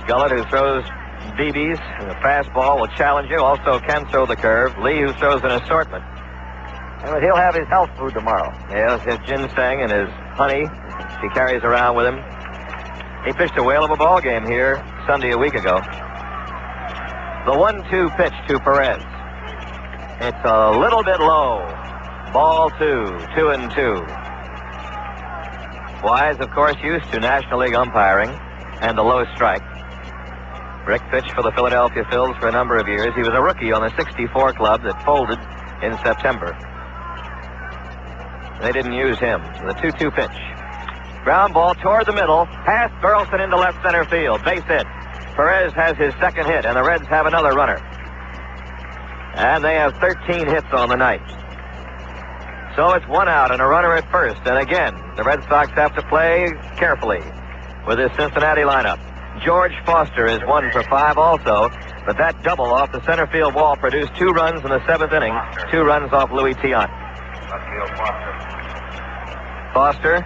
Gullett, who throws BBs, and the fastball will challenge you. Also can throw the curve. Lee, who throws an assortment. And he'll have his health food tomorrow. Yes, his ginseng and his honey he carries around with him. He pitched a whale of a ball game here Sunday a week ago. The 1-2 pitch to Perez. It's a little bit low. Ball 2, 2-2. Wise, of course, used to National League umpiring and the low strike. Rick pitched for the Philadelphia Phils for a number of years. He was a rookie on the '64 club that folded in September. They didn't use him. The 2-2 pitch. Ground ball toward the middle. Past Burleson into left center field. Base hit. Perez has his 2nd hit, and the Reds have another runner. And they have 13 hits on the night. So it's 1 out and a runner at first. And again, the Red Sox have to play carefully with this Cincinnati lineup. George Foster is 1 for 5 also, but that double off the center field wall produced 2 runs in the 7th inning, 2 runs off Louis Tiant. Foster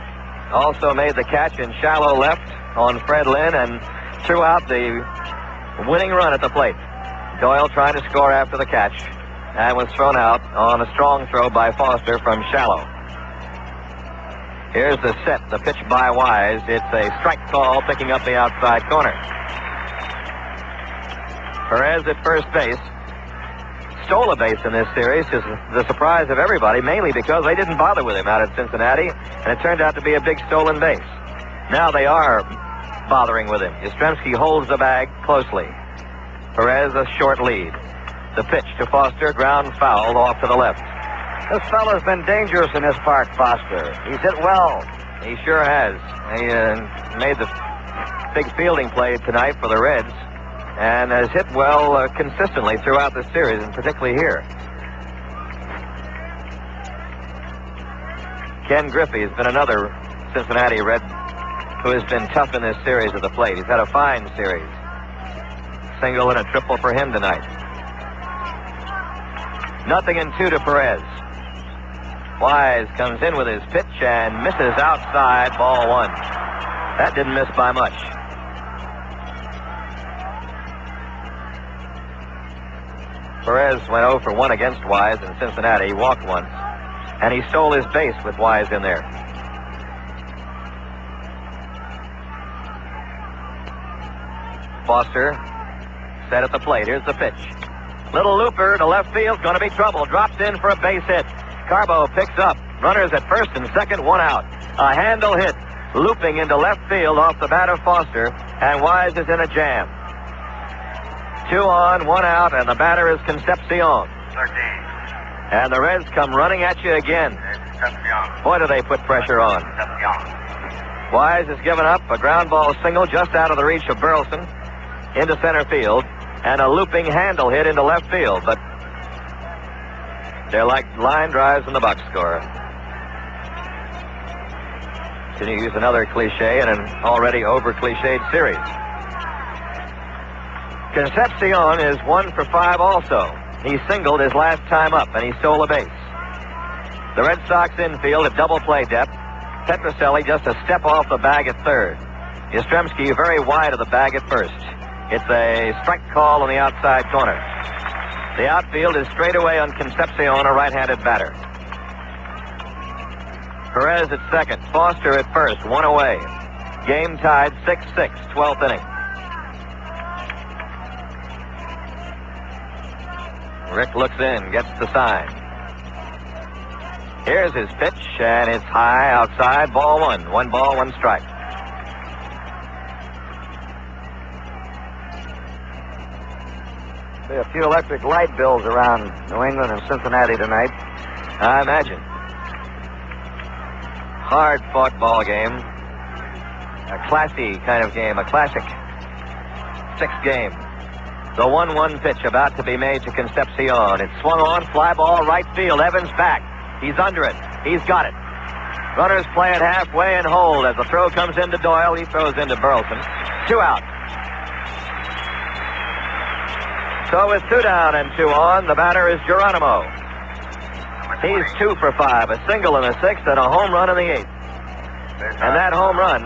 also made the catch in shallow left on Fred Lynn and threw out the winning run at the plate. Doyle trying to score after the catch and was thrown out on a strong throw by Foster from shallow. Here's the set, the pitch by Wise. It's a strike call picking up the outside corner. Perez at first base stole a base in this series to the surprise of everybody, mainly because they didn't bother with him out at Cincinnati, and it turned out to be a big stolen base. Now they are bothering with him. Yastrzemski holds the bag closely. Perez a short lead. The pitch to Foster, ground foul off to the left. This fellow's been dangerous in this park, Foster. He's hit well. He sure has. He made the big fielding play tonight for the Reds and has hit well consistently throughout the series, and particularly here. Ken Griffey has been another Cincinnati Red who has been tough in this series at the plate. He's had a fine series. Single and a triple for him tonight. 0-2 to Perez. Wise comes in with his pitch and misses outside, ball 1. That didn't miss by much. Perez went 0 for 1 against Wise in Cincinnati. He walked once, and he stole his base with Wise in there. Foster set at the plate. Here's the pitch. Little looper to left field. Going to be trouble. Drops in for a base hit. Carbo picks up. Runners at first and second, 1 out. A handle hit. Looping into left field off the bat of Foster. And Wise is in a jam. 2 on, 1 out, and the batter is Concepcion. 13. And the Reds come running at you again. Boy, do they put pressure on. Wise has given up a ground ball single just out of the reach of Burleson into center field, and a looping handle hit into left field, but they're like line drives in the box score. Can you use another cliche in an already over-cliched series? Concepcion is 1 for 5 also. He singled his last time up, and he stole a base. The Red Sox infield at double play depth. Petrocelli just a step off the bag at third. Yastrzemski very wide of the bag at first. It's a strike call on the outside corner. The outfield is straight away on Concepcion, a right-handed batter. Perez at second. Foster at first. 1 away. Game tied 6-6, 12th inning. Rick looks in, gets the sign. Here's his pitch, and it's high outside, ball 1. 1 ball, 1 strike. Be a few electric light bills around New England and Cincinnati tonight. I imagine. Hard-fought ball game. A classy kind of game, a classic 6th game. The 1-1 pitch about to be made to Concepcion. It's swung on, fly ball, right field. Evans back. He's under it. He's got it. Runners play it halfway and hold. As the throw comes into Doyle, he throws into Burleson. 2 out. So with 2 down and 2 on, the batter is Geronimo. He's 2 for 5, a single in the 6th and a home run in the 8th. And that home run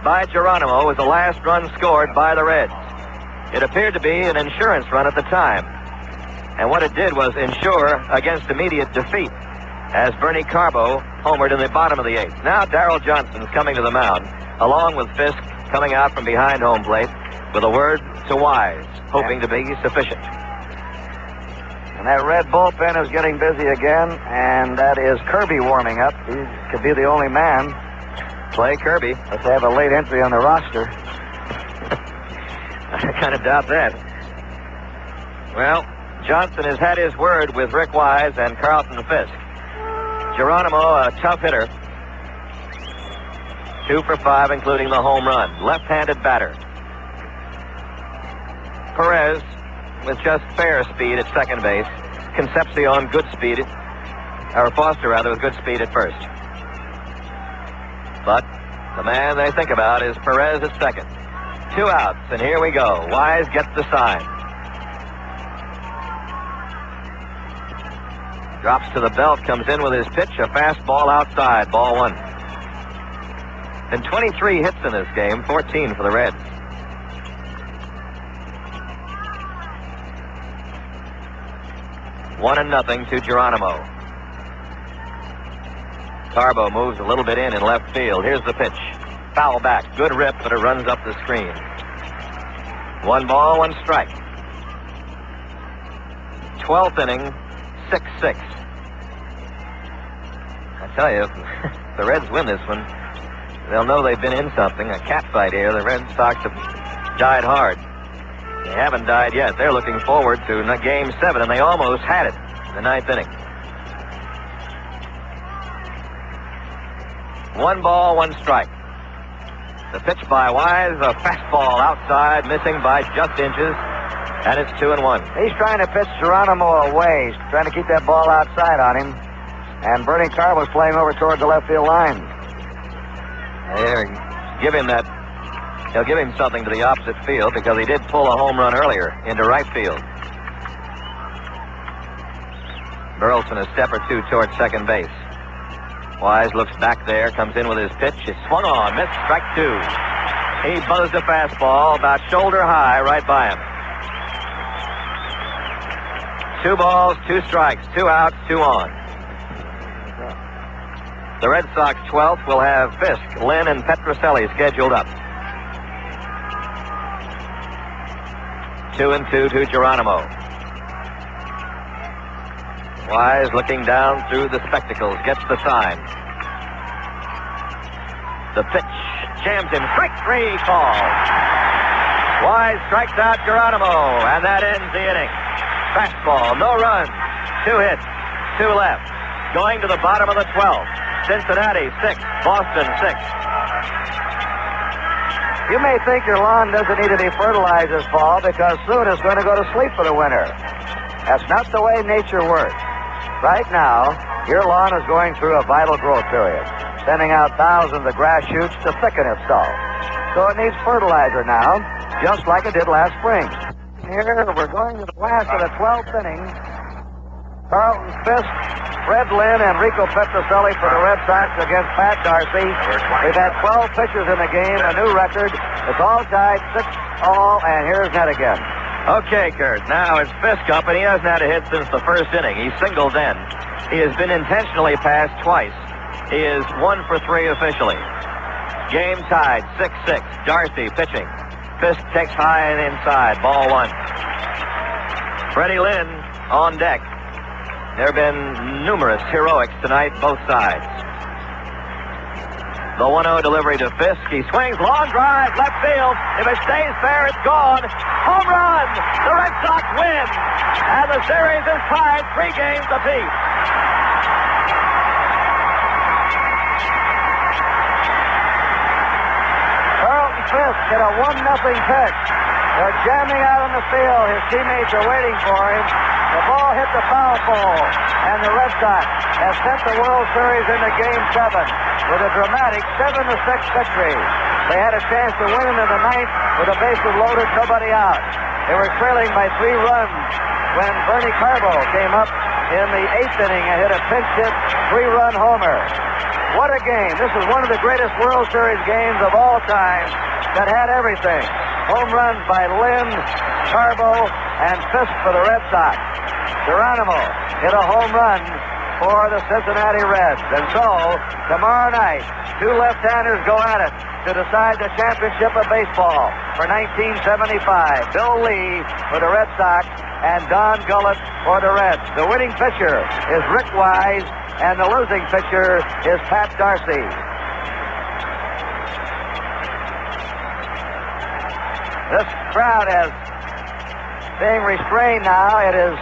by Geronimo was the last run scored by the Reds. It appeared to be an insurance run at the time. And what it did was insure against immediate defeat, as Bernie Carbo homered in the bottom of the 8th. Now Darrell Johnson's coming to the mound, along with Fisk coming out from behind home plate with a word to Wise, hoping to be sufficient. And that Red bullpen is getting busy again, and that is Kirby warming up. He could be the only man. Play Kirby. Let's have a late entry on the roster. I kind of doubt that. Well, Johnson has had his word with Rick Wise and Carlton Fisk. Geronimo, a tough hitter. 2 for 5, including the home run. Left-handed batter. Perez with just fair speed at second base. Concepcion, good speed or Foster rather, with good speed at first. But the man they think about is Perez at second. 2 outs, and here we go. Wise gets the sign. Drops to the belt, comes in with his pitch, a fastball outside, ball 1. And 23 hits in this game, 14 for the Reds. One and nothing to Geronimo. Carbo moves a little bit in left field. Here's the pitch. Foul back. Good rip, but it runs up the screen. 1 ball, 1 strike. 12th inning, 6-6. I tell you, if the Reds win this one, they'll know they've been in something, a cat fight here. The Red Sox have died hard. They haven't died yet. They're looking forward to Game 7, and they almost had it in the 9th inning. 1 ball, 1 strike. The pitch by Wise, a fastball outside, missing by just inches, and it's 2-1. He's trying to pitch Geronimo away. He's trying to keep that ball outside on him. And Bernie Carbo's playing over toward the left field line. He'll give him something to the opposite field because he did pull a home run earlier into right field. Burleson a step or 2 towards second base. Wise looks back there, comes in with his pitch. It's swung on, missed, strike 2. He buzzed a fastball about shoulder high right by him. 2 balls, 2 strikes, 2 outs, 2 on. The Red Sox 12th will have Fisk, Lynn, and Petrocelli scheduled up. 2-2 to Geronimo. Wise looking down through the spectacles, gets the sign. The pitch jams him, strike 3 call. Wise strikes out Geronimo, and that ends the inning. Fastball, no runs, 2 hits, 2 left. Going to the bottom of the 12th. Cincinnati 6, Boston 6. You may think your lawn doesn't need to be fertilized this fall because soon it's going to go to sleep for the winter. That's not the way nature works. Right now, your lawn is going through a vital growth period, sending out thousands of grass shoots to thicken itself. So it needs fertilizer now, just like it did last spring. Here, we're going to the last of the 12th inning. Carlton Fisk, Fred Lynn, and Rico Petrocelli for the Red Sox against Pat Darcy. We've had 12 pitchers in the game, a new record. It's all tied 6-all, and here's Ned again. Okay, Kurt. Now it's Fisk up, and he hasn't had a hit since the first inning. He singled then. He has been intentionally passed twice. He is 1 for 3 officially. Game tied, 6-6. Darcy pitching. Fisk takes high and inside. Ball 1. Freddie Lynn on deck. There have been numerous heroics tonight, both sides. The 1-0 delivery to Fisk. He swings, long drive, left field. If it stays fair, it's gone. Home run! The Red Sox win! And the series is tied 3 games apiece. Carlton Fisk hit a 1-0 pitch. They're jamming out on the field. His teammates are waiting for him. The ball hit the foul pole, and the Red Sox have sent the World Series into Game 7 with a dramatic 7-6 victory. They had a chance to win into the 9th with the bases loaded, nobody out. They were trailing by 3 runs when Bernie Carbo came up in the 8th inning and hit a pinch hit 3-run homer. What a game. This is one of the greatest World Series games of all time that had everything. Home runs by Lynn, Carbo, and Fisk for the Red Sox. Geronimo hit a home run for the Cincinnati Reds. And so, tomorrow night, 2 left-handers go at it to decide the championship of baseball for 1975. Bill Lee for the Red Sox and Don Gullett for the Reds. The winning pitcher is Rick Wise, and the losing pitcher is Pat Darcy. This crowd is being restrained now. It is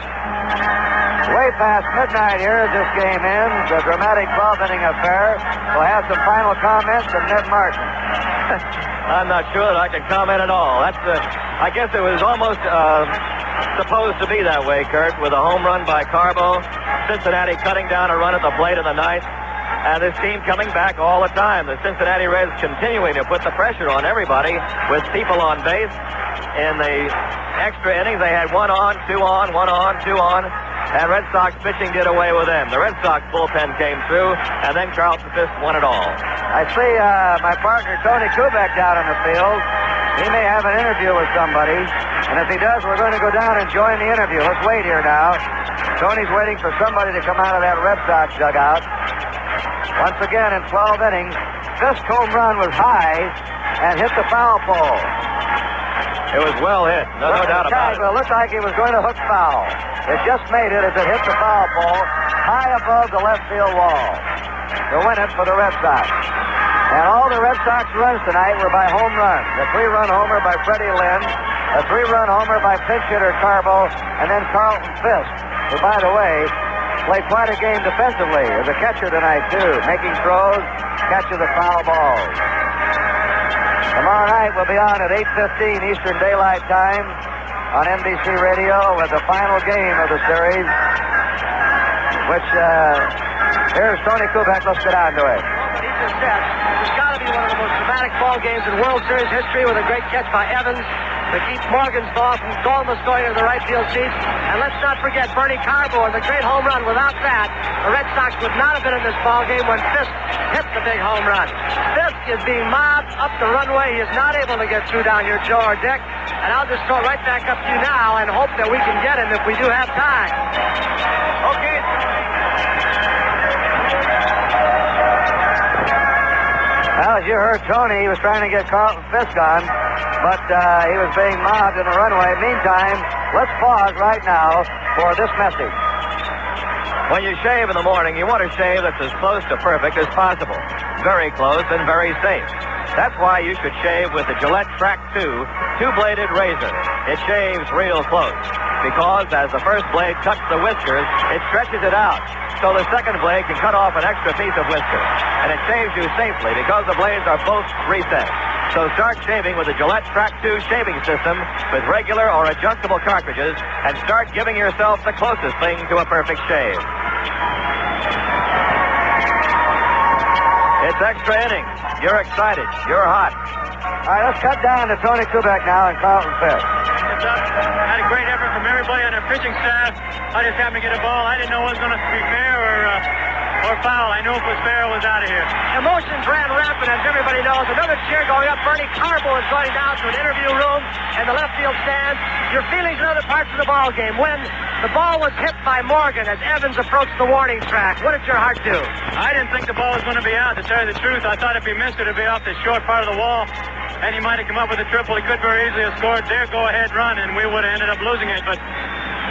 Way past midnight here as this game ends. A dramatic 12-inning affair. We'll have some final comments from Ned Martin. I'm not sure that I can comment at all. I guess it was almost supposed to be that way, Kurt, with a home run by Carbo, Cincinnati cutting down a run at the plate in the ninth, and this team coming back all the time. The Cincinnati Reds continuing to put the pressure on everybody with people on base. In the extra innings, they had 1 on, 2 on, 1 on, 2 on, and Red Sox pitching did away with them. The Red Sox bullpen came through, and then Carlton Fisk won it all. I see my partner Tony Kubek down in the field. He may have an interview with somebody, and if he does, we're going to go down and join the interview. Let's wait here now. Tony's waiting for somebody to come out of that Red Sox dugout. Once again, in 12 innings, Fisk's home run was high and hit the foul pole. It was well hit, no doubt about it. It looked like he was going to hook foul. It just made it as it hit the foul pole high above the left field wall to win it for the Red Sox. And all the Red Sox runs tonight were by home runs. A 3-run homer by Freddie Lynn, a 3-run homer by pinch hitter Carbo, and then Carlton Fisk, who, by the way, played quite a game defensively as a catcher tonight, too, making throws, catching the foul balls. Tomorrow night we'll be on at 8:15 Eastern Daylight Time on NBC Radio with the final game of the series, which, here's Tony Kubek. Let's get on to it. He just said it's got to be one of the most dramatic ball games in World Series history, with a great catch by Evans to keep Morgan's ball from almost going into the right field seats. And let's not forget Bernie Carbo and the great home run. Without that, the Red Sox would not have been in this ball game when Fisk hit the big home run. Fisk is being mobbed up the runway. He is not able to get through down here, Joe or Dick. And I'll just throw it right back up to you now and hope that we can get him if we do have time. Okay. Well, as you heard Tony, he was trying to get Carlton Fisk on, but he was being mobbed in the runway. Meantime, let's pause right now for this message. When you shave in the morning, you want to shave that's as close to perfect as possible. Very close and very safe. That's why you should shave with the Gillette Track 2 two-bladed razor. It shaves real close, because as the first blade cuts the whiskers, it stretches it out, so the second blade can cut off an extra piece of whisker. And it shaves you safely because the blades are both reset. So start shaving with the Gillette Track 2 shaving system with regular or adjustable cartridges, and start giving yourself the closest thing to a perfect shave. It's extra innings. You're excited. You're hot. All right, let's cut down to Tony Kubek now and Carlton Fisk. Had a great effort from everybody on our pitching staff. I just happened to get a ball. I didn't know it was going to be fair or foul. I knew if it was fair, it was out of here. Emotions ran rampant, as everybody knows. Another cheer going up. Bernie Carbo is going down to an interview room in the left field stand. Your feelings in other parts of the ball game. When the ball was hit by Morgan as Evans approached the warning track, what did your heart do? I didn't think the ball was going to be out, to tell you the truth. I thought if he missed it, it'd be off the short part of the wall, and he might have come up with a triple. He could very easily have scored their go-ahead run, and we would have ended up losing it. But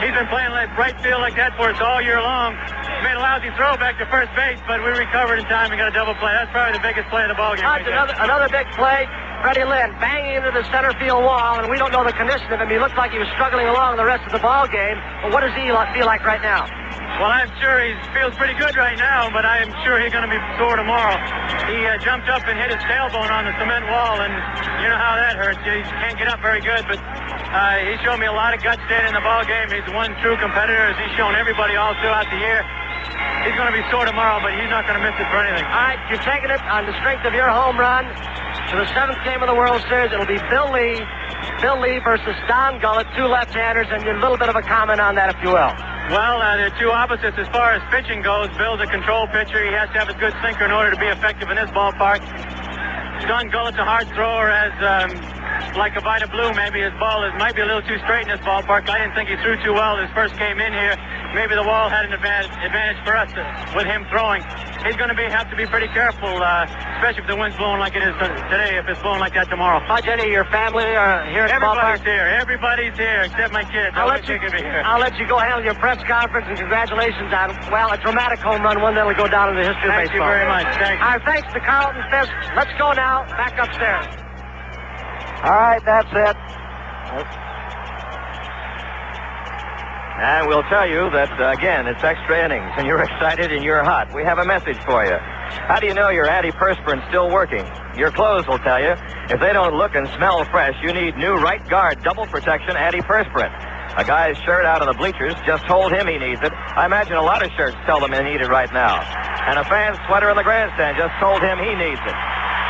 he's been playing like right field like that for us all year long. Made a lousy throw back to first base, but we recovered in time and got a double play. That's probably the biggest play of the ball game. Another big play. Freddie Lynn banging into the center field wall, and we don't know the condition of him. He looked like he was struggling along the rest of the ball game. But what does he feel like right now? Well, I'm sure he feels pretty good right now, but I am sure he's going to be sore tomorrow. He jumped up and hit his tailbone on the cement wall, and you know how that hurts. He can't get up very good, but he showed me a lot of guts staying in the ball game. He's one true competitor, as he's shown everybody all throughout the year. He's going to be sore tomorrow, but he's not going to miss it for anything. All right, you're taking it on the strength of your home run to the 7th game of the World Series. It'll be Bill Lee versus Don Gullett, two left-handers, and a little bit of a comment on that, if you will. Well, they're two opposites as far as pitching goes. Bill's a control pitcher. He has to have a good sinker in order to be effective in this ballpark. Don Gullett's a hard thrower, as like a Vita Blue, maybe his ball might be a little too straight in this ballpark. I didn't think he threw too well his first game in here. Maybe the wall had an advantage for us with him throwing. He's going to have to be pretty careful, especially if the wind's blowing like it is today, if it's blowing like that tomorrow. Hi, Jenny, your family are here at the ballpark? Everybody's here, except my kids. I'll let you go handle your press conference, and congratulations on, well, a dramatic home run, one that'll go down in the history of baseball. Thank you very much. Thank you. All right, thanks to Carlton Fisk. Let's go now back upstairs. All right, that's it. And we'll tell you that, again, it's extra innings, and you're excited and you're hot. We have a message for you. How do you know your antiperspiran's still working? Your clothes will tell you. If they don't look and smell fresh, you need new Right Guard Double Protection Antiperspirant. A guy's shirt out of the bleachers just told him he needs it. I imagine a lot of shirts tell them they need it right now. And a fan's sweater in the grandstand just told him he needs it.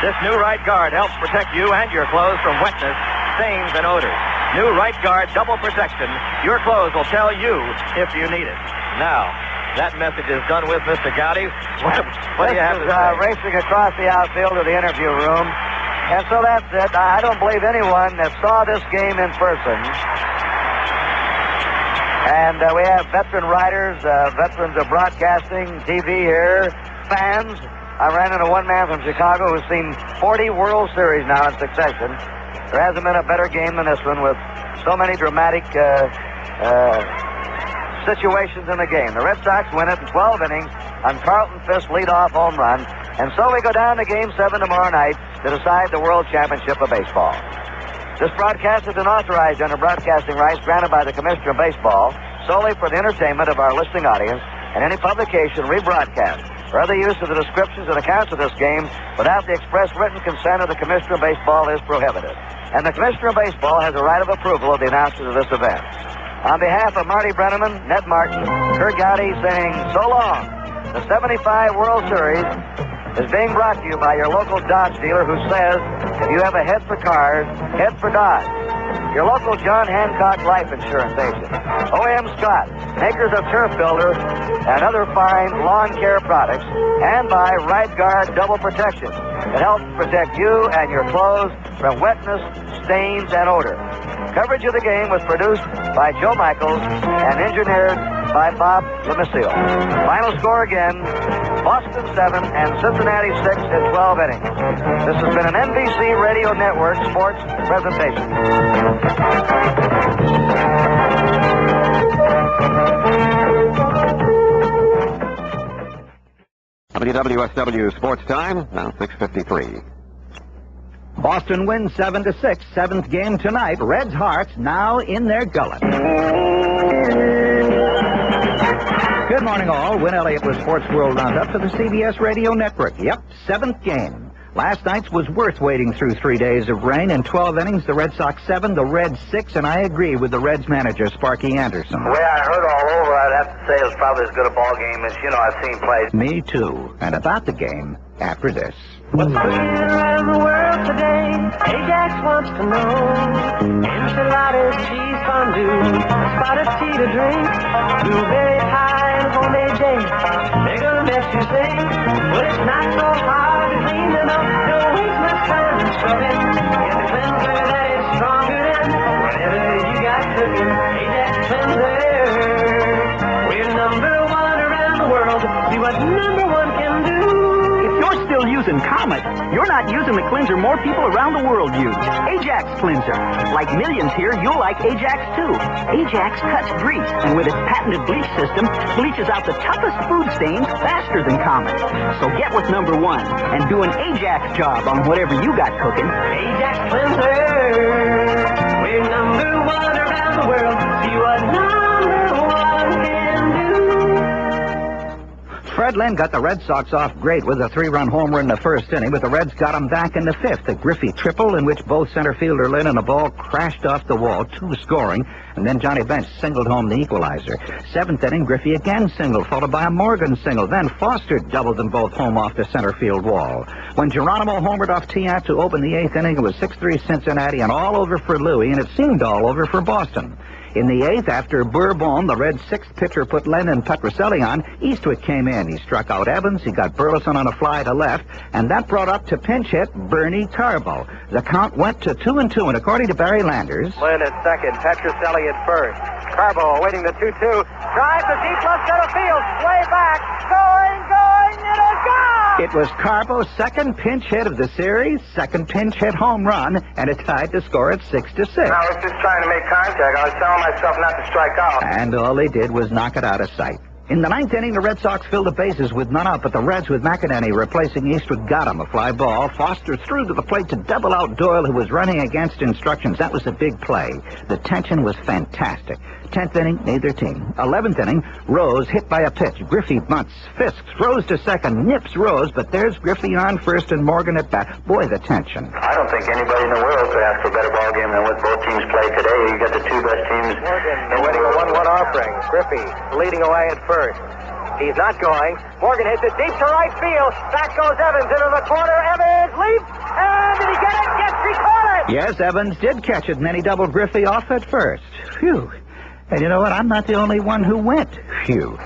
This new Right Guard helps protect you and your clothes from wetness, stains, and odors. New Right Guard Double Protection. Your clothes will tell you if you need it. Now, that message is done with, Mr. Gowdy. What do you have to say? Racing across the outfield to the interview room. And so that's it. I don't believe anyone that saw this game in person. And we have veteran writers, veterans of broadcasting, TV here, fans. I ran into one man from Chicago who's seen 40 World Series now in succession. There hasn't been a better game than this one with so many dramatic situations in the game. The Red Sox win it in 12 innings on Carlton Fisk leadoff home run. And so we go down to Game 7 tomorrow night to decide the World Championship of Baseball. This broadcast has been authorized under broadcasting rights granted by the Commissioner of Baseball solely for the entertainment of our listening audience, and any publication, rebroadcast, or other use of the descriptions and accounts of this game without the express written consent of the Commissioner of Baseball is prohibited. And the Commissioner of Baseball has a right of approval of the announcers of this event. On behalf of Marty Brenneman, Ned Martin, Kurt Gowdy saying so long. The 75 World Series is being brought to you by your local Dodge dealer who says, if you have a head for cars, head for Dodge. Your local John Hancock Life Insurance agent. O.M. Scott, makers of Turf Builder and other fine lawn care products. And by Right Guard Double Protection. It helps protect you and your clothes from wetness, stains, and odor. Coverage of the game was produced by Joe Michaels and engineered by Bob Lemessil. Final score again, Boston 7 and Cincinnati 6 in 12 innings. This has been an NBC Radio Network sports presentation. WWSW Sports Time, now 6:53. Boston wins 7-6. Seventh game tonight. Reds' hearts now in their gullet. Good morning, all. Win Elliott with Sports World Roundup for the CBS Radio Network. Yep, seventh game. Last night's was worth waiting through 3 days of rain. In 12 innings, the Red Sox 7, the Reds 6, and I agree with the Reds manager, Sparky Anderson. The way I heard all over, I'd have to say it was probably as good a ball game as, I've seen played. Me too. And about the game, after this. What's going around the world today? Ajax wants to know. Enchiladas, cheese fondue, spotted tea to drink, blueberry pie and homemade jam. They're gonna make you sing, but it's not so hard to clean them up. Don't waste much time in scrubbing. Get the cleanser that is stronger than whatever you got cooking. Ajax cleanser. We're number one around the world. See what number one can do. You're still using Comet. You're not using the cleanser more people around the world use. Ajax Cleanser. Like millions here, you'll like Ajax too. Ajax cuts grease, and with its patented bleach system, bleaches out the toughest food stains faster than Comet. So get with number one and do an Ajax job on whatever you got cooking. Ajax Cleanser. We're number one around the world. See what number one can do. Fred Lynn got the Red Sox off great with a 3-run homer in the first inning, but the Reds got him back in the fifth. A Griffey triple in which both center fielder Lynn and the ball crashed off the wall, 2 scoring, and then Johnny Bench singled home the equalizer. Seventh inning, Griffey again singled, followed by a Morgan single. Then Foster doubled them both home off the center field wall. When Geronimo homered off Tiant to open the eighth inning, it was 6-3 Cincinnati and all over for Louis, and it seemed all over for Boston. In the eighth, after Bourbon, the Reds' sixth pitcher put Lennon Petrocelli on, Eastwick came in. He struck out Evans, he got Burleson on a fly to left, and that brought up to pinch hit Bernie Carbo. The count went to 2-2, and according to Barry Landers... Lynn at second, Petrocelli at first. Carbo awaiting the 2-2. Drives the deep left center field, way back, going, it is gone! It was Carbo's second pinch hit of the series, second pinch hit home run, and it tied the score at 6-6. I was just trying to make contact. I was telling myself not to strike out. And all they did was knock it out of sight. In the ninth inning, the Red Sox filled the bases with none out, but the Reds, with McInerney replacing Eastwood, got him a fly ball. Foster threw to the plate to double out Doyle, who was running against instructions. That was a big play. The tension was fantastic. 10th inning, neither team. 11th inning, Rose hit by a pitch. Griffey bunts. Fisk throws to second, nips Rose, but there's Griffey on first and Morgan at bat. Boy, the tension. I don't think anybody in the world could ask for a better ball game than what both teams played today. You got the two best teams. They're winning a 1-1 offering. Griffey leading away at first. He's not going. Morgan hits it deep to right field. Back goes Evans into the corner. Evans leaps. And did he get it? Yes, he caught it. Yes, Evans did catch it, and then he doubled Griffey off at first. Phew. And you know what? I'm not the only one who went. Phew.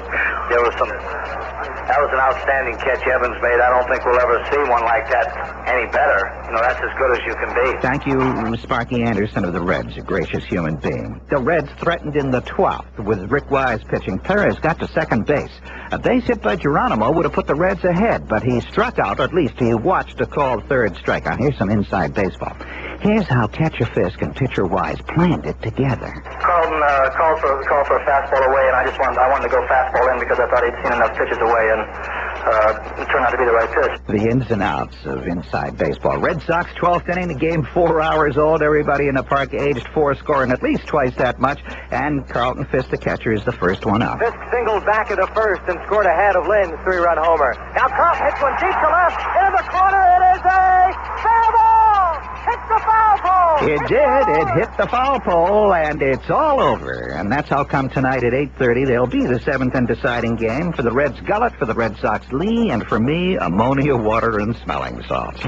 That was an outstanding catch Evans made. I don't think we'll ever see one like that any better. You know, that's as good as you can be. Thank you, Sparky Anderson of the Reds, a gracious human being. The Reds threatened in the 12th with Rick Wise pitching. Perez got to second base. A base hit by Geronimo would have put the Reds ahead, but he struck out. At least he watched a called third strike. Now, here's some inside baseball. Here's how catcher Fisk and pitcher Wise planned it together. Carlton called for a fastball away, and I wanted to go fastball in because I thought he'd seen enough pitches away, and it turned out to be the right pitch. The ins and outs of inside baseball. Red Sox, 12th inning, the game 4 hours old. Everybody in the park aged 4, scoring at least twice that much, and Carlton Fisk, the catcher, is the first one out. Fisk singled back at the first and scored ahead of Lynn's 3-run homer. Now Kopp hits one deep to left. In the corner, it is a fair ball. Hits the foul pole. It did. It hit the foul pole, and it's all over. And that's how come tonight at 8:30 there'll be the 7th and deciding game. For the Reds, Gullett. For the Red Sox, Lee. And for me, ammonia, water, and smelling salts.